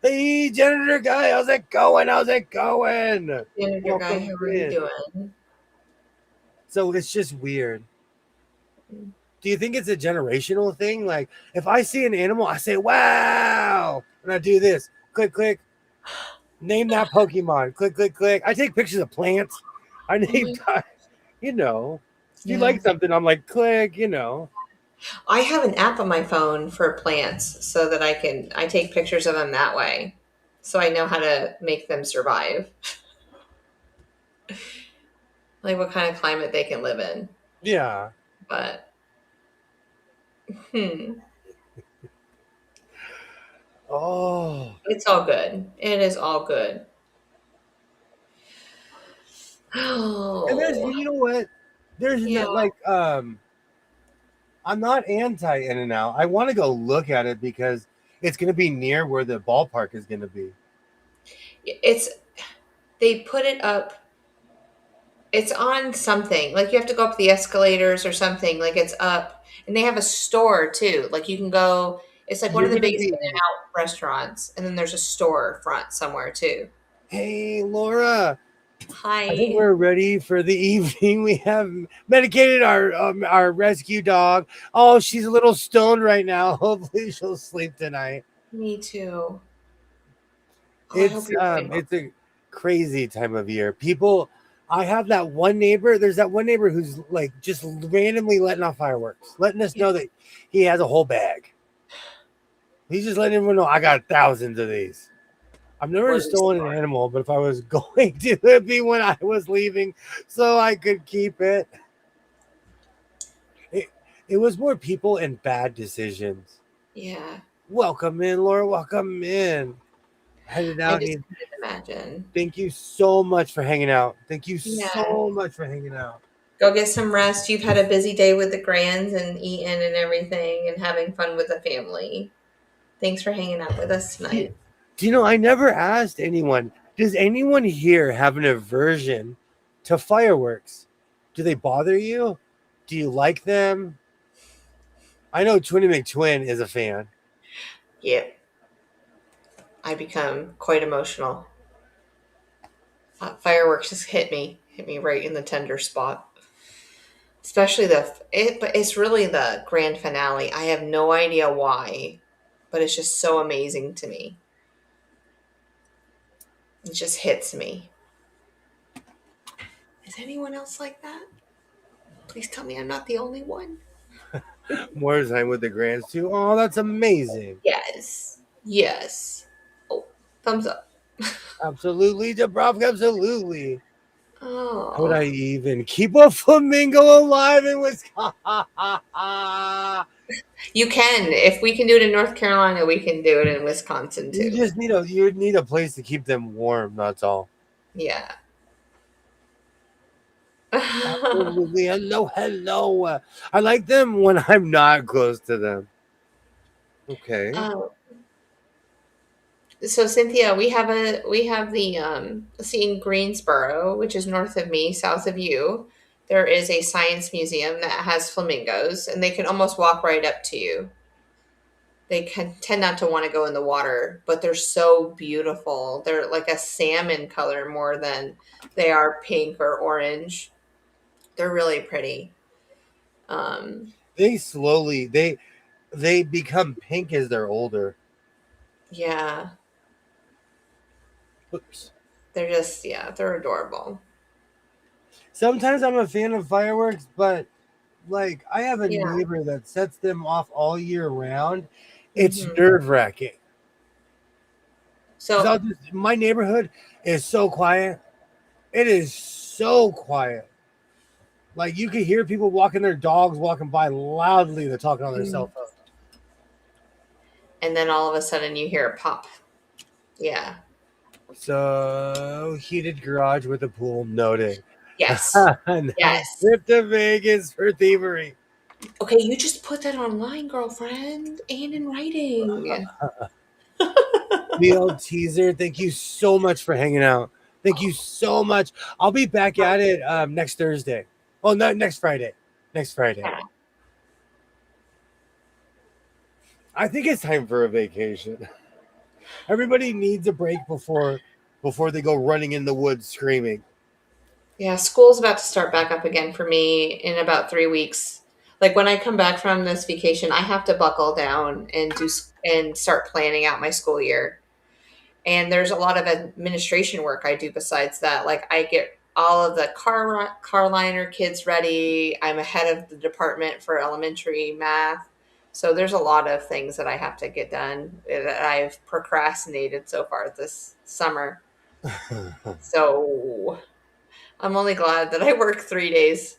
Hey, janitor guy, how's it going? How's it going? Janitor guy, Welcome how are you in. doing? So it's just weird. Do you think it's a generational thing? Like, if I see an animal, I say, wow. And I do this click, click, name that Pokemon, click, click, click. I take pictures of plants. I Oh name, my, if you yeah. like something, I'm like, click. I have an app on my phone for plants so that I take pictures of them that way. So I know how to make them survive. Like what kind of climate they can live in. Yeah. But Oh. it's all good. It is all good. And there's, Oh, you know what? There's yeah. not like, I'm not anti In and Out. I want to go look at it because it's going to be near where the ballpark is going to be. It's they put it up. It's on something. Like you have to go up the escalators or something. Like it's up, and they have a store too. Like you can go. It's like one You're of the going to biggest be, In and Out restaurants, and then there's a store front somewhere too. hey, Laura, I think Hi. we're ready for the evening. We have medicated our rescue dog. Oh, she's a little stoned right now. Hopefully, she'll sleep tonight. Me too. Oh, I hope you're feeling well. It's a crazy time of year. People, I have that one neighbor. There's that one neighbor who's like just randomly letting off fireworks, letting us Yeah. know that he has a whole bag. He's just letting everyone know I got thousands of these. I've never What is stolen an animal, but if I was going to, it'd be when I was leaving so I could keep it. It, it was more people and bad decisions. Yeah. Welcome in, Laura. Welcome in. Headed I out. just couldn't imagine. Thank you so much for hanging out. Thank you Yeah. so much for hanging out. Go get some rest. You've had a busy day with the grands and eating and everything and having fun with the family. Thanks for hanging out with us Do tonight. you know, I never asked anyone, does anyone here have an aversion to fireworks? Do they bother you? Do you like them? I know Twinny McTwin is a fan. Yep. I become quite emotional. Fireworks just hit me right in the tender spot. Especially but it's really the grand finale. I have no idea why, but it's just so amazing to me. It just hits me. Is anyone else like that? Please tell me I'm not the only one. More time with the grands too. Oh, that's amazing. Yes. Yes. Oh, thumbs up. Absolutely, Dubrovka, absolutely. How would Oh. I even keep a flamingo alive in Wisconsin? You can. If we can do it in North Carolina, we can do it in Wisconsin You too. just need a place to keep them warm. That's all. Yeah. Absolutely. Hello, hello. I like them when I'm not close to them. Okay. Oh, so Cynthia, we have the see in Greensboro, which is north of me, south of you. There is a science museum that has flamingos, and they can almost walk right up to you. They can tend not to want to go in the water, but they're so beautiful. They're like a salmon color more than they are pink or orange. They're really pretty. Um, They slowly they become pink as they're older. yeah, Oops. they're just they're adorable. Sometimes I'm a fan of fireworks, but like I have a Yeah. neighbor that sets them off all year round. It's Hmm. nerve wracking. So Because my neighborhood is so quiet. It is so quiet. Like you can hear people walking their dogs walking by loudly. They're talking on their cell phone. and then all of a sudden you hear a pop. Yeah. So heated garage with a pool noted. Yes. Now Yes. trip to Vegas for thievery. Okay, you just put that online, girlfriend, and in writing. Meal teaser. Thank you so much for hanging out. Thank you so much. I'll be back at it next Thursday. Well, not next Friday. Next Friday. Yeah. I think it's time for a vacation. Everybody needs a break before they go running in the woods screaming. Yeah, school's about to start back up again for me in about 3 weeks. Like when I come back from this vacation, I have to buckle down and and start planning out my school year. And there's a lot of administration work I do besides that. Like I get all of the car liner kids ready. I'm ahead of the department for elementary math. So there's a lot of things that I have to get done that I've procrastinated so far this summer. So I'm only glad that I work 3 days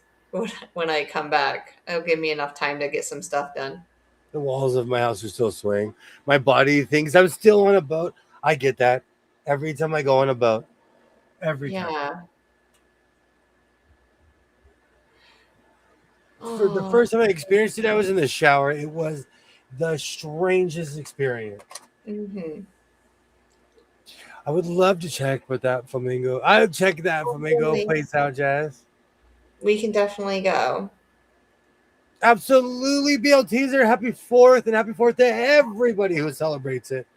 when I come back. It'll give me enough time to get some stuff done. The walls of my house are still swaying. My body thinks I'm still on a boat. I get that every time I go on a boat. Every time. Yeah. For the Oh. first time I experienced it, I was in the shower. It was the strangest experience. Hmm. I would love to check with that flamingo. I would check that flamingo Hopefully. place out, Jazz. We can definitely go. Absolutely, BL teaser. Happy 4th and happy 4th to everybody who celebrates it.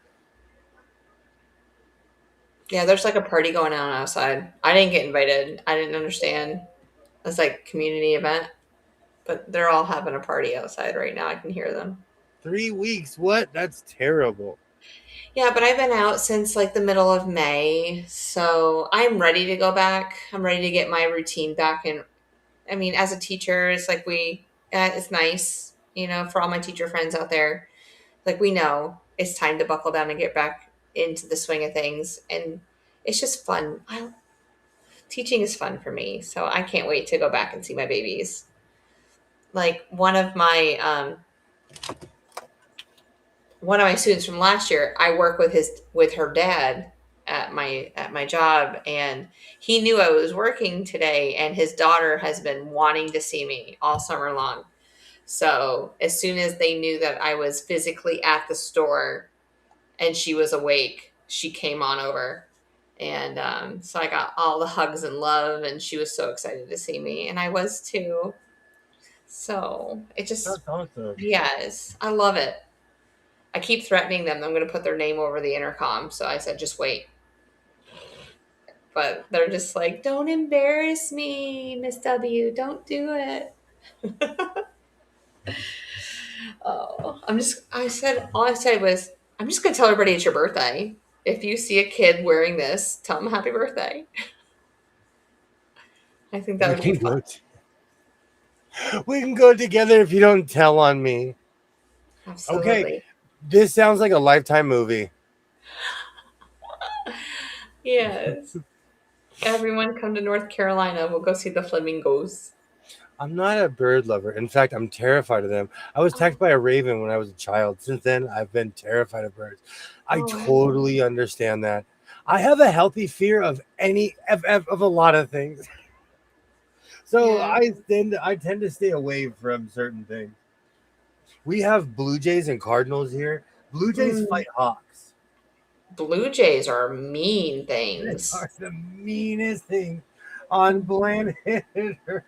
Yeah, there's like a party going on outside. I didn't get invited. I didn't understand. It's like community event, but they're all having a party outside right now. I can hear them. 3 weeks. What? That's terrible. Yeah, but I've been out since like the middle of May, so I'm ready to go back. I'm ready to get my routine back. And I mean, as a teacher, it's like it's nice, for all my teacher friends out there. Like we know it's time to buckle down and get back into the swing of things, and it's just fun. Teaching is fun for me, so I can't wait to go back and see my babies. Like one of my students from last year, I work with her dad at my job, and he knew I was working today, and his daughter has been wanting to see me all summer long. So as soon as they knew that I was physically at the store and she was awake, she came on over. And so I got all the hugs and love, and she was so excited to see me, and I was too. So it just, That's awesome. yes, I love it. I keep threatening them. I'm going to put their name over the intercom. So I said, just wait. But they're just like, don't embarrass me, Miss W. Don't do it. Oh, all I said was, I'm just going to tell everybody it's your birthday. If you see a kid wearing this, tell them happy birthday. I think that We would be can fun. go. We can go together if you don't tell on me. Okay, Absolutely. this sounds like a Lifetime movie. Yes. Everyone come to North Carolina. We'll go see the flamingos. I'm not a bird lover. In fact, I'm terrified of them. I was attacked by a raven when I was a child. Since then, I've been terrified of birds. I Oh, totally understand that. I have a healthy fear of of a lot of things. So yeah. I tend to stay away from certain things. We have Blue Jays and Cardinals here. Blue Jays Mm, fight Hawks. Blue Jays are mean They things. are the meanest thing on planet Earth.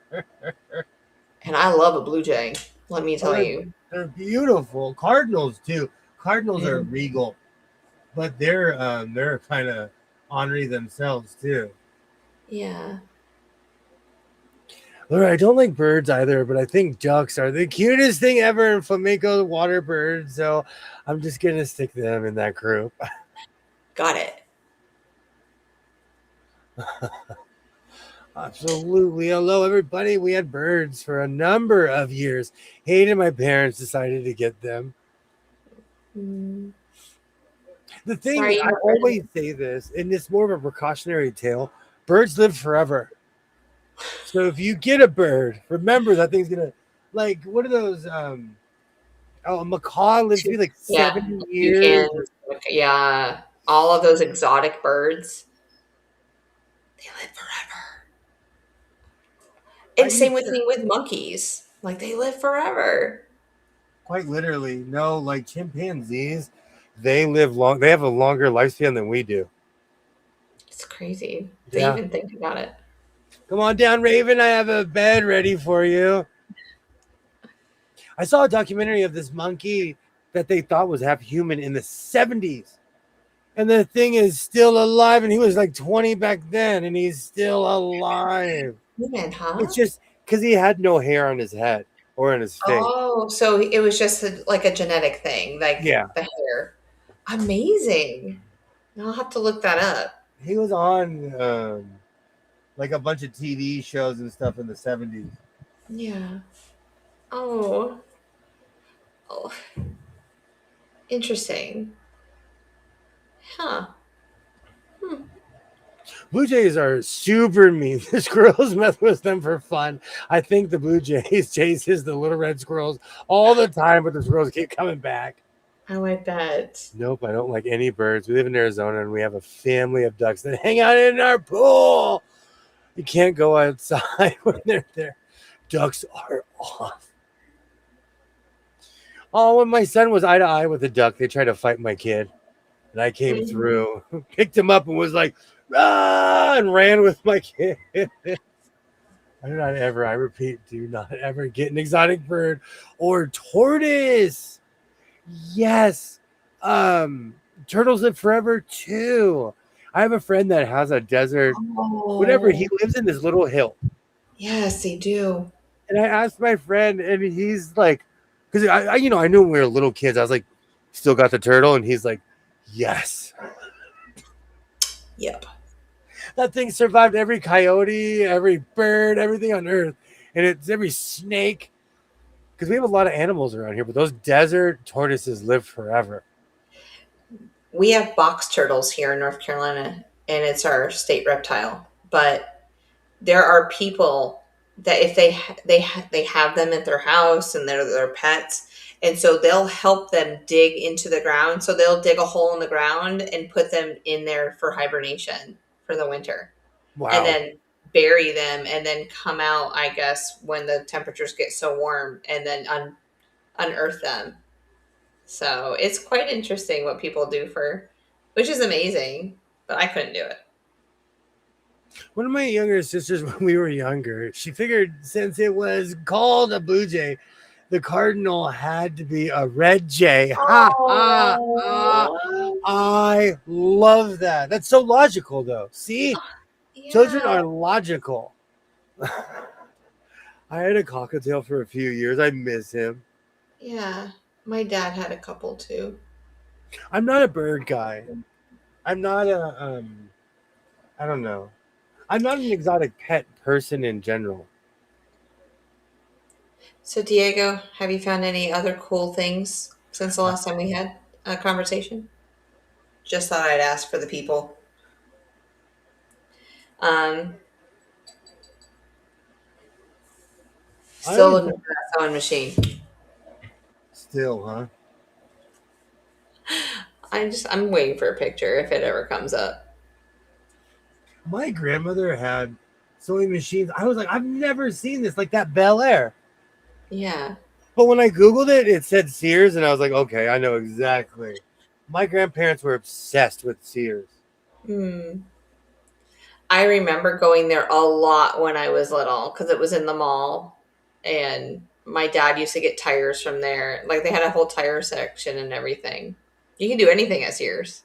And I love a Blue Jay, let me Oh, tell you. they're beautiful. Cardinals too. Cardinals are Mm, regal, but they're kind of ornery themselves too. yeah. All right, I don't like birds either, but I think ducks are the cutest thing ever in flamenco water birds. So I'm just gonna stick them in that group. Got it. Absolutely. Hello, everybody. We had birds for a number of years. Hated my parents decided to get them. Mm, The thing sorry you I have birds. always say this, and it's more of a precautionary tale. Birds live forever. So if you get a bird, remember that thing's gonna like what are those oh a macaw lives to be like Yeah. 70 You can. years. Yeah. all of those exotic birds, they live forever. I And same used with to thing with monkeys. Like they live forever. quite literally no, like chimpanzees, they live long. They have a longer lifespan than we do. It's crazy to Yeah. even think about it. Come on down, Raven. I have a bed ready for you. I saw a documentary of this monkey that they thought was half human in the 70s. And the thing is still alive. And he was like 20 back then, and he's still alive. Human, It's huh? just because he had no hair on his head or on his face. Oh, so it was just like a genetic thing, like Yeah. the hair. Amazing. I'll have to look that up. He was on like a bunch of TV shows and stuff in the 70s. Yeah. Oh. Oh, interesting. Huh. Hmm. Blue Jays are super mean. The squirrels mess with them for fun. I think the Blue Jays chases the little red squirrels all the time, but the squirrels keep coming back. I like that. Nope, I don't like any birds. We live in Arizona and we have a family of ducks that hang out in our pool. You can't go outside when they're there. Ducks are off. Oh, when my son was eye to eye with a duck, they tried to fight my kid. And I came Mhm. through, picked him up, and was like, ah, and ran with my kid. I do not ever, I repeat, do not ever get an exotic bird or tortoise. Yes. Turtles live forever too. I have a friend that has a desert, whatever. He Oh, lives in this little hill. yes, they do. And I asked my friend, and he's like, because I knew when we were little kids, I was like, still got the turtle? And he's like, yes. Yep. That thing survived every coyote, every bird, everything on earth. And it's every snake. Because we have a lot of animals around here, but those desert tortoises live forever. We have box turtles here in North Carolina, and it's our state reptile. But there are people that if they have them at their house and they're their pets, and so they'll help them dig into the ground. So they'll dig a hole in the ground and put them in there for hibernation for the winter, and Wow. then bury them, and then come out. I guess when the temperatures get so warm, and then unearth them. So it's quite interesting what people do for, which is amazing. But I couldn't do it. One of my younger sisters, when we were younger, she figured since it was called a blue jay, the cardinal had to be a red jay. Ha ha ha. Oh, I love that. That's so logical, though. See, children yeah, are logical. I had a cockatiel for a few years. I miss him. yeah. My dad had a couple too. I'm not a bird guy. I'm not a I don't know. I'm not an exotic pet person in general. So, Diego, have you found any other cool things since the last time we had a conversation? Just thought I'd ask for the people. Um, I Still always looking for that sewing machine. still, huh? I'm waiting for a picture if it ever comes up. My grandmother had sewing machines. I was like, I've never seen this, like that Bel Air. Yeah. But when I Googled it, it said Sears, and I was like, okay, I know exactly. My grandparents were obsessed with Sears. Hmm. I remember going there a lot when I was little because it was in the mall, and my dad used to get tires from there. Like they had a whole tire section and everything. You can do anything at Sears.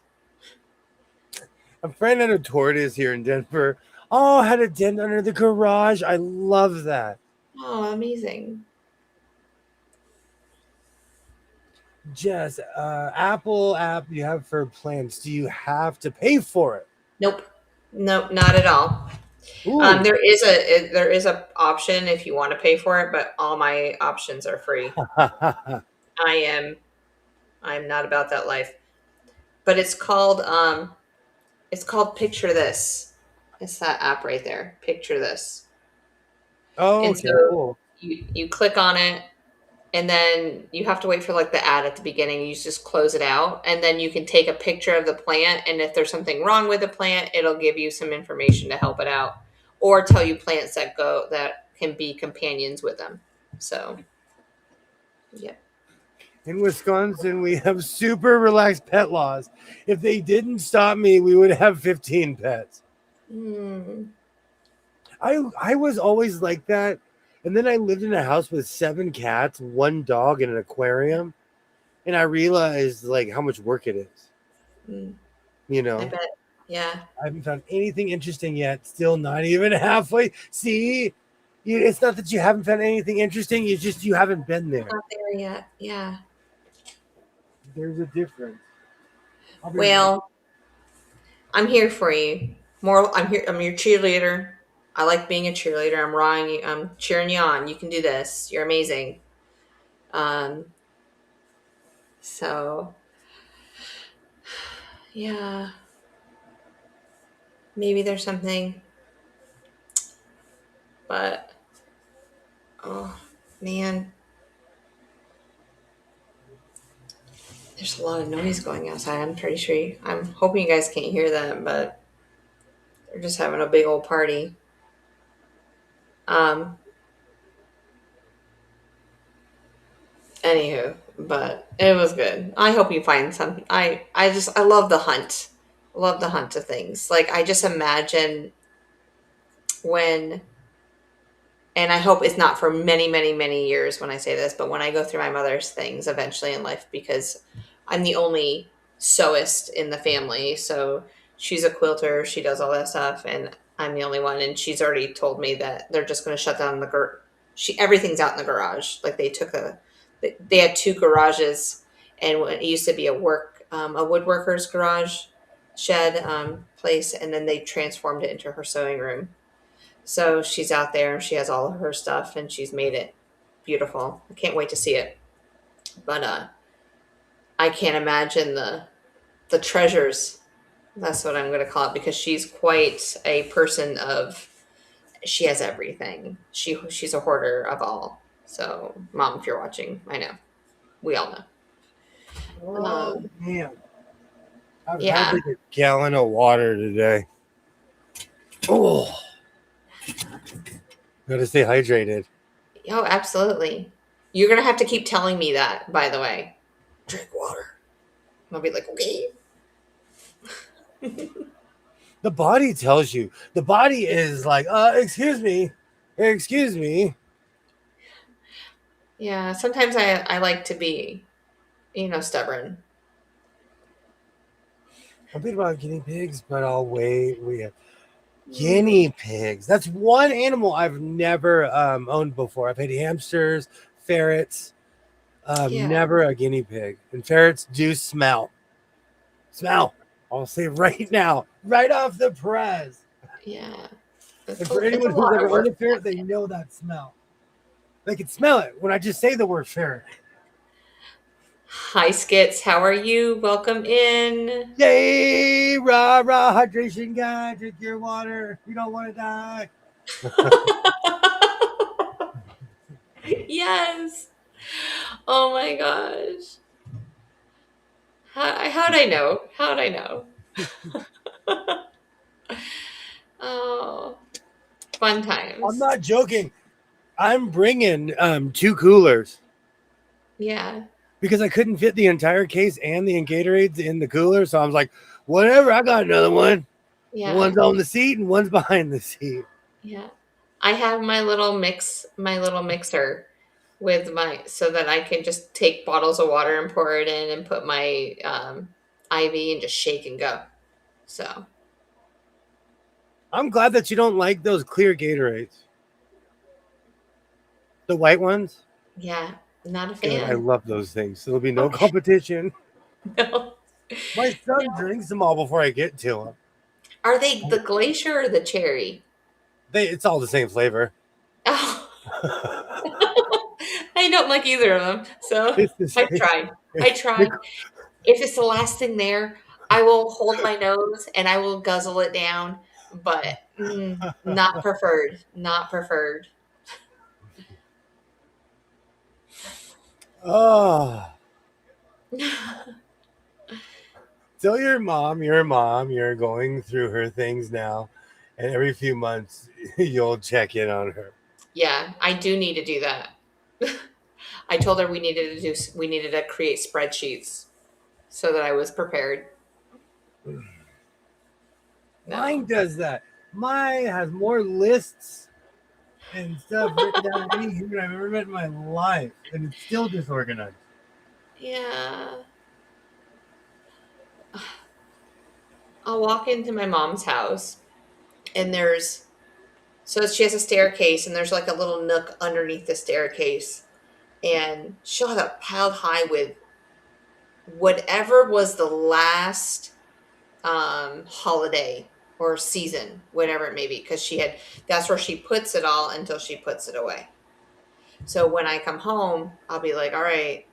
A friend had a tortoise here in Denver. Oh, had a dent under the garage. I love that. Oh, amazing. Jess, Apple app you have for plants, do you have to pay for it? Nope. Nope, not at all. Ooh. There is a option if you want to pay for it, but all my options are free. I am I'm not about that life. But it's called Picture This. It's that app right there. Picture This. Oh, And okay, so cool. you click on it, and then you have to wait for like the ad at the beginning. You just close it out, and then you can take a picture of the plant, and if there's something wrong with the plant, it'll give you some information to help it out, or tell you plants that can be companions with them. So, yeah. In Wisconsin, we have super relaxed pet laws. If they didn't stop me, we would have 15 pets. Hmm. I was always like that. And then I lived in a house with 7 cats, 1 dog, and an aquarium. And I realized like how much work it is. Mm, You I know, bet. Yeah. I haven't found anything interesting yet. Still not even halfway. See, it's not that you haven't found anything interesting. You just you haven't been there. Not there yet. Yeah. There's a difference. I'll be right back. Well, I'm here for you. More. I'm here. I'm your cheerleader. I like being a cheerleader. I'm rowing you. I'm cheering you on. You can do this. You're amazing. Um. So yeah. Maybe there's something, but oh man, there's a lot of noise going outside. I'm pretty sure. I'm hoping you guys can't hear that, but they're just having a big old party. Um. Anywho, but it was good. I hope you find some. I love the hunt. Love the hunt of things. Like I just imagine when, and I hope it's not for many, many, many years when I say this, but when I go through my mother's things eventually in life, because I'm the only sewist in the family. So she's a quilter, she does all that stuff, and I'm the only one. And she's already told me that they're just going to shut down everything's out in the garage. Like they had 2 garages, and it used to be a woodworker's garage shed place, and then they transformed it into her sewing room. So she's out there and she has all of her stuff and she's made it beautiful. I can't wait to see it. But I can't imagine the treasures. That's what I'm going to call it, because she's quite a person of, she has everything. She's a hoarder of all. So, Mom, if you're watching, I know. We all know. Oh man, I've had Yeah. like a gallon of water today. Oh, gotta stay hydrated. Oh, absolutely. You're going to have to keep telling me that, by the way. Drink water. I'll be like, okay. The body tells you. The body is like, excuse me. Yeah, sometimes I like to be, stubborn. I'm thinking about guinea pigs, but I'll wait. We have Mm, guinea pigs. That's one animal I've never owned before. I've had hamsters, ferrets, yeah, never a guinea pig. And ferrets do smell. Smell. I'll say right now, right off the press. yeah. And for It's a anyone who's lot of ever owned work. a ferret, they know that smell. They can smell it when I just say the word ferret. Hi, Skits. How are you? Welcome in. Yay! Rah, rah, hydration guy. Drink your water. You don't want to die. Yes. Oh my gosh. How'd I know? How'd I know? Oh, fun I'm times. not joking. I'm bringing 2 coolers Yeah, because I couldn't fit the entire case and the Gatorades in the cooler. So I was like, whatever, I got another one. yeah, One's on the seat and one's behind the seat. yeah. I have my little mixer with so that I can just take bottles of water and pour it in and put my IV and just shake and go. So I'm glad that you don't like those clear Gatorades. The white ones. yeah, not a Good. I fan. love those things. There'll be no Okay. competition. No. My No. son drinks them all before I get to Are they the glacier or the cherry? them. It's all the same flavor. Oh, I don't like either of them. So It's the I same. tried. I tried. If it's the last thing there, I will hold my nose and I will guzzle it down. But not preferred. Not preferred. Oh, tell your mom, you're going through her things now, and every few months you'll check in on her. Yeah, I do need to do that. I told her we needed to create spreadsheets so that I was prepared. Mine No. does that. Mine has more lists and stuff written down than any human I've ever met in my life, and it's still disorganized. Yeah. I'll walk into my mom's house and she has a staircase and there's like a little nook underneath the staircase and she'll have it piled high with whatever was the last holiday or season, whatever it may be, because that's where she puts it all until she puts it away. So when I come home, I'll be like, all right,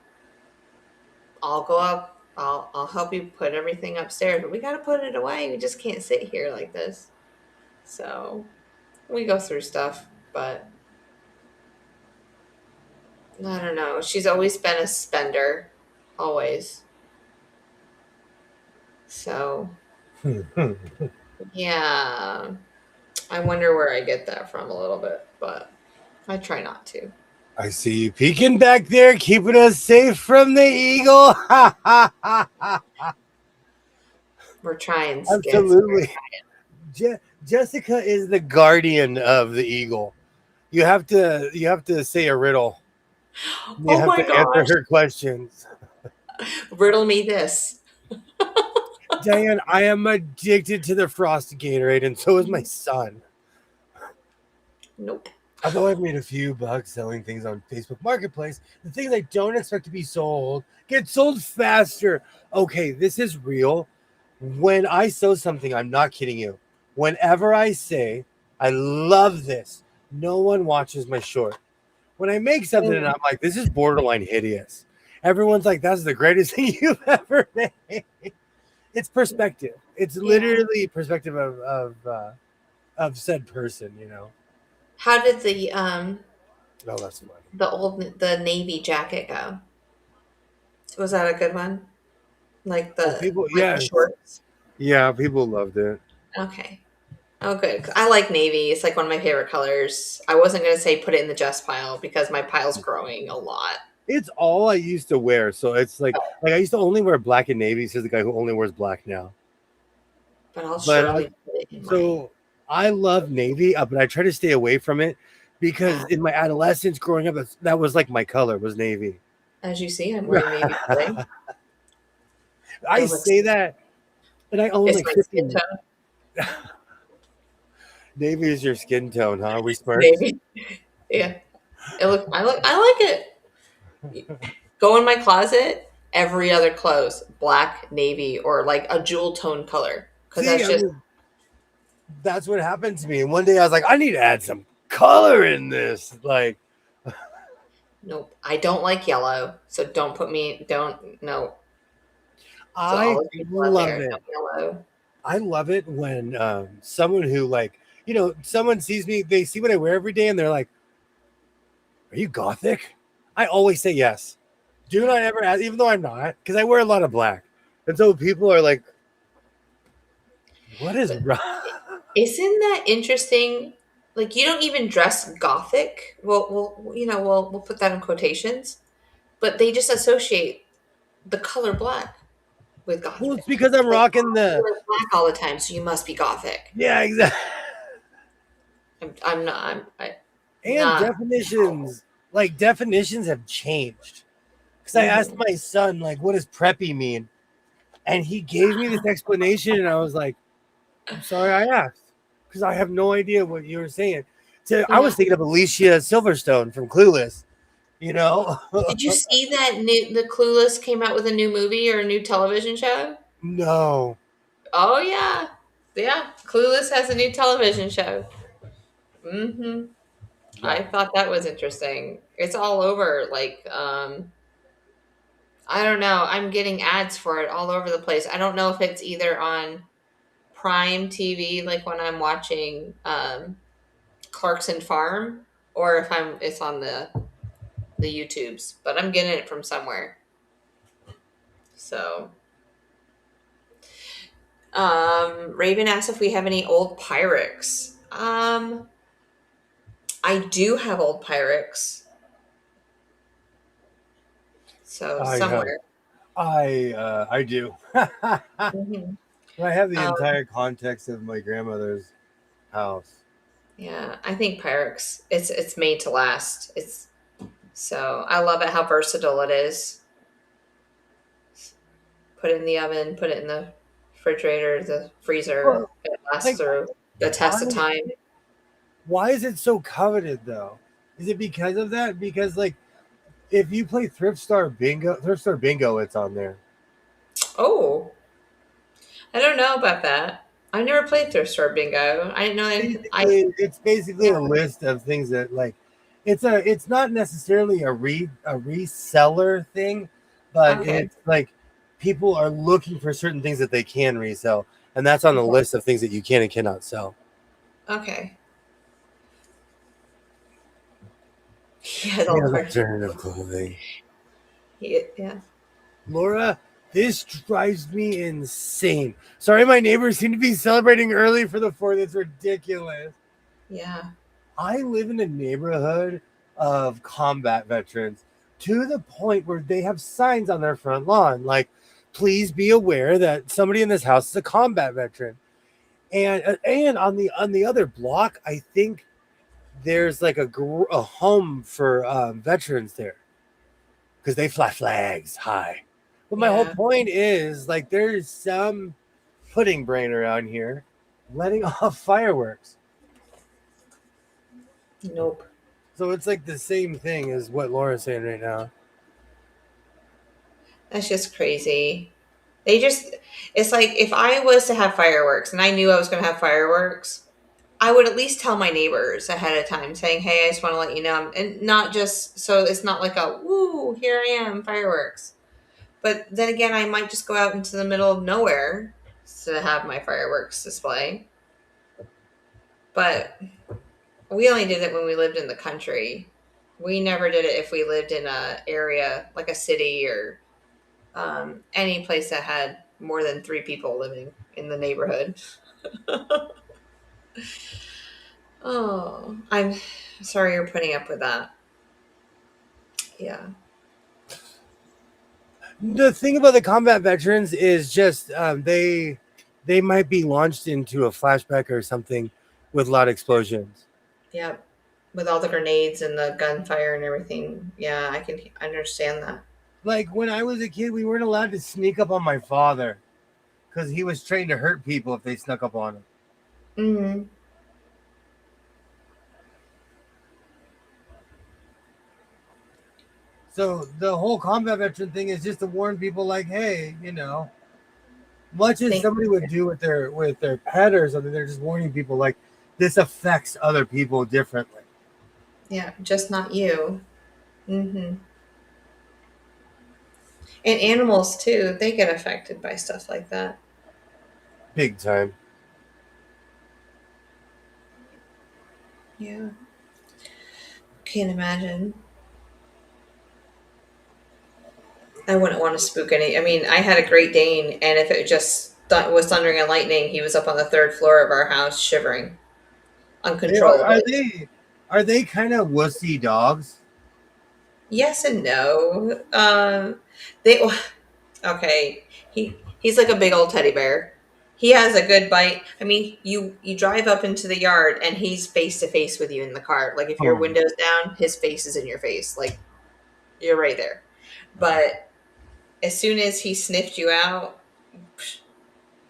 I'll go up, I'll help you put everything upstairs, but we got to put it away. We just can't sit here like this. So we go through stuff, but I don't know. She's always been a spender, always. So yeah, I wonder where I get that from a little bit, but I try not to. I see you peeking back there, keeping us safe from the eagle. Ha ha ha ha! We're trying, Skits. Absolutely. Jessica is the guardian of the eagle. You have to say a riddle. You Oh have my to answer gosh. her questions. Riddle me this. Diane, I am addicted to the Frosty Gatorade, and so is my son. Nope. Although I've made a few bucks selling things on Facebook Marketplace, the things I don't expect to be sold get sold faster. Okay, this is real. When I sew something, I'm not kidding you. Whenever I say, I love this, no one watches my short. When I make something and I'm like, this is borderline hideous, everyone's like, that's the greatest thing you've ever made. It's perspective. It's Yeah. literally perspective of said person, you know. How did Oh, that's funny. the navy jacket go? Was that a good one? Like Oh, people, the yes. shorts? Yeah, people loved it. Okay. Oh, good. 'Cause I like navy. It's like one of my favorite colors. I wasn't gonna say put it in the just pile because my pile's growing a lot. It's all I used to wear. So it's like I used to only wear black and navy. Says the guy who only wears black now. But I'll But I, surely put it in my. so I love navy, but I try to stay away from it because Yeah. in my adolescence growing up, that was like my color was navy. As you see, I'm wearing navy today. It I looks. say that, and I own It's like my skin 50. tone. Navy is your skin tone, huh? We smurfs. Navy. Yeah. I like it. Go in my closet, every other clothes, black, navy, or like a jewel tone color. Because See, that's I just mean, that's what happened to me. And one day I was like, I need to add some color in this. Like, nope. I don't like yellow, so don't put me. Don't no. So I all the people out love there, no it. yellow. I love it when someone who like someone sees me, they see what I wear every day, and they're like, "Are you gothic?" I always say yes. Do not ever ask, even though I'm not, because I wear a lot of black, and so people are like, "What is But wrong?" isn't that interesting? Like you don't even dress gothic. Well, we'll put that in quotations. But they just associate the color black with Well, gothic. it's because I'm Like, rocking oh, you the wear black all the time, so you must be gothic. yeah, exactly. I'm not. And Not. definitions have changed. Because I asked Mhm. my son like, "What does preppy mean?" And he gave me this explanation, and I was like, I'm sorry I asked because I have no idea what you were saying. So I Yeah. was thinking of Alicia Silverstone from Clueless, you know? Did you see that the Clueless came out with a new movie or a new television show? No. Oh yeah, yeah. Clueless has a new television show. Hmm. I Wow. thought that was interesting. It's all over. Like, I don't know. I'm getting ads for it all over the place. I don't know if it's either on Prime TV, like when I'm watching Clarkson Farm, or if it's on the the YouTubes, but I'm getting it from somewhere. So, Raven asks if we have any old Pyrex. I do have old Pyrex. So I have. somewhere. I do. I Mhm. have the Um, entire context of my grandmother's house. yeah, I think Pyrex. It's made to last. It's so I love it how versatile it is. Put it in the oven, put it in the refrigerator, the freezer. Well, It lasts like through the test of why? time. Why is it so coveted though? Is it because of that? Because like if you play Thrift Star Bingo, it's on there. Oh, I don't know about that. I never played thrift store bingo. I didn't know. It's basically Yeah. a list of things that like it's not necessarily a reseller thing, but Okay. it's like people are looking for certain things that they can resell, and that's on the list of things that you can and cannot sell. Okay. Yeah, He the has Lord. alternative clothing. Yeah. Laura, this drives me insane. Sorry, my neighbors seem to be celebrating early for the 4th. It's ridiculous. Yeah. I live in a neighborhood of combat veterans to the point where they have signs on their front lawn like, please be aware that somebody in this house is a combat veteran. And on the other block, I think there's like a home for veterans there because they fly flags high. But my whole Yeah. point is like there's some pudding brain around here letting off fireworks. Nope. So it's like the same thing as what Laura's saying right now. That's just crazy. They just, it's like if I was to have fireworks and I knew I was going to have fireworks, I would at least tell my neighbors ahead of time saying, hey, I just want to let you know. And not just so it's not like a, woo, here I am, fireworks. But then again, I might just go out into the middle of nowhere to have my fireworks display. But we only did it when we lived in the country. We never did it if we lived in a area like a city or any place that had more than 3 people living in the neighborhood. Oh, I'm sorry you're putting up with that. Yeah. The thing about the combat veterans is just they might be launched into a flashback or something with loud explosions. Yep. With all the grenades and the gunfire and everything. Yeah, I can understand that. Like when I was a kid, we weren't allowed to sneak up on my father because he was trained to hurt people if they snuck up on him. Hmm. So the whole combat veteran thing is just to warn people, like, hey, much as Think, somebody would do with their pet or something, they're just warning people like this affects other people differently. yeah, just not you. Hmm. And animals too, they get affected by stuff like that. Big time. Yeah. Can't imagine. I wouldn't want to spook any. I mean, I had a Great Dane, and if it just was thundering and lightning, he was up on the 3rd floor of our house shivering Are uncontrollably. they kind of wussy dogs? Yes and no. They okay. He's like a big old teddy bear. He has a good bite. I mean, you drive up into the yard and he's face to face with you in the car. Like if your Oh, window's down, his face is in your face. Like you're right there. But as soon as he sniffed you out,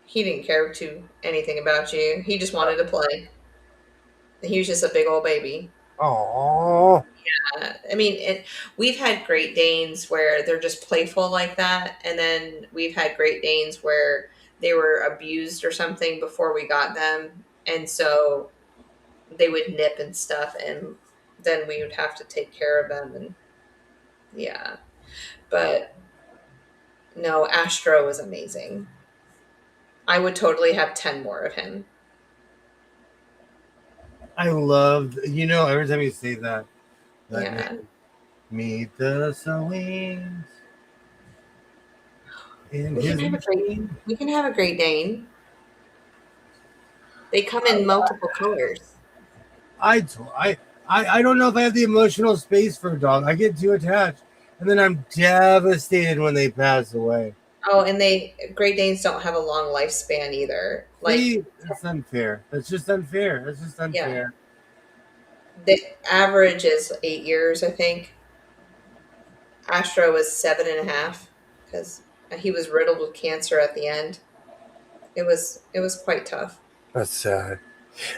he didn't care anything about you. He just wanted to play. He was just a big old baby. oh, I mean, we've had Great Danes where they're just playful like that, and then we've had Great Danes where they were abused or something before we got them, and so they would nip and stuff, and then we would have to take care of them, and yeah. But no, Astro was amazing. I would totally have 10 more of him. I loved. Every time you say that Yeah, name, Meet the Sowings in We can his have a great. machine. We can have a Great Dane. They come in multiple colors. I, t- I don't know if I have the emotional space for a dog. I get too attached, and then I'm devastated when they pass away. Oh, and Great Danes don't have a long lifespan either. Like, See, that's unfair. That's just unfair. That's just yeah, unfair. the average is 8 years, I think. Astro was 7.5 because he was riddled with cancer at the end. It was quite tough. That's sad.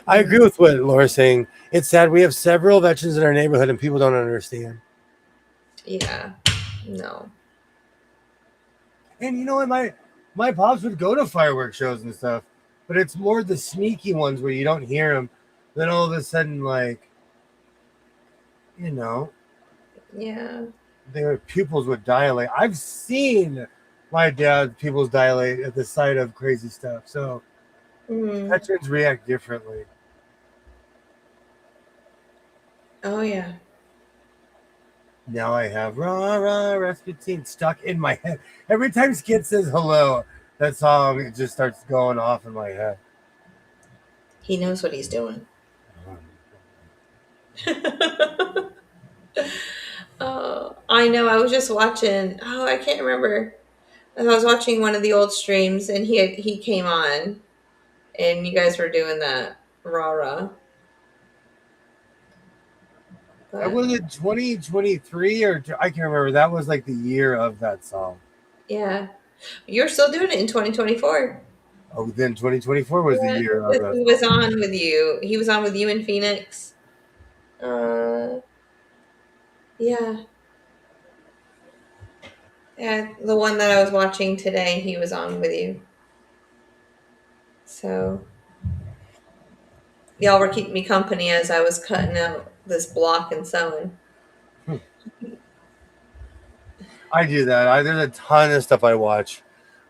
I agree Mhm. with what Laura's saying. It's sad. We have several veterans in our neighborhood, and people don't understand. Yeah, no. And you know what? My pops would go to fireworks shows and stuff, but it's more the sneaky ones where you don't hear them. Then all of a sudden, like, you know, Yeah. their pupils would dilate. I've seen my dad's pupils dilate at the sight of crazy stuff. So Mm. veterans react differently. Oh yeah. Now I have rah rah Rasputin stuck in my head. Every time Skid says hello, that song it just starts going off in my head. He knows what he's doing. Oh, I know. I was just watching. Oh, I can't remember. I was watching one of the old streams, and he came on, and you guys were doing that rah rah. That But was it 2023 or I can't remember. That was like the year of that song. yeah, you're still doing it in 2024. Oh, then 2024 was the Yeah, year of because that he was song. on with you. He was on with you in Phoenix. Uh, yeah, yeah. The one that I was watching today, he was on with you. So y'all were keeping me company as I was cutting out this block and sewing. I do that. There's a ton of stuff I watch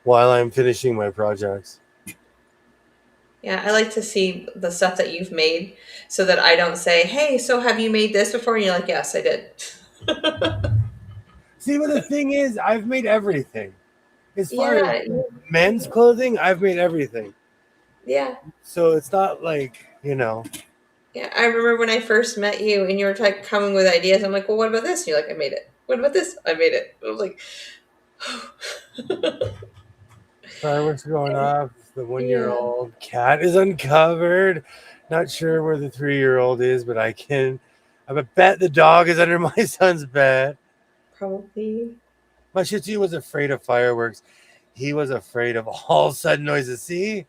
while I'm finishing my projects. Yeah, I like to see the stuff that you've made so that I don't say, "Hey, so have you made this before?" And you're like, "Yes, I did." See, but the thing is, I've made everything. As far as Yeah, men's clothing, I've made everything. yeah, So it's not like, yeah. I remember when I first met you and you were like coming with ideas. I'm like, "Well, what about this?" And you're like, "I made it." What about this? I made it. I was like, fireworks going off. The 1 year yeah, old cat is uncovered. Not sure where the 3 year old is, but I bet the dog is under my son's bed. probably. My Shih Tzu was afraid of fireworks. He was afraid of all sudden noises. See,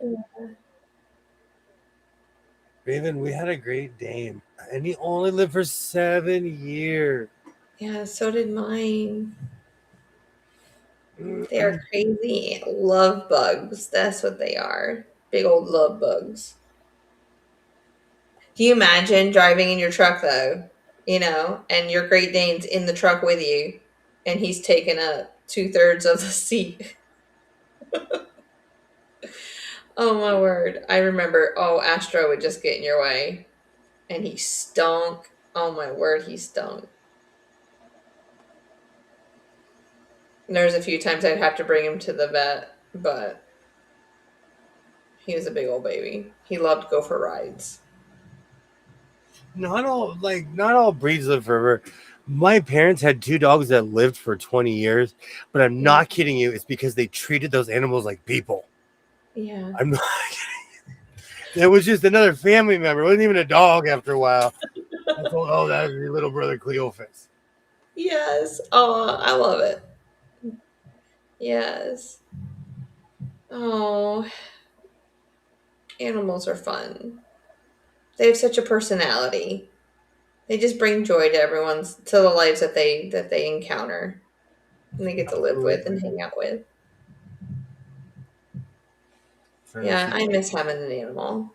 Raven, we had a Great Dane, and he only lived for 7 years. Yeah, so did mine. They are Mm-mm. crazy love bugs. That's what they are. Big old love bugs. Do you imagine driving in your truck though, and your Great Dane's in the truck with you and he's taking up 2/3 of the seat? Oh my word. I remember, Astro would just get in your way and he stunk. Oh my word, he stunk. And there's a few times I'd have to bring him to the vet, but he was a big old baby. He loved to go for rides. Not all breeds live forever. My parents had two dogs that lived for 20 years, but I'm Yeah. not kidding you. It's because they treated those animals like people. Yeah. I'm not. It was just another family member. It wasn't even a dog after a while. I told, oh, that was your little brother Cleophas. Yes. Oh, I love it. Yes. Oh, animals are fun. They have such a personality. They just bring joy to to the lives that they encounter and they get to live with and Absolutely. hang out with. Trying to Yeah, see. I miss having an animal.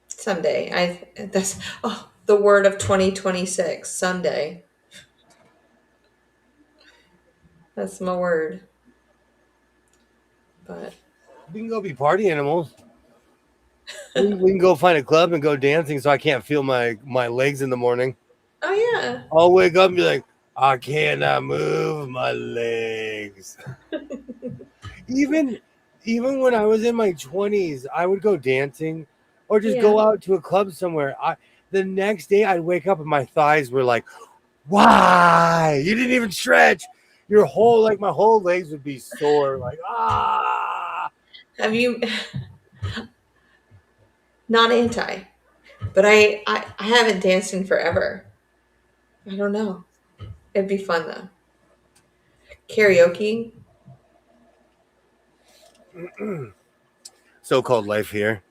Someday. That's the word of 2026. Someday. That's my word. But We can go be party animals. We can go find a club and go dancing so I can't feel my legs in the morning. oh Yeah. I'll wake up and be like, I cannot move my legs. even even when I was in my 20s, I would go dancing or just Yeah. go out to a club somewhere. The next day I'd wake up and my thighs were like, why? You didn't even stretch. Your whole my whole legs would be sore. Like, ah. Have you not anti, but I haven't danced in forever. I don't know. It'd be fun though. Karaoke. So-called life here.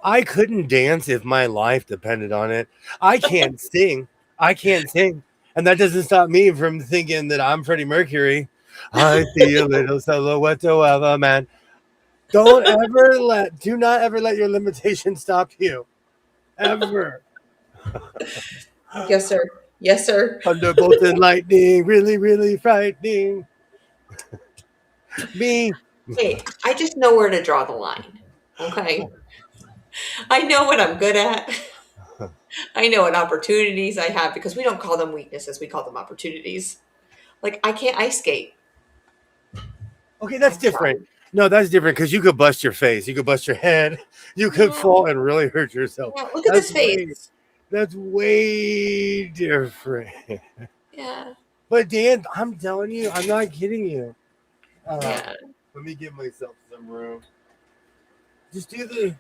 I couldn't dance if my life depended on it. I can't sing. I can't sing. And that doesn't stop me from thinking that I'm Freddie Mercury. I see a little silhouette of a man. Do not ever let your limitations stop you. Ever. Yes, sir. Yes, sir. Thunderbolt and lightning, really, really frightening. Me. Hey, I just know where to draw the line. Okay. I know what I'm good at. I know what opportunities I have because we don't call them weaknesses, we call them opportunities. Like I can't ice skate. Okay, that's I've different. tried. No, that's different because you could bust your face, you could bust your head, you could Yeah. fall and really hurt yourself. Yeah, look at this face. That's way different. Yeah. But Dan, I'm telling you, I'm not kidding you. Yeah. Let me give myself some room. Just do the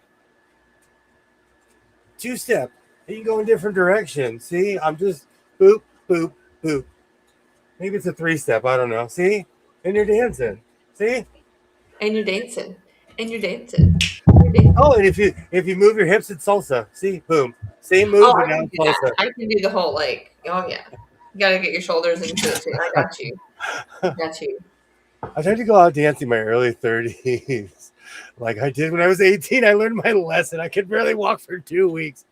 two-step. You can go in different directions. See, I'm just boop, boop, boop. Maybe it's a three-step. I don't know. See, and you're dancing. See. And you're dancing. And you're dancing. You're dancing. Oh, and if you move your hips, it's salsa. See, boom. Same move, Oh, but I now can it's do that. salsa. I can do the whole oh yeah. You gotta get your shoulders into it too. I got you. Got you. I tried to go out dancing in my early 30s. Like I did when I was 18. I learned my lesson. I could barely walk for 2 weeks.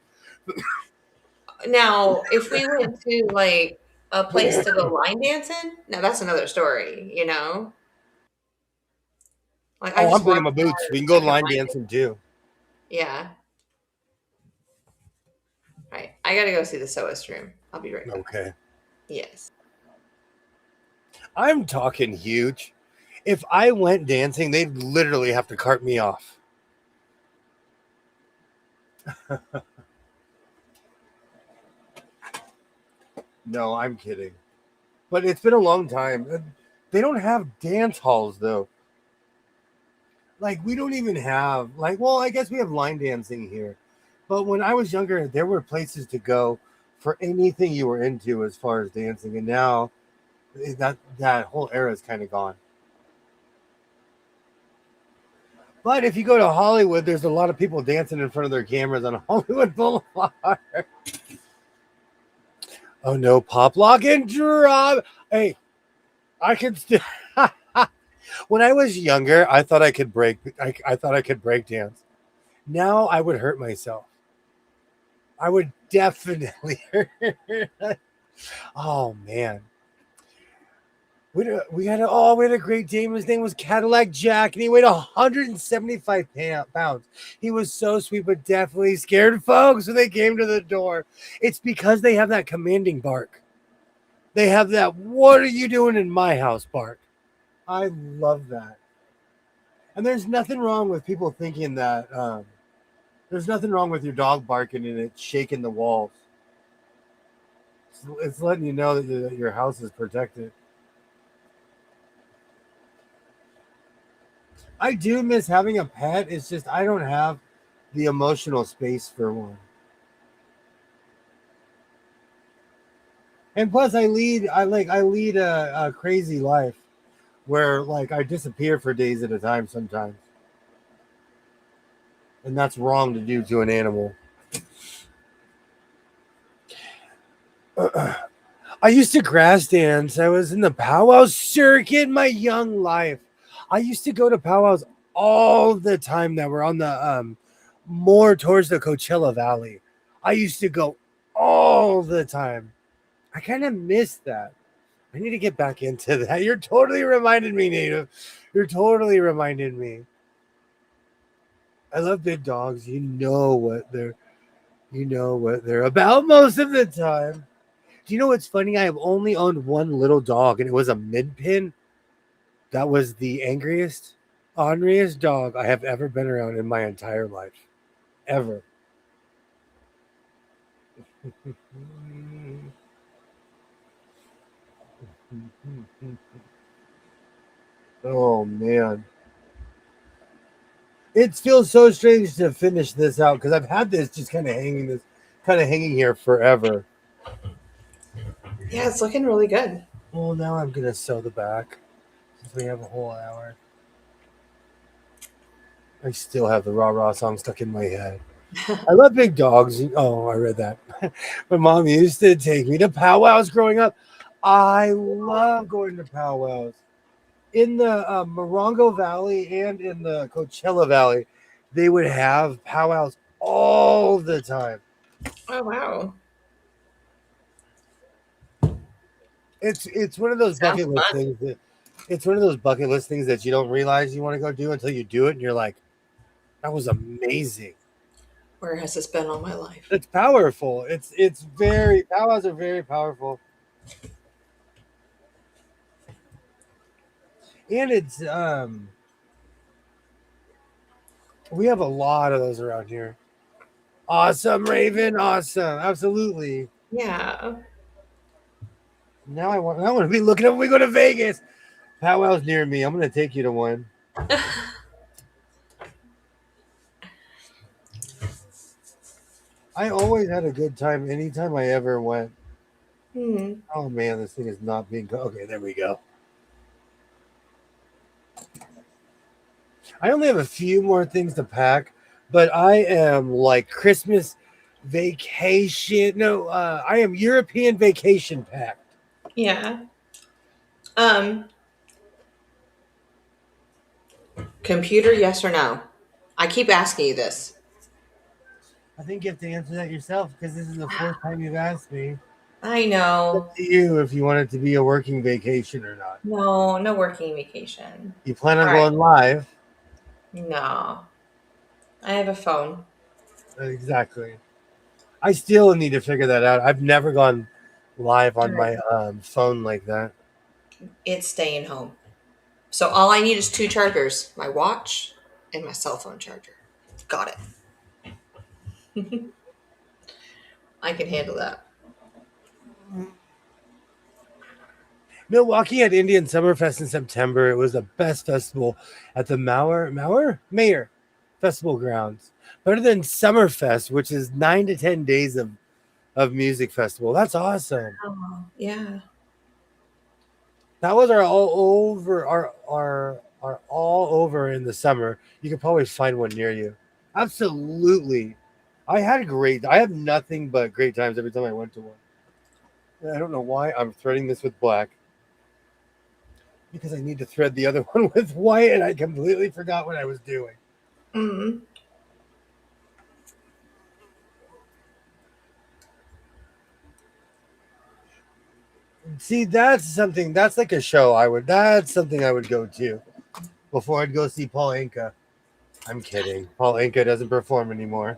Now, if we went to a place to go line dancing, now that's another story, you know? Like I Oh, I'm just bringing want my boots. We can go second line line dancing too. Yeah. Right. I gotta go see the Soas room. I'll be right back. Okay. Yes. I'm talking huge. If I went dancing, they'd literally have to cart me off. No, I'm kidding. But it's been a long time. They don't have dance halls though. Like we don't even have well, I guess we have line dancing here. But when I was younger, there were places to go for anything you were into as far as dancing, and now that whole era is kind of gone. But if you go to Hollywood, there's a lot of people dancing in front of their cameras on Hollywood Boulevard. Oh no, pop, lock, and drop. Hey, I could still. When I was younger, I thought I could break. I thought I could break dance. Now I would hurt myself. I would definitely hurt. Oh man, we had a great day. His name was Cadillac Jack, and he weighed 175 pounds. He was so sweet, but definitely scared folks when they came to the door. It's because they have that commanding bark. They have that "What are you doing in my house?" bark. I love that. And there's nothing wrong with people thinking that. There's nothing wrong with your dog barking and it shaking the walls. It's letting you know that your house is protected. I do miss having a pet. It's just I don't have the emotional space for one. And plus, I lead a crazy life where I disappear for days at a time sometimes, and that's wrong to do to an animal. I used to grass dance. I was in the powwow circuit in my young life. I used to go to powwows all the time that were on the more towards the Coachella Valley. I used to go all the time. I kind of missed that. I need to get back into that. You're totally reminded me, Native. You're totally reminded me. I love big dogs. You know what they're about most of the time. Do you know what's funny? I have only owned one little dog, and it was a mid pin. That was the angriest, orneriest dog I have ever been around in my entire life, ever. Oh man, it feels so strange to finish this out because I've had this just kind of hanging here forever. Yeah, it's looking really good. Well, now I'm gonna sew the back since we have a whole hour. I still have the rah rah song stuck in my head. I love big dogs. Oh, I read that. My mom used to take me to powwows growing up. I love going to powwows in the Morongo Valley and in the Coachella Valley. They would have powwows all the time. Oh wow, It's one of those sounds bucket list fun. things that it's one of those bucket list things that you don't realize you want to go do until you do it, and you're like, that was amazing. Where has this been all my life? It's powerful. It's very powwows are very powerful. And it's we have a lot of those around here. Awesome, Raven. Awesome. Absolutely. Yeah. Now I want to be looking up when we go to Vegas. Powwow's near me. I'm gonna take you to one. I always had a good time anytime I ever went. Hmm. Oh man, this thing is not being okay. There we go. I only have a few more things to pack, but I am like Christmas vacation. No, I am European vacation packed. Yeah. Um. Computer, yes or no? I keep asking you this. I think you have to answer that yourself because this is the fourth time you've asked me. I It's know. up to you if you want it to be a working vacation or not. No, no working vacation. You plan on All right. going live? No. I have a phone. Exactly. I still need to figure that out. I've never gone live on All right. my phone like that. It's staying home. So all I need is two chargers, my watch and my cell phone charger. Got it. I can handle that. Milwaukee had Indian Summerfest in September. It was the best festival at the Mayer Festival Grounds. Better than Summerfest, which is 9 to 10 days of music festival. That's awesome. Oh, yeah. That was our all over our all over in the summer. You could probably find one near you. Absolutely. I have nothing but great times every time I went to one. I don't know why I'm threading this with black. Because I need to thread the other one with white and I completely forgot what I was doing. Mm. See, that's like a show that's something I would go to before I'd go see Paul Anka. I'm kidding. Paul Anka doesn't perform anymore.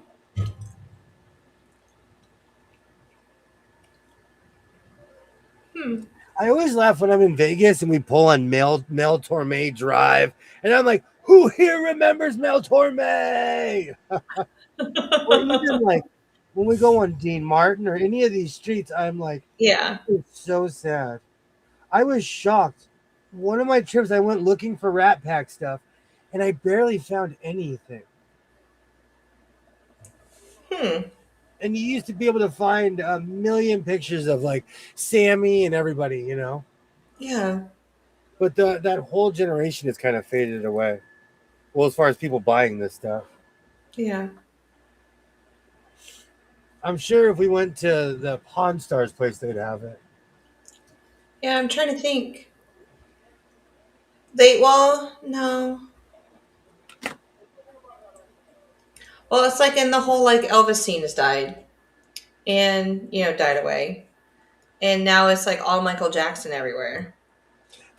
Hmm. I always laugh when I'm in Vegas and we pull on Mel Torme Drive, and I'm like, "Who here remembers Mel Torme?" Or even like when we go on Dean Martin or any of these streets, I'm like, Yeah. "It's so sad." I was shocked. One of my trips, I went looking for Rat Pack stuff, and I barely found anything. Hmm. And you used to be able to find a million pictures of like Sammy and everybody, you know. Yeah. But that whole generation has kind of faded away. Well, as far as people buying this stuff, Yeah. I'm sure if we went to the Pawn Stars place, they'd have it. Yeah, I'm trying to think. No. Well, it's like in the whole like Elvis scene has died and, died away. And now it's like all Michael Jackson everywhere.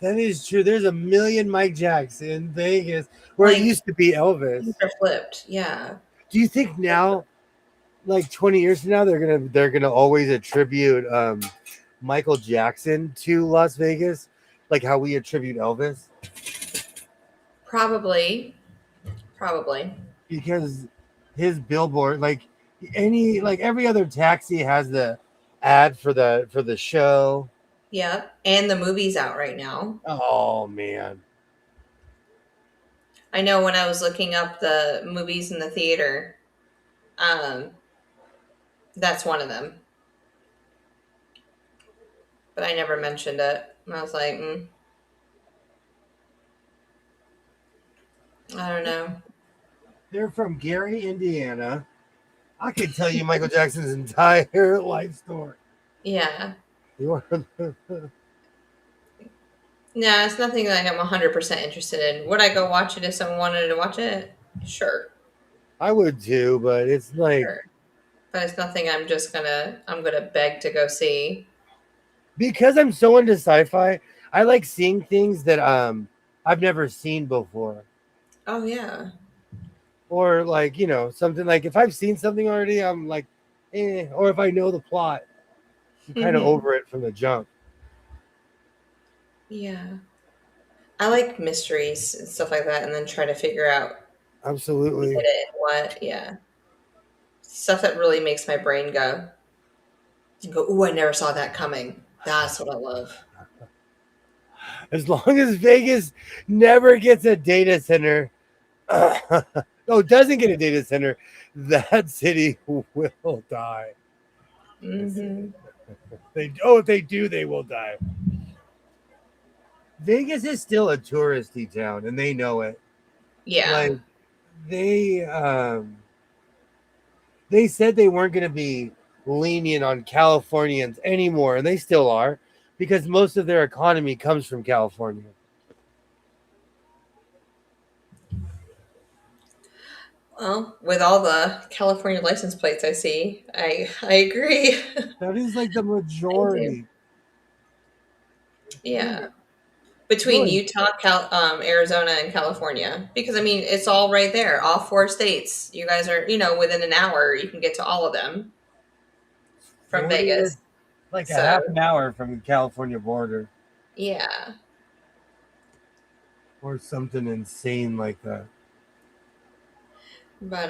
That is true. There's a million Mike Jacks in Vegas where it Like, used to be Elvis. things are flipped. Yeah. Do you think now, like 20 years from now, they're gonna always attribute Michael Jackson to Las Vegas, like how we attribute Elvis, Probably. Probably. because his billboard, like every other taxi has the ad for the show. Yep. And the movie's out right now. Oh man, I know when I was looking up the movies in the theater, um, that's one of them. But I never mentioned it. And I was like, I don't know. they're from Gary, Indiana. I can tell you Michael Jackson's entire life story. Yeah. You are No, it's nothing like I'm 100% interested in. Would I go watch it if someone wanted to watch it? Sure. I would too, but it's like Sure. But it's nothing I'm gonna beg to go see. because I'm so into sci-fi, I like seeing things that I've never seen before. Oh yeah. Or like, something like if I've seen something already, I'm like, or if I know the plot, I'm kind of Hmm. over it from the jump. Yeah. I like mysteries and stuff like that and then try to figure out who did Absolutely. it and what. Yeah. Stuff that really makes my brain go and go, ooh, I never saw that coming. That's what I love. As long as Vegas never gets a data center, doesn't get a data center, that city will die. Hmm. If they do, they will die. Vegas is still a touristy town, and they know it. Yeah. Like they um they said they weren't going to be lenient on Californians anymore, and they still are, because most of their economy comes from California. Well, with all the California license plates I see, I agree. That is like the I do. majority. Yeah. Between Really, Utah, Arizona, and California, because I mean it's all right there, all four states. You guys are, within an hour you can get to all of them from 40 Vegas. like a So half an hour from the California border, yeah, or something insane like that. but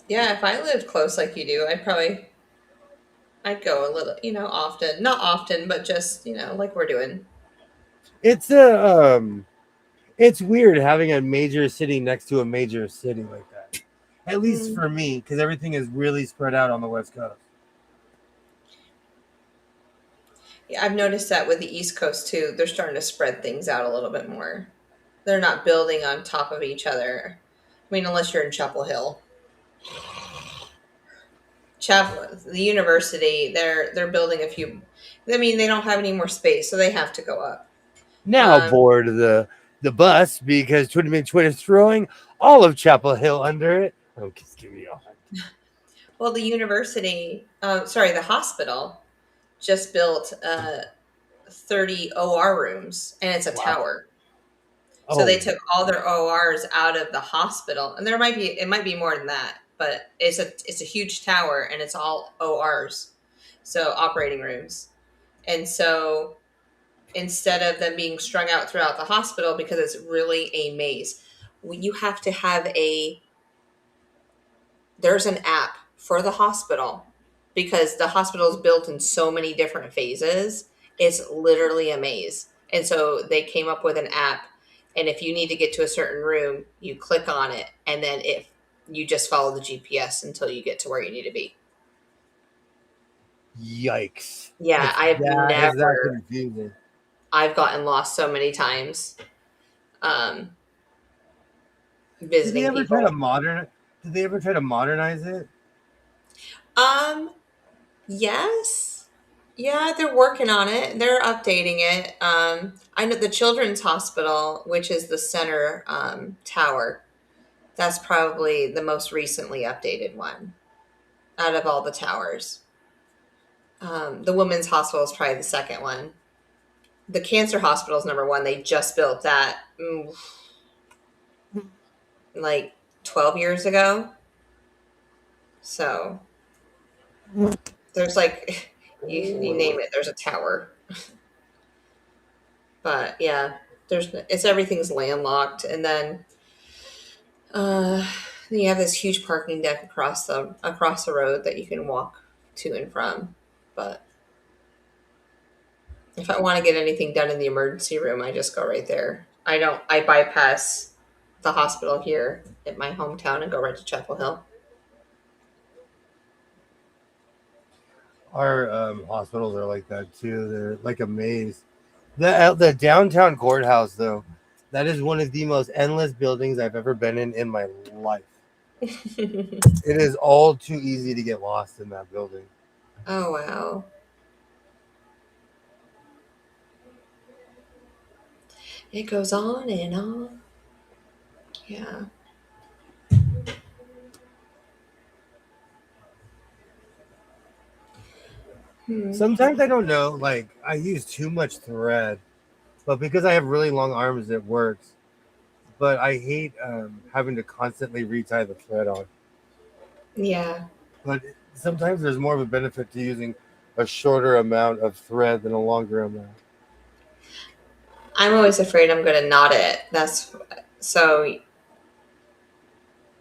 yeah, if I lived close like you do, I'd go a little, often, not often, but just like we're doing. It's a it's weird having a major city next to a major city like that. At least Mm. for me, because everything is really spread out on the West Coast. Yeah, I've noticed that with the East Coast too. They're starting to spread things out a little bit more. They're not building on top of each other. I mean, unless you're in Chapel Hill. The university, they're building a few. I mean, they don't have any more space, so they have to go up. Now Um, board the bus because Twin is throwing all of Chapel Hill under it. Oh, just give me all. well, the university, sorry, the hospital just built 30 OR rooms, and it's a Wow. tower. So Oh, they took all their ORs out of the hospital, and it might be more than that, but it's a huge tower, and it's all ORs, so operating rooms, and so instead of them being strung out throughout the hospital because it's really a maze, you have to have there's an app for the hospital because the hospital is built in so many different phases. It's literally a maze. And so they came up with an app. And if you need to get to a certain room, you click on it. And then if you just follow the GPS until you get to where you need to be. yikes! Yeah, It's that is that confusing. I've gotten lost so many times um, Did they visiting ever try to people. modern? Did they ever try to modernize it? Um, yes. Yeah, they're working on it. They're updating it. I know the Children's Hospital, which is the center tower, that's probably the most recently updated one out of all the towers. The Women's Hospital is probably the second one. The Cancer Hospital is number one. They just built that like 12 years ago. So There's like you name it, there's a tower. But yeah, it's everything's landlocked, and uh, then you have this huge parking deck across the road that you can walk to and from. But if I want to get anything done in the emergency room, I just go right there. I bypass the hospital here at my hometown and go right to Chapel Hill. Our hospitals are like that too. They're like a maze. The downtown courthouse, though, that is one of the most endless buildings I've ever been in my life. It is all too easy to get lost in that building. Oh wow. It goes on and on. Yeah. Hmm. Sometimes I don't know, like I use too much thread, but because I have really long arms, it works. But I hate having to constantly retie the thread on. Yeah. But sometimes there's more of a benefit to using a shorter amount of thread than a longer amount. I'm always afraid I'm going to knot it. That's so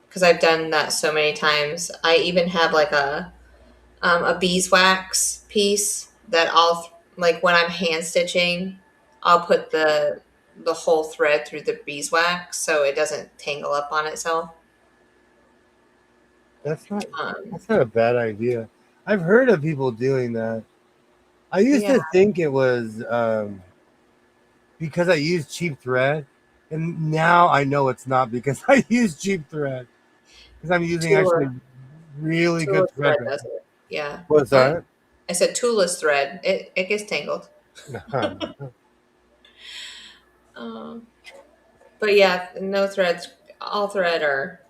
because I've done that so many times. I even have like a beeswax piece that like when I'm hand stitching, I'll put the whole thread through the beeswax so it doesn't tangle up on itself. That's not Um, that's not a bad idea. I've heard of people doing that. I used yeah, to think it was because I use cheap thread, and now I know it's not because I use cheap thread because I'm using actually Tula really Tula good thread thread right does now. it. Yeah. What's Oh, that? I said Tula's thread. It gets tangled. Um, but yeah, no threads. All thread are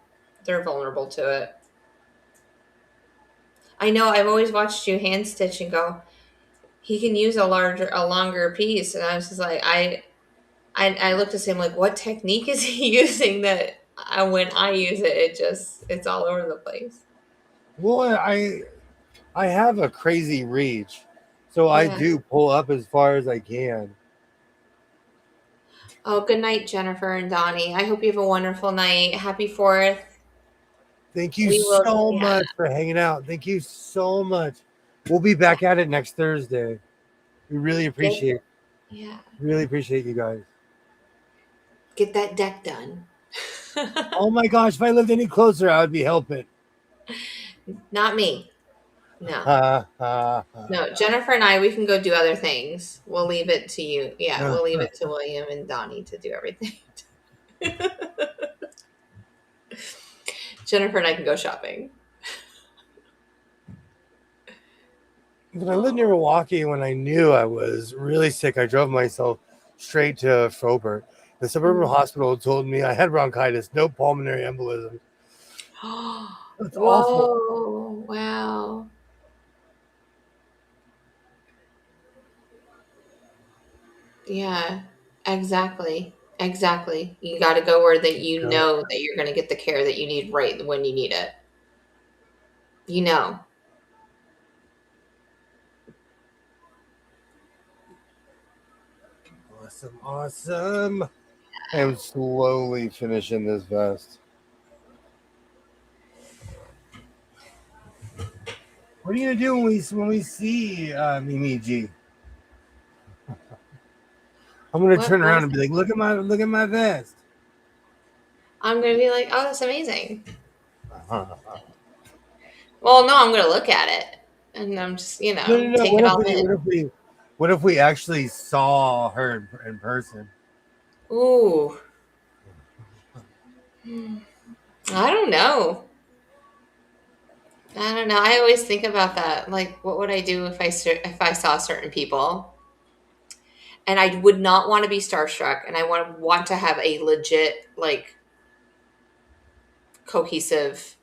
they're vulnerable to it. I know. I've always watched you hand stitch and go. He can use a longer piece, and I was just like, I looked at him like, what technique is he using that when I use it, it's all over the place. Well, I have a crazy reach, so I Yeah. do pull up as far as I can. Oh, good night, Jennifer and Donnie. I hope you have a wonderful night. Happy 4th. Thank you We will, so yeah. much for hanging out. Thank you so much. We'll be back at it next Thursday. We Get, yeah. really appreciate you guys. Get that deck done. Oh my gosh, if I lived any closer, I would be helping. Not me. No. Ha, ha, ha. No, Jennifer and I, we can go do other things. We'll leave it to you. Yeah, we'll leave it to William and Donnie to do everything. Jennifer and I can go shopping. When I lived near Milwaukee, when I knew I was really sick, I drove myself straight to Frobert. The suburban hospital told me I had bronchitis, no pulmonary embolism. That's awful. Whoa, wow. Yeah, exactly. Exactly. You got to go where that you God. know that you're going to get the care that you need right when you need it. You know. Awesome, awesome. I am slowly finishing this vest. What are you gonna do when we see Mimi G? I'm gonna What turn around was and be like, look at my vest. I'm going to be like, "Oh, that's amazing." Uh-huh. Well, no, I'm going to look at it and I'm just, No, no, no. take it all in. What if we actually saw her in person? Ooh. I don't know. I don't know. I always think about that. Like, what would I do if I saw certain people? And I would not want to be starstruck, and I want to have a legit, like, cohesive,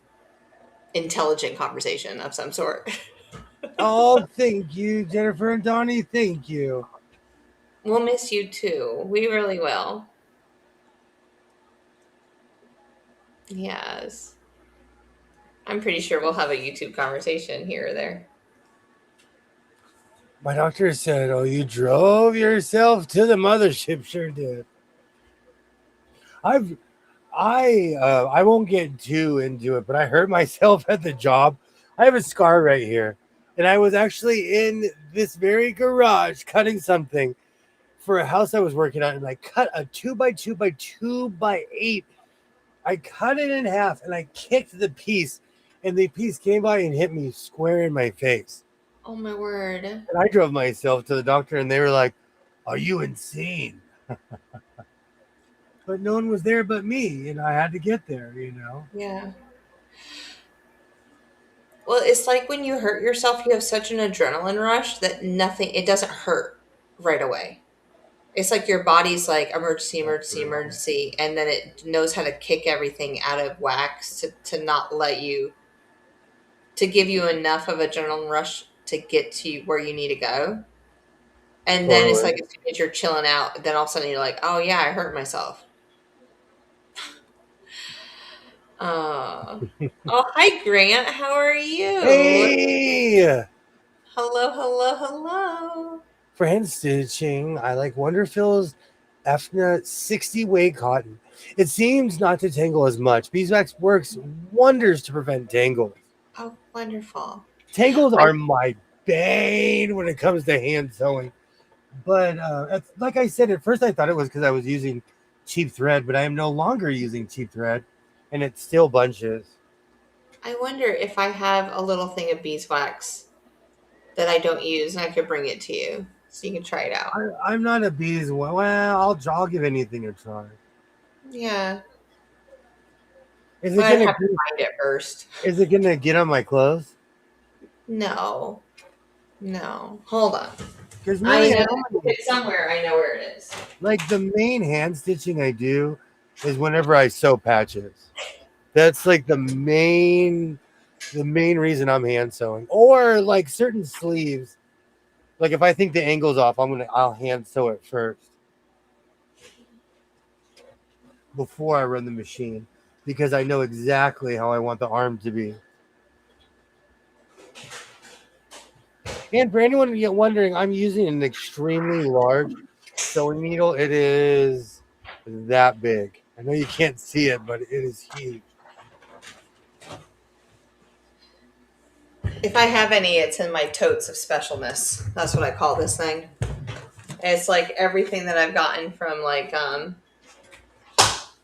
intelligent conversation of some sort. Oh, thank you, Jennifer and Donnie. Thank you. We'll miss you too. We really will. Yes. I'm pretty sure we'll have a YouTube conversation here or there. My doctor said, "Oh, you drove yourself to the mothership." Sure did. I've I won't get too into it, but I hurt myself at the job. I have a scar right here, and I was actually in this very garage cutting something for a house I was working on, and I cut a 2x2x2x8. I cut it in half, and I kicked the piece, and the piece came by and hit me square in my face. Oh my word. And I drove myself to the doctor, and they were like, "Are you insane?" But no one was there but me, and I had to get there. Yeah. Well, it's like when you hurt yourself, you have such an adrenaline rush that it doesn't hurt right away. It's like your body's like emergency, emergency, emergency, and then it knows how to kick everything out of whack to not let you, to give you enough of adrenaline rush to get to where you need to go. And then it's Totally. like as soon as you're chilling out, then all of a sudden you're like, oh yeah, I hurt myself. Uh, oh, hi, Grant. How are you? Hey, Hello, hello, hello. for hand stitching, I like Wonderfil's EFNA 60 weight cotton. It seems not to tangle as much. Beeswax works wonders to prevent tangles. Oh, wonderful. Tangles I are my bane when it comes to hand sewing. But like I said, at first I thought it was because I was using cheap thread, but I am no longer using cheap thread, and it still bunches. I wonder if I have a little thing of beeswax that I don't use, and I could bring it to you so you can try it out. I'm not a bees. Well, I'll give anything a try. Yeah, Is but it I'd gonna have to find it first. is it gonna get on my clothes? No, no. Hold on. Because I really, know I only it's somewhere. I know where it is. like the main hand stitching I do is whenever I sew patches. That's like the main reason I'm hand sewing. Or like certain sleeves. Like if I think the angle's off, I'll hand sew it first before I run the machine because I know exactly how I want the arm to be. And for anyone wondering, I'm using an extremely large sewing needle. It is that big. I know you can't see it, but it is huge. If I have any, it's in my totes of specialness. That's what I call this thing. It's like everything that I've gotten from like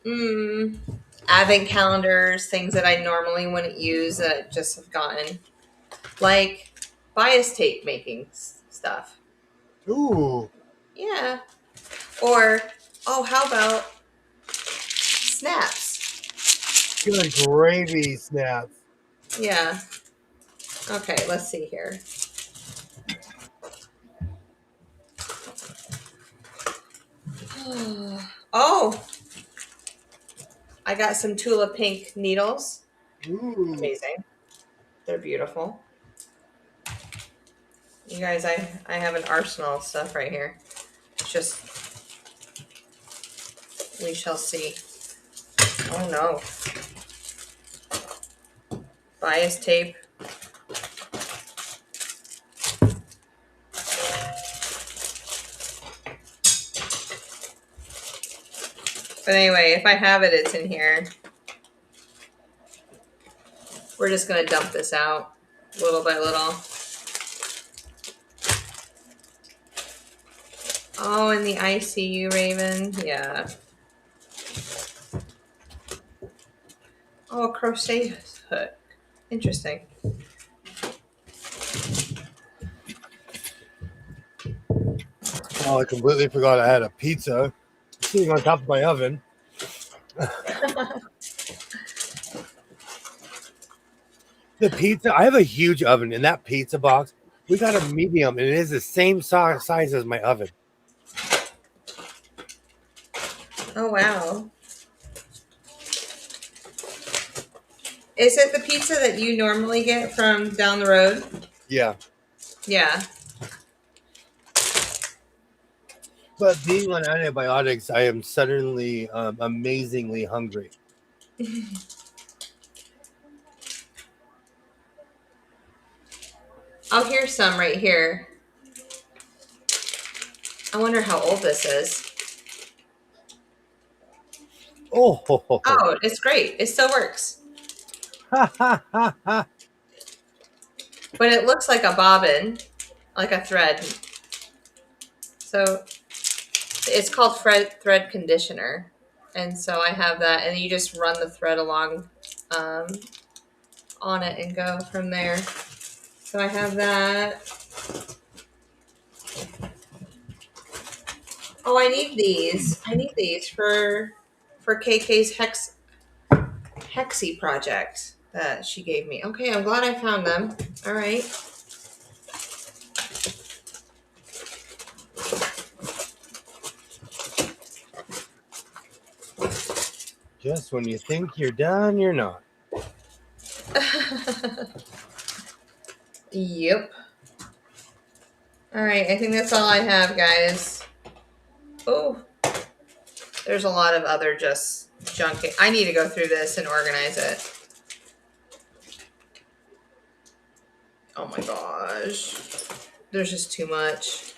mm, advent calendars, things that I normally wouldn't use that I just have gotten, like bias tape making stuff. Ooh, Yeah. Or oh, how about snaps? good gravy snaps. Yeah. Okay, let's see here. Oh, I got some Tula pink needles. Ooh, Amazing. They're beautiful. You guys, I have an arsenal of stuff right here. It's just, we shall see. Oh no. Bias tape. But anyway, if I have it, it's in here. We're just going to dump this out little by little. Oh, and the ICU Raven. Yeah. Oh, a crochet hook. Interesting. oh, I completely forgot I had a pizza sitting on top of my oven. The pizza, I have a huge oven. In that pizza box, we got a medium, and it is the same size as my oven. Oh, wow. Is it the pizza that you normally get from down the road? Yeah. Yeah. But being on antibiotics, I am suddenly amazingly hungry. I'll hear some right here. I wonder how old this is. Oh, ho, ho, ho. Oh, it's great. It still works. Ha, ha, ha, ha. But it looks like a bobbin, like a thread. So it's called thread conditioner. And so I have that, and you just run the thread along on it and go from there. So I have that. Oh, I need these. I need these for KK's hexy project that she gave me. Okay, I'm glad I found them. All right. Just when you think you're done, you're not. Yep. All right, I think that's all I have, guys. Oh, there's a lot of other just junk. I need to go through this and organize it. Oh my gosh. There's just too much.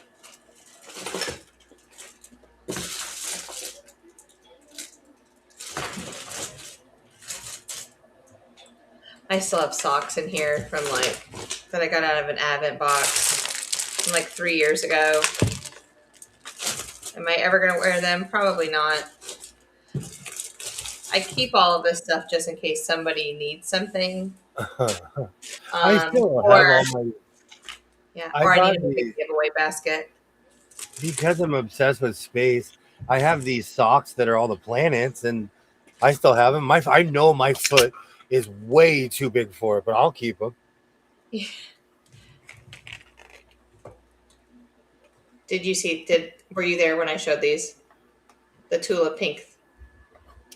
I still have socks in here from that I got out of an Advent box from 3 years ago. Am I ever going to wear them? Probably not. I keep all of this stuff just in case somebody needs something. I still have all my. Yeah, I or I need got to make a these giveaway basket. because I'm obsessed with space. I have these socks that are all the planets, and I still have them. I know my foot is way too big for it, but I'll keep them. Were you there when I showed these? The tulip pink.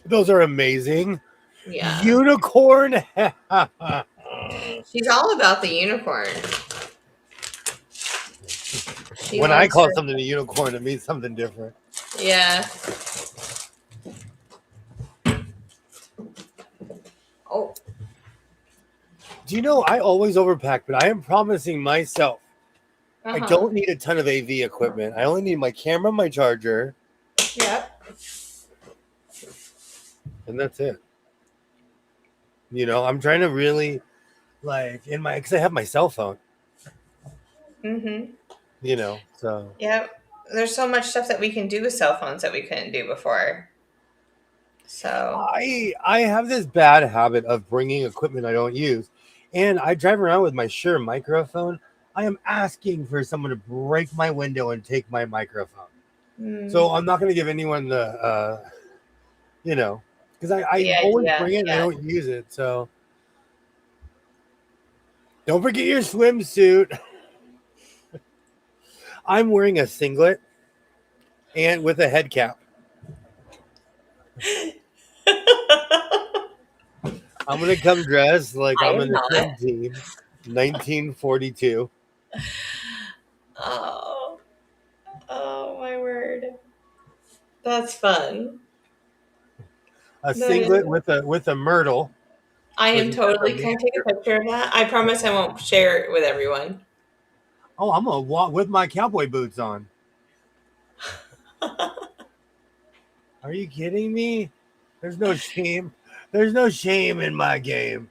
Those are amazing. Yeah. Unicorn. She's all about the unicorn. When I call something a unicorn, it means something different. Yeah. Oh. Do you know I always overpack, but I am promising myself I Uh-huh. don't need a ton of AV equipment. I only need my camera, my charger. Yep. And that's it. I'm trying to really because I have my cell phone. Mm-hmm. So. Yep. There's so much stuff that we can do with cell phones that we couldn't do before. So. I have this bad habit of bringing equipment I don't use, and I drive around with my Shure microphone. I am asking for someone to break my window and take my microphone. So I'm not going to give anyone the, because I always bring it and I don't use it. So don't forget your swimsuit. I'm wearing a singlet and with a head cap. I'm going to come dressed like I'm in the swim team, 1942. Oh my word. That's fun. A singlet with a myrtle. I am totally. Can I take a picture of that? I promise I won't share it with everyone. Oh, I'm gonna walk with my cowboy boots on. Are you kidding me? There's no shame. There's no shame in my game.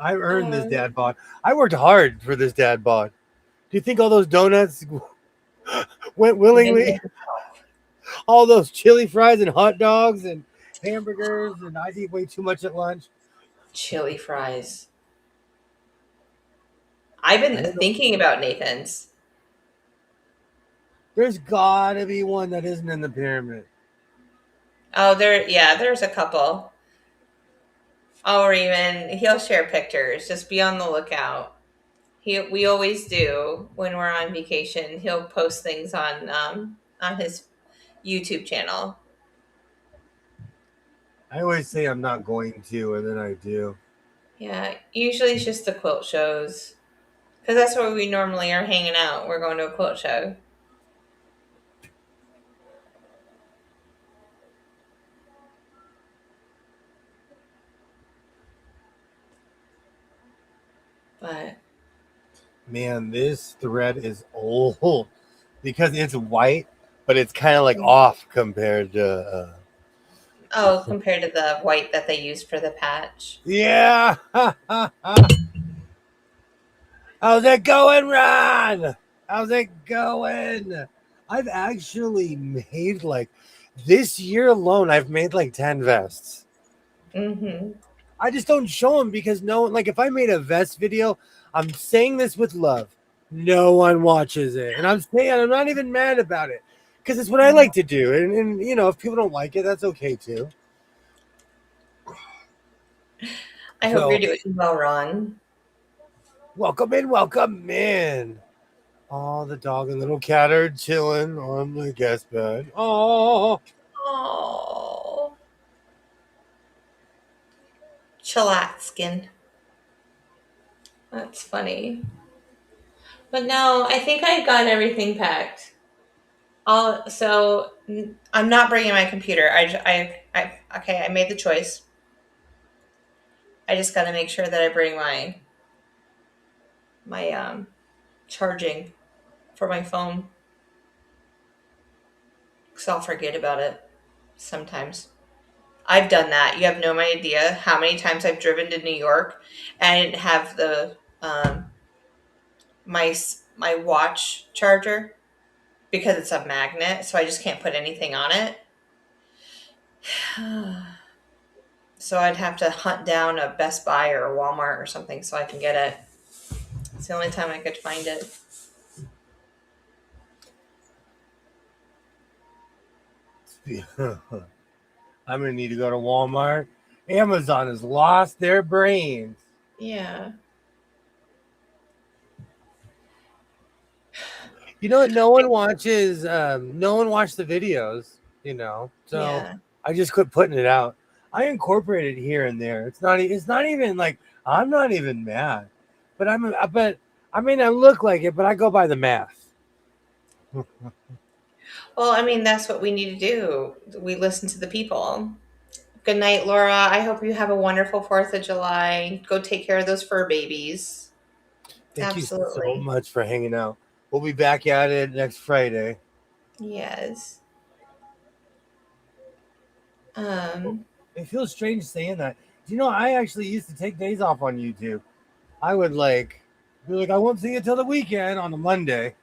I earned this dad bod. I worked hard for this dad bod. Do you think all those donuts went willingly? All those chili fries and hot dogs and hamburgers, and I eat way too much at lunch. Chili fries. I've been thinking about Nathan's. There's gotta be one that isn't in the pyramid. Oh, there's a couple. Or even he'll share pictures. Just be on the lookout. We always do when we're on vacation. He'll post things on his YouTube channel. I always say I'm not going to, and then I do. Yeah, usually it's just the quilt shows. Because that's where we normally are hanging out. We're going to a quilt show. But man, this thread is old. because it's white, but it's kind of like off compared to. Oh, compared to the white that they use for the patch. Yeah. How's it going, Ron? How's it going? I've actually made like this year alone, I've made like 10 vests. Mm-hmm. I just don't show them because no one, like, if I made a vest video, I'm saying this with love. No one watches it. And I'm saying, I'm not even mad about it because it's what I like to do. And, you know, if people don't like it, that's okay too. I hope you're doing well, Ron. Welcome in, welcome in. Oh, the dog and little cat are chilling on the guest bed. Oh, Oh, chillaxkin. That's funny. But no, I think I got everything packed. I'm not bringing my computer. Okay, I made the choice. I just got to make sure that I bring my charging for my phone, because I'll forget about it sometimes. I've done that. You have no idea how many times I've driven to New York and I didn't have the my watch charger because it's a magnet, so I just can't put anything on it. So I'd have to hunt down a Best Buy or a Walmart or something so I can get it. It's the only time I could find it. I'm going to need to go to Walmart. Amazon has lost their brains. Yeah. You know what? No one watches. No one watched the videos. You know, so Yeah. I just quit putting it out. I incorporate it here and there. It's not. It's not even like I'm not even mad, but But I mean, I look like it, but I go by the math. Well, I mean, that's what we need to do. We listen to the people. Good night, Laura. I hope you have a wonderful 4th of July. Go take care of those fur babies. Thank you so Absolutely. much for hanging out. We'll be back at it next Friday. Yes. It feels strange saying that. You know, I actually used to take days off on YouTube. I would be like, I won't see you till the weekend on a Monday.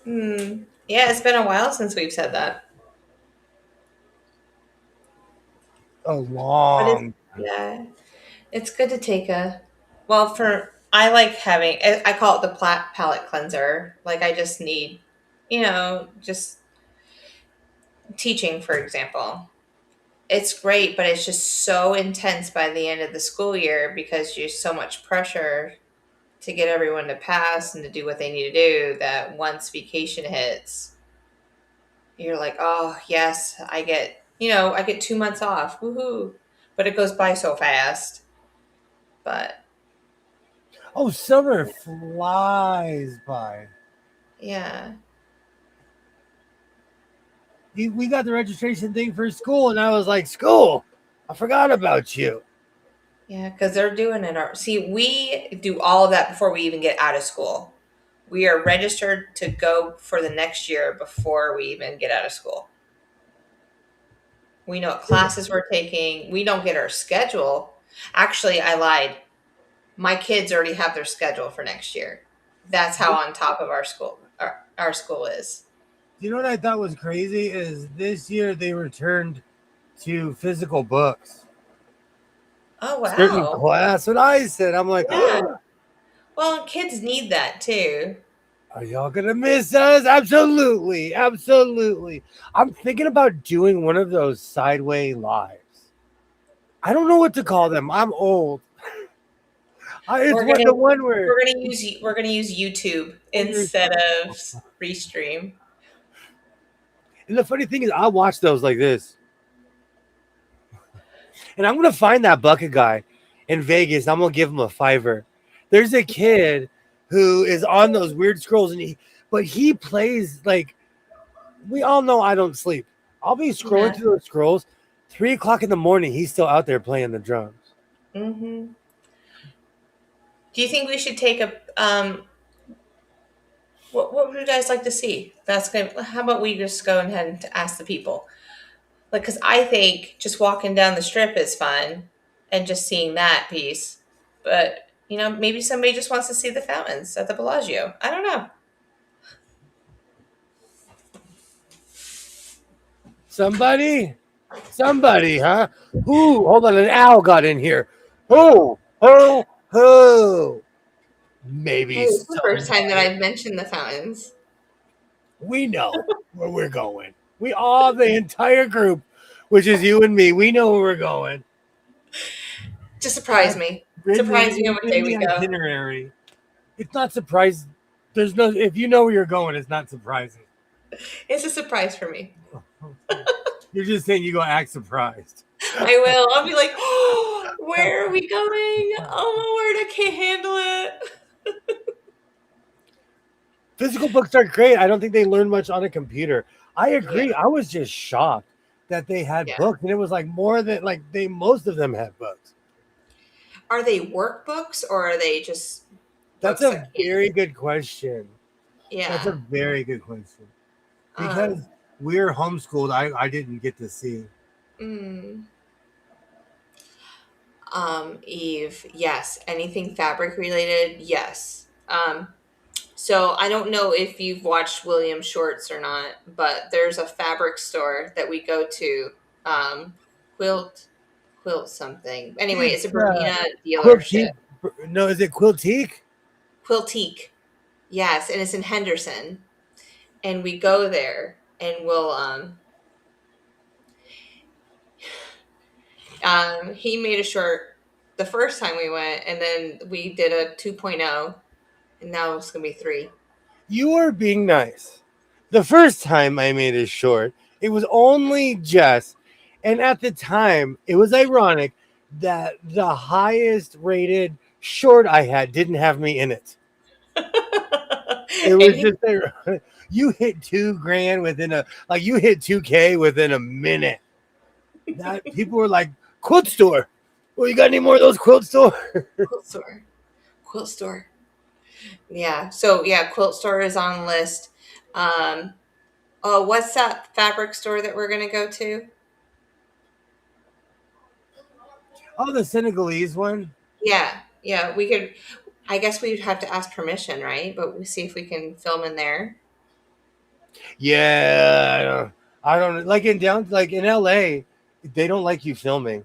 Yeah, it's been a while since we've said that. A But long. yeah, it's good to take I like having, I call it the palette cleanser. Like I just need, just teaching, for example. It's great, but it's just so intense by the end of the school year because there's so much pressure to get everyone to pass and to do what they need to do that once vacation hits, you're like, oh, yes, I get 2 months off. Woohoo. But it goes by so fast. But Oh, summer flies by. yeah. We got the registration thing for school, and I was like, school, I forgot about you. Yeah, because they're doing it. See, we do all of that before we even get out of school. We are registered to go for the next year before we even get out of school. We know what classes we're taking. We don't get our schedule. Actually, I lied. My kids already have their schedule for next year. That's how on top of our school is. You know what I thought was crazy is this year they returned to physical books. Oh Certain wow. class. What I said, I'm like, Yeah. Well, kids need that too. are y'all gonna miss us? Absolutely, absolutely. I'm thinking about doing one of those sideway lives. I don't know what to call them. I'm old. It's We're what gonna the one where we're gonna use YouTube instead of Restream. and the funny thing is I watch those like this. And I'm gonna find that bucket guy in Vegas. I'm gonna give him a $5. There's a kid who is on those weird scrolls, and he plays like we all know I don't sleep. I'll be scrolling Yeah. through those scrolls, 3 o'clock in the morning. He's still out there playing the drums. Mm-hmm. Do you think we should take a what would you guys like to see? That's gonna. How about we just go ahead and ask the people? Like, because I think just walking down the strip is fun, and just seeing that piece. But maybe somebody just wants to see the fountains at the Bellagio. I don't know. Somebody? Somebody, huh? Who? Hold on, an owl got in here. Who? Who? Who? Maybe Hey, it's the first time that somebody. I've mentioned the fountains. We know where we're going. We all, the entire group, which is you and me, we know where we're going. Just surprise me. Surprise me on what day In we the go. itinerary. It's not surprising. There's no, if you know where you're going, it's not surprising. It's a surprise for me. You're just saying you go act surprised. I will. I'll be like, oh, where are we going? Oh my word, I can't handle it. Physical books are great. I don't think they learn much on a computer. I Yeah. agree. I was just shocked that they had Yeah. books, and it was like more than like they most of them had books. Are they workbooks or are they just That's books a that very good question. That's a yeah. very good question because Um, we're homeschooled. I didn't get to see. mm, Eve, yes. Anything fabric related, yes. So I don't know if you've watched William Shorts or not, but there's a fabric store that we go to. Um, quilt, quilt something. Anyway, it's a It's Bermuda dealership. Quiltique. No, is it Quiltique? Quiltique, yes, and it's in Henderson. And we go there, and he made a shirt the first time we went, and then we did a 2.0, and now it's gonna be 3. You are being nice. The first time I made a short, it was only Jess. And at the time, it was ironic that the highest rated short I had didn't have me in it. It And was just ironic. You hit 2 grand within a like you hit 2K within a minute. That people were like, quilt store. Well, you got any more of those quilt store? quilt store, quilt store. Yeah. So yeah, quilt store is on the list. Um, oh, what's that fabric store that we're gonna go to? Oh, the Senegalese one. Yeah, yeah. We could. I guess we'd have to ask permission, right? But we see if we can film in there. Yeah, I don't like in LA, they don't like you filming.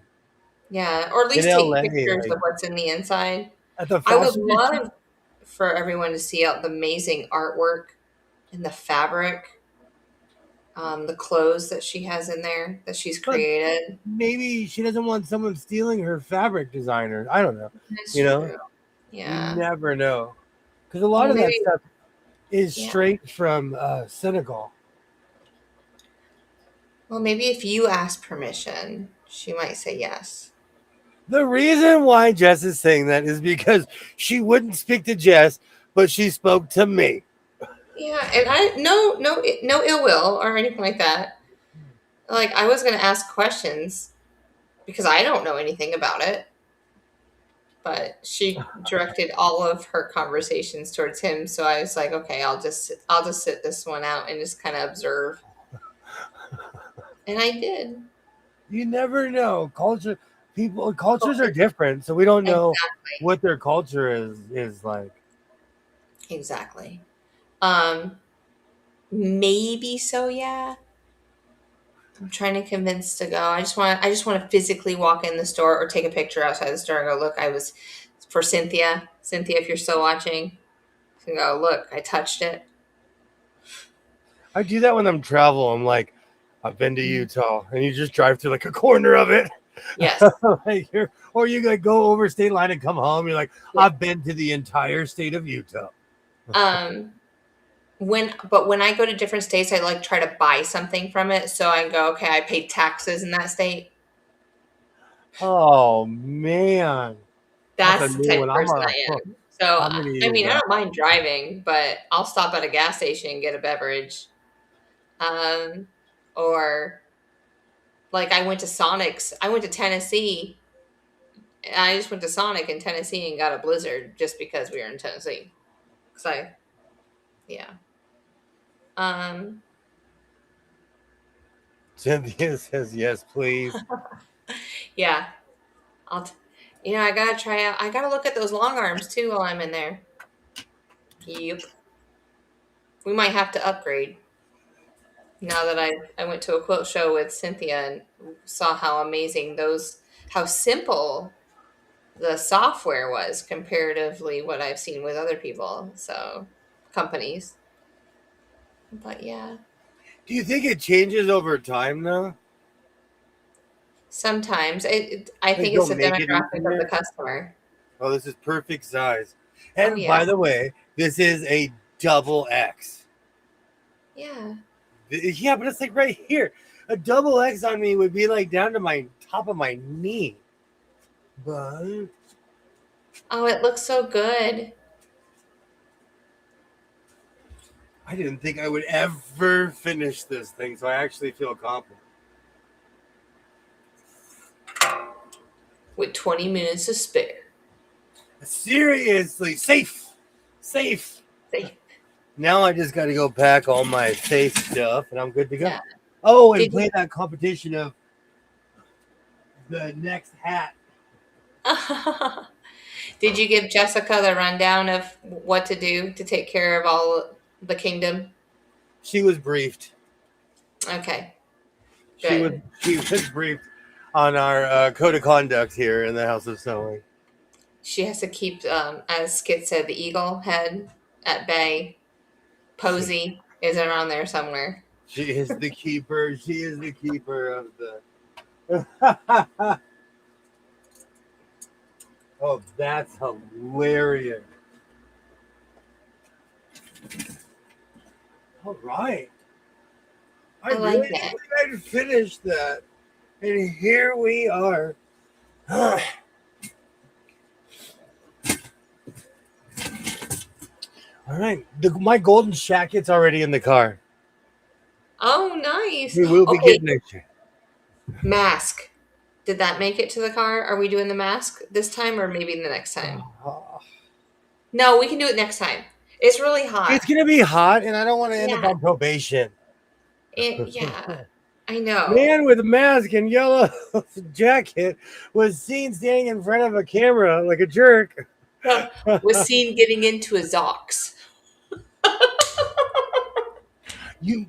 Yeah, or at In least take LA, pictures like of what's in the inside. at the I would fashion district. love for everyone to see out the amazing artwork and the fabric, the clothes that she has in there that she's But created. maybe she doesn't want someone stealing her fabric designer. I don't know. That's You know, true. you Yeah. never know because a lot Well, of that maybe. stuff is Yeah. straight from Senegal. Well, maybe if you ask permission, she might say yes. The reason why Jess is saying that is because she wouldn't speak to Jess, but she spoke to me. Yeah, and I no ill will or anything like that. Like I was gonna ask questions because I don't know anything about it, but she directed all of her conversations towards him. So I was like, okay, I'll just sit this one out and just kind of observe, and I did. You never know. Cultures are Culture, different, so we don't know exactly, what their culture is like. exactly. Um, maybe so. Yeah, I'm trying to convince to go. I just want to physically walk in the store or take a picture outside the store and go, look, I was for Cynthia. Cynthia, if you're still watching, to go, look, I touched it. I do that when I'm travel. I'm like, I've been to Utah, and you just drive through like a corner of it. Yes. Like or you like go over state line and come home. You're like, Yeah. I've been to the entire state of Utah. Um when I go to different states, I like try to buy something from it. So I go, okay, I paid taxes in that state. Oh man, that's a That's the new type one. of person I am. So I'm gonna I use mean, I that. don't mind driving, but I'll stop at a gas station and get a beverage. Um, or like I went to Sonic's. I went to Tennessee And I just went to Sonic in Tennessee and got a blizzard just because we were in Tennessee. Cause yeah. Um, Cynthia says yes, please. yeah. I'll. I gotta try out. I gotta look at those long arms too while I'm in there. Yep. We might have to upgrade. Now that I went to a quilt show with Cynthia and saw how amazing how simple the software was comparatively what I've seen with other people, so companies. But yeah, Do you think it changes over time though? sometimes I Like think it's they'll the make it demographic of the easier? customer. Oh, this is perfect size. Oh And yeah, by the way, this is a double X. yeah. Yeah, but it's like right here. A double X on me would be like down to my top of my knee. But Oh, it looks so good. I didn't think I would ever finish this thing, so I actually feel confident. With 20 minutes to spare. Seriously, safe. Safe. Now I just got to go pack all my safe stuff, and I'm good to go. Yeah. Oh, and Did play you? that competition of the next hat. Did you give Jessica the rundown of what to do to take care of all the kingdom? She was briefed. Okay, She was good. she was briefed on our code of conduct here in the House of Sewing. She has to keep, as Skid said, the eagle head at bay. Posy is around there somewhere. She is the keeper. She is the keeper of the. Oh, that's hilarious. All right. I I like really didn't it. think I'd finish that. And here we are. All right. My golden shacket's already in the car. Oh, nice. We will be Okay, getting it. mask. Did that make it to the car? Are we doing the mask this time or maybe the next time? No, we can do it next time. It's really hot. It's going to be hot, and I don't want to end up Yeah. on probation. Yeah, I know. Man with a mask and yellow jacket was seen standing in front of a camera like a jerk. Was seen getting into his ox. You,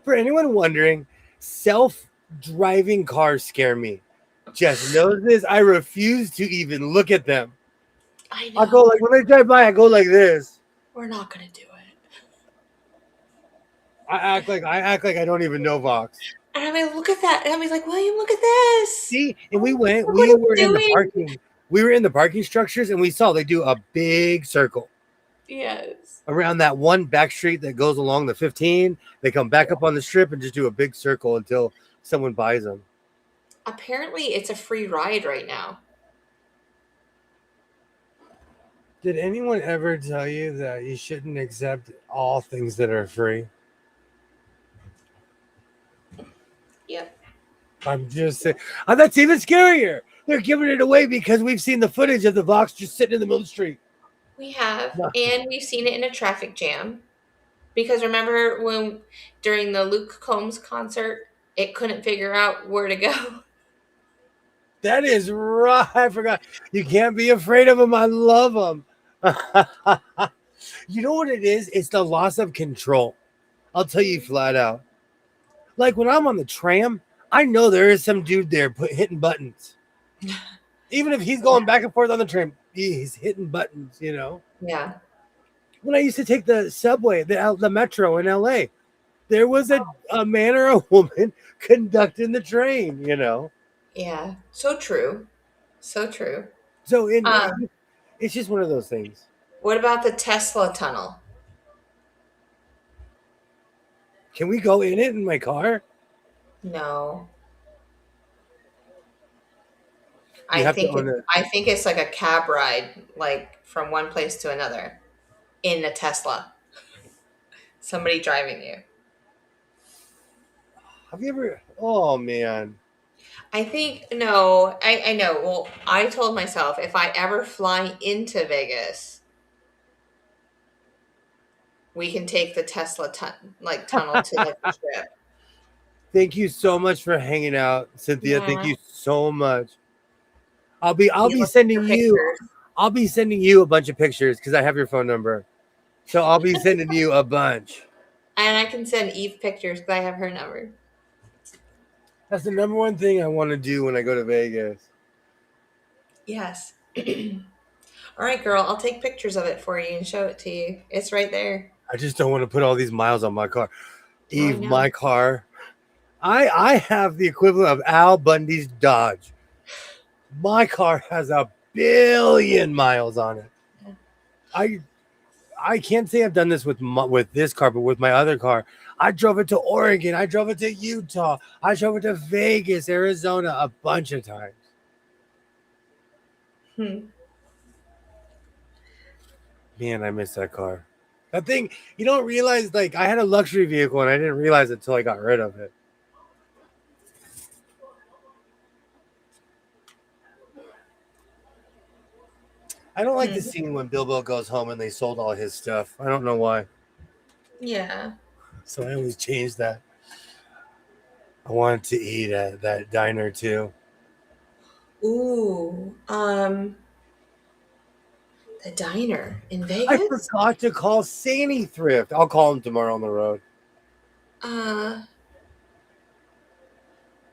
for anyone wondering, self-driving cars scare me. Jess knows this. I refuse to even look at them. I know. I go like when they drive by, I go like this. We're not gonna do it. I act like I don't even know Vox. And I mean, look at that. And I was like, William, look at this. See, and we Look went. what We it's were in the doing. parking. We were in the parking structures, and we saw they do a big circle Yes. around that one back street that goes along the 15. They come back up on the strip and just do a big circle until someone buys them. Apparently, it's a free ride right now. Did anyone ever tell you that you shouldn't accept all things that are free? Yep. I'm just saying. Oh, that's even scarier. They're giving it away because we've seen the footage of the Vox just sitting in the middle of the street. We have, No. and we've seen it in a traffic jam. Because remember when during the Luke Combs concert, it couldn't figure out where to go. That is right. I forgot. You can't be afraid of them. I love them. You know what it is? It's the loss of control. I'll tell you flat out. Like when I'm on the tram, I know there is some dude there hitting buttons. Even if he's going back and forth on the tram, he's hitting buttons, you know? Yeah. When I used to take the subway, the metro in LA, there was a man or a woman conducting the train, you know? Yeah. So true. So true. So Um, it's just one of those things. what about the Tesla tunnel? Can we go in it in my car? No. You I have to think own it. I think it's like a cab ride, like from one place to another in a Tesla. Somebody driving you. Have you ever? Oh man, I think no. I know. Well, I told myself if I ever fly into Vegas, we can take the Tesla tunnel to like the strip. Thank you so much for hanging out, Cynthia. Thank Yeah. you so much. I'll You be look at sending your you pictures, I'll be sending you a bunch of pictures because I have your phone number. So I'll be sending you a bunch. and I can send Eve pictures because I have her number. That's the number one thing I want to do when I go to Vegas. Yes. All right, girl. I'll take pictures of it for you and show it to you. It's right there. I just don't want to put all these miles on my car. Oh, I Eve, know. my car. I have the equivalent of Al Bundy's Dodge. My car has 1,000,000,000 miles on it. I I can't say I've done this with this car, but with my other car, I drove it to Oregon, I drove it to Utah, I drove it to Vegas, Arizona a bunch of times. Hmm. Man, I miss that car. That thing, you don't realize, like, I had a luxury vehicle and I didn't realize it until I got rid of it. I don't like the Hmm. scene when Bilbo goes home and they sold all his stuff. I don't know why. Yeah. So I always change that. I wanted to eat at that diner too. Ooh. The diner in I Vegas. forgot to call Sandy Thrift. I'll call him tomorrow on the road. Uh,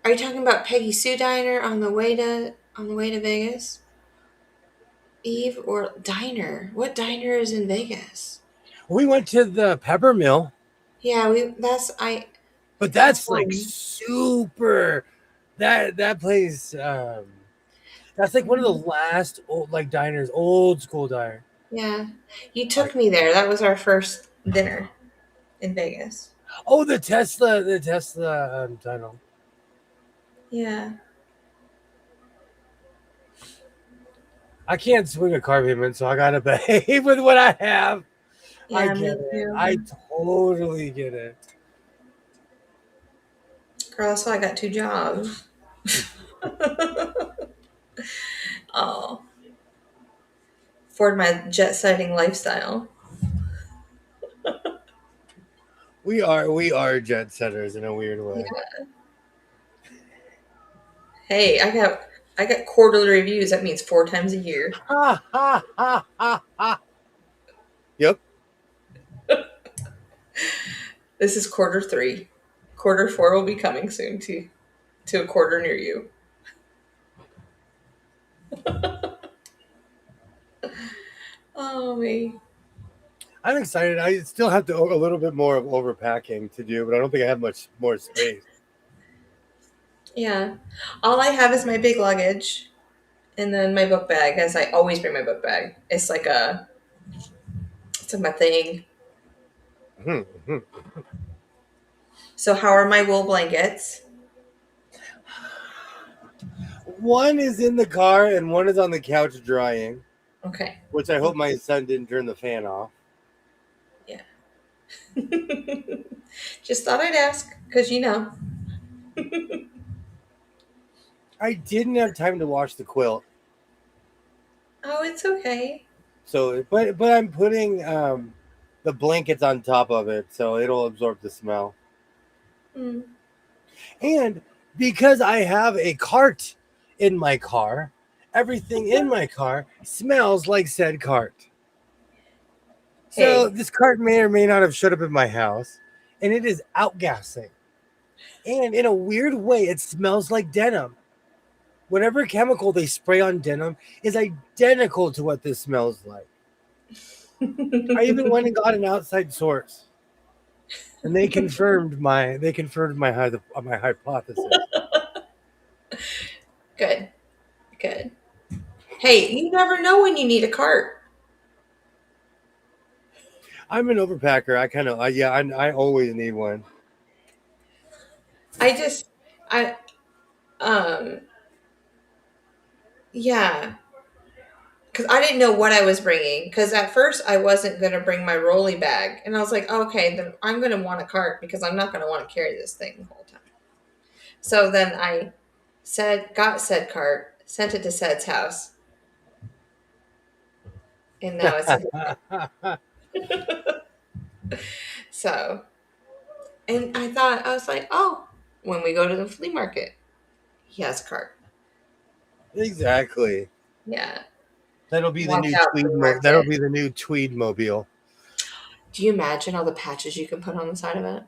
are you talking about Peggy Sue Diner on the way to Vegas? Eve or diner? What diner is in Vegas? We went to the Pepper Mill, Yeah, but that's that's like one. super. That place. That's like one of the Mhm. last old like diners, old school diner. Yeah, you Like, took me there. That was our first dinner in Vegas. oh, the Tesla tunnel. Yeah, I can't swing a car payment, so I gotta pay with what I have. I yeah, get me it. I too. totally get it. Girl, that's why I got two jobs. Oh, for my jet setting lifestyle. We are jet setters in a weird Yeah. way. Hey, I got quarterly reviews. That means 4 times a year. Ha ha ha ha ha. Yep. This is quarter 3. Quarter 4 will be coming soon to a quarter near you. Oh me. I'm excited. I still have to a little bit more of overpacking to do, but I don't think I have much more space. Yeah. All I have is my big luggage and then my book bag, as I always bring my book bag. It's like my thing. Hmm, hmm. So how are my wool blankets? One is in the car and one is on the couch drying, Okay. which I hope Okay. my son didn't turn the fan off. Yeah. Just thought I'd ask because I didn't have time to wash the quilt, Oh, it's okay. so but I'm putting the blankets on top of it, so it'll absorb the smell. Mm. And because I have a cart in my car, everything in my car smells like said cart. So Hey, this cart may or may not have showed up at my house, and it is outgassing. And in a weird way, it smells like denim. Whatever chemical they spray on denim is identical to what this smells like. I even went and got an outside source, and they confirmed my hypothesis. good, good. Hey, you never know when you need a cart. I'm an overpacker. Yeah, I always need one. I just, I, um, yeah, because I didn't know what I was bringing. Because at first I wasn't going to bring my rolly bag, and I was like, okay, then I'm going to want a cart because I'm not going to want to carry this thing the whole time. So then I got said cart, sent it to said's house, and now it's so. And I was like, oh, when we go to the flea market, he has a cart. Exactly. Yeah. That'll be the Watch new out, tweed. flea That'll market. be the new tweed mobile. Do you imagine all the patches you can put on the side of it?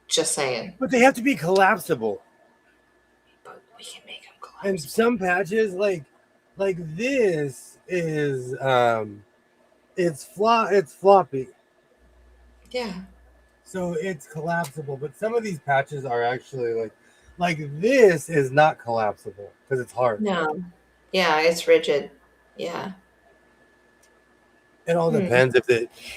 Just saying. But they have to be collapsible. But we can make them collapse. And some patches, like this, is it's floppy, Yeah. so it's collapsible. But some of these patches are actually like this is not collapsible because it's hard. No. Yeah, it's rigid. Yeah. It all depends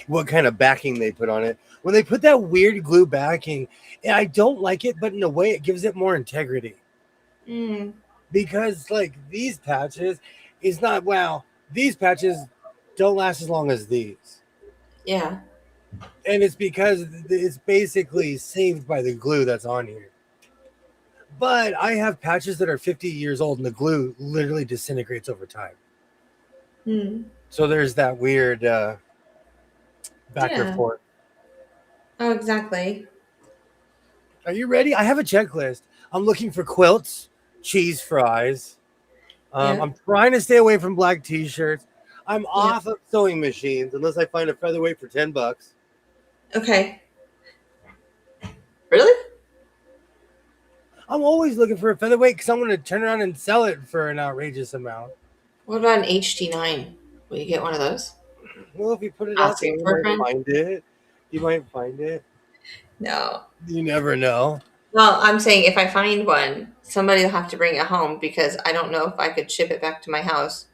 what kind of backing they put on it. When they put that weird glue backing, and I don't like it, but in a way it gives it more integrity. Mm. Because like these patches, it's not these patches don't last as long as these. Yeah. And it's because it's basically saved by the glue that's on here. But I have patches that are 50 years old and the glue literally disintegrates over time. Mm. So there's that weird back and forth. Oh, exactly. Are you ready? I have a checklist. I'm looking for quilts, cheese fries. I'm trying to stay away from black t-shirts. I'm off of sewing machines unless I find a featherweight for $10. Okay. Really? I'm always looking for a featherweight because I'm going to turn around and sell it for an outrageous amount. What about an HD9? Will you get one of those? Well, if you put it out there, you might find it. You might find it. No. You never know. Well, I'm saying if I find one, somebody will have to bring it home because I don't know if I could ship it back to my house.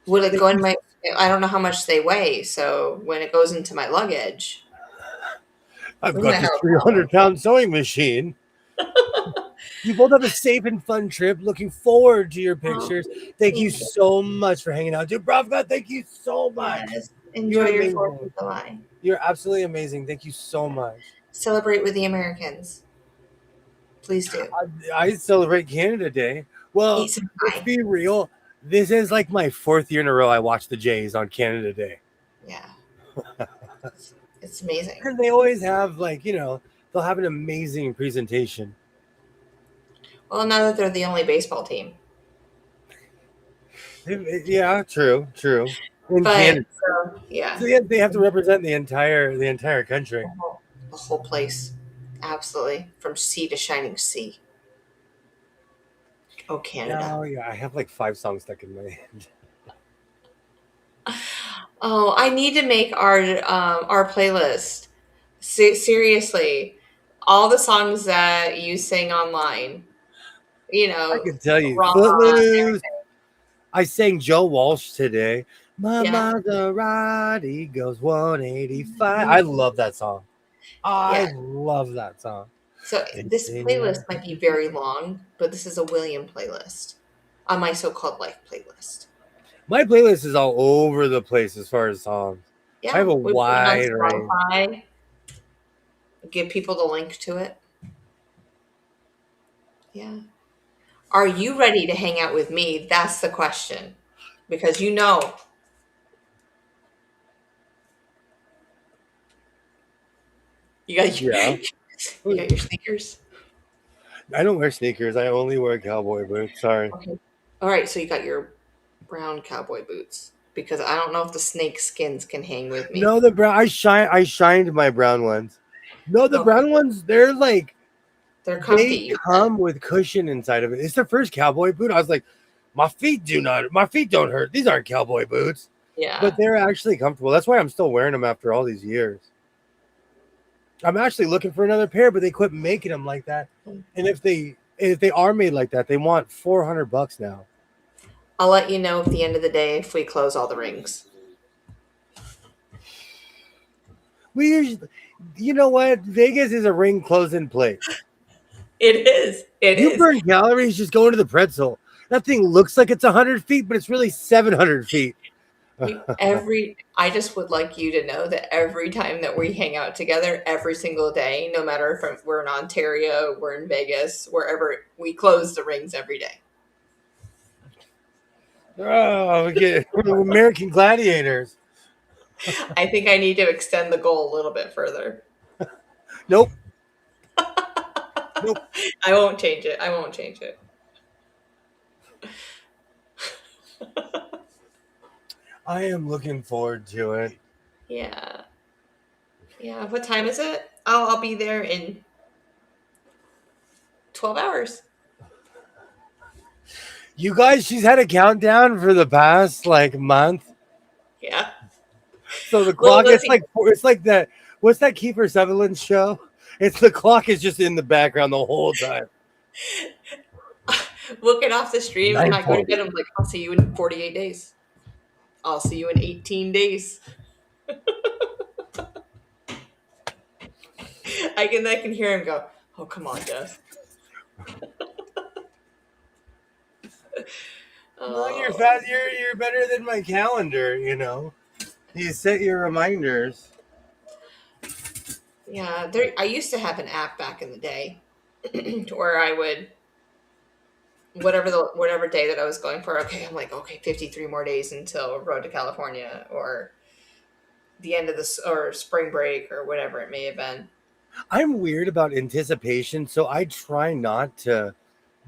Would it go in my... I don't know how much they weigh, so when it goes into my luggage... I've got this 300-pound sewing machine. You both have a safe and fun trip. Looking forward to your pictures. Thank you so much for hanging out. Dubravka, thank you so much. Yes. Enjoy your 4th of July. You're absolutely amazing. Thank you so much. Celebrate with the Americans. Please do. I celebrate Canada Day. Well, let's be real. This is like my 4th year in a row I watched the Jays on Canada Day. Yeah. It's amazing. And they always have they'll have an amazing presentation. Well, now that they're the only baseball team. Yeah, true. In Canada. So they have to represent the entire country. The whole place. Absolutely. From sea to shining sea. Oh, Canada. Oh, yeah. I have 5 songs stuck in my head. Oh, I need to make our playlist. Seriously. All the songs that you sing online. I can tell you. Footloose. I sang Joe Walsh today. My Maserati goes 185. I love that song. I love that song. So this playlist might be very long, but this is a William playlist on my so-called life playlist. My playlist is all over the place as far as songs. Yeah, I have a wide range. Give people the link to it. Yeah. Are you ready to hang out with me? That's the question. Because you got your sneakers? I don't wear sneakers. I only wear cowboy boots. Sorry. Okay. All right, so you got your brown cowboy boots. Because I don't know if the snake skins can hang with me. No, the brown. I shined my brown ones. No, the brown ones. They're comfy. They come with cushion inside of it. It's the first cowboy boot. I was like, my feet don't hurt. These aren't cowboy boots. Yeah. But they're actually comfortable. That's why I'm still wearing them after all these years. I'm actually looking for another pair, but they quit making them like that. And if they are made like that, they want $400 now. I'll let you know at the end of the day if we close all the rings. We usually, you know what? Vegas is a ring closing place. It is. You burn calories just going to the pretzel. That thing looks like it's 100 feet, but it's really 700 feet. I just would like you to know that every time that we hang out together, every single day, no matter if we're in Ontario, we're in Vegas, wherever, we close the rings every day. Oh, we're American gladiators. I think I need to extend the goal a little bit further. Nope. Nope. I won't change it. I won't change it. I am looking forward to it. Yeah. Yeah. What time is it? I'll be there in 12 hours. You guys, she's had a countdown for the past like month. Yeah. So the Little clock, does it's like that. What's that Kiefer Sutherland show? It's the clock is just in the background the whole time. We'll get off the stream and I go to 9:40. bed. I'm like, I'll see you in 48 days. I'll see you in 18 days. I can hear him go, oh, come on, Jess. Well, you're fast. You're better than my calendar. You know, you set your reminders. Yeah, I used to have an app back in the day to where I would whatever day that I was going for. Okay, I'm like, okay, 53 more days until Road to California or the end of this or spring break or whatever it may have been. I'm weird about anticipation, so I try not to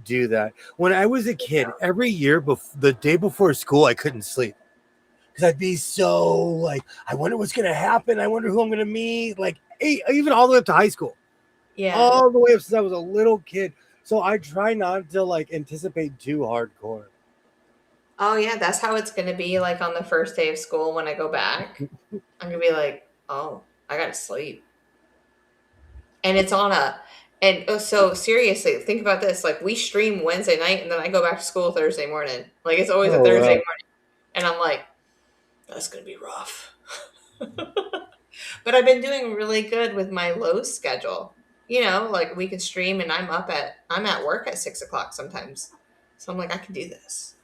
do that. When I was a kid, every year, the day before school, I couldn't sleep because I'd be so like, I wonder what's gonna happen. I wonder who I'm gonna meet. Like, even all the way up to high school, Yeah. all the way up since I was a little kid. So I try not to like anticipate too hardcore. Oh yeah, that's how it's gonna be like on the first day of school when I go back. I'm gonna be like, oh, I gotta sleep. And it's on so seriously, think about this. Like we stream Wednesday night and then I go back to school Thursday morning. Like it's always a Oh, Thursday wow. morning. And I'm like, that's gonna be rough. But I've been doing really good with my low schedule. You know, like we can stream and I'm at work at 6 o'clock sometimes. So I'm like, I can do this.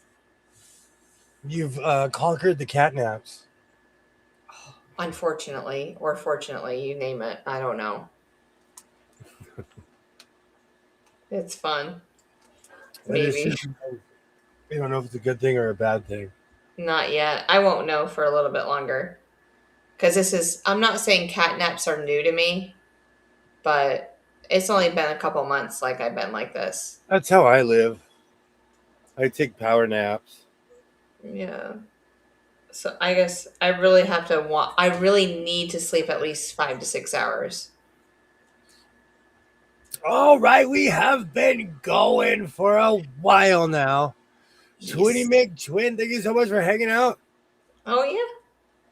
You've conquered the catnaps. Unfortunately, or fortunately, you name it. I don't know. It's fun. Maybe. You don't know if it's a good thing or a bad thing. Not yet. I won't know for a little bit longer. Because I'm not saying catnaps are new to me, but it's only been a couple months like I've been like this. That's how I live. I take power naps. Yeah. So I guess I really need to sleep at least 5 to 6 hours. All right, we have been going for a while now. Yes. Twinny McTwin, thank you so much for hanging out. Oh yeah.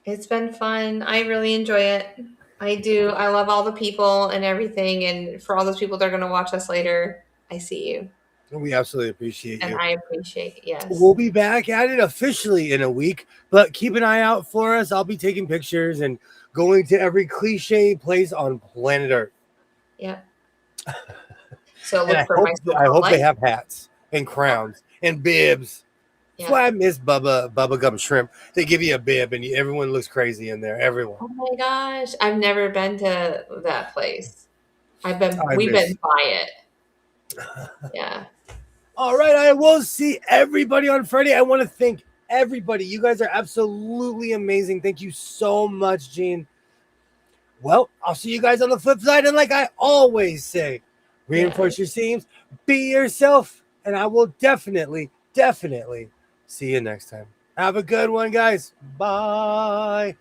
It's been fun. I really enjoy it. I do. I love all the people and everything. And for all those people that are going to watch us later, I see you. We absolutely appreciate you. And I appreciate, yes. We'll be back at it officially in a week, but keep an eye out for us. I'll be taking pictures and going to every cliche place on planet Earth. Yep. So look for I hope they have hats and crowns and bibs. Yeah. That's why I miss Bubba Gum Shrimp. They give you a bib and everyone looks crazy in there. Everyone. Oh my gosh. I've never been to that place. We've been by it. Yeah. All right. I will see everybody on Friday. I want to thank everybody. You guys are absolutely amazing. Thank you so much, Gene. Well, I'll see you guys on the flip side. And like I always say, reinforce your seams, be yourself, and I will definitely see you next time. Have a good one, guys. Bye.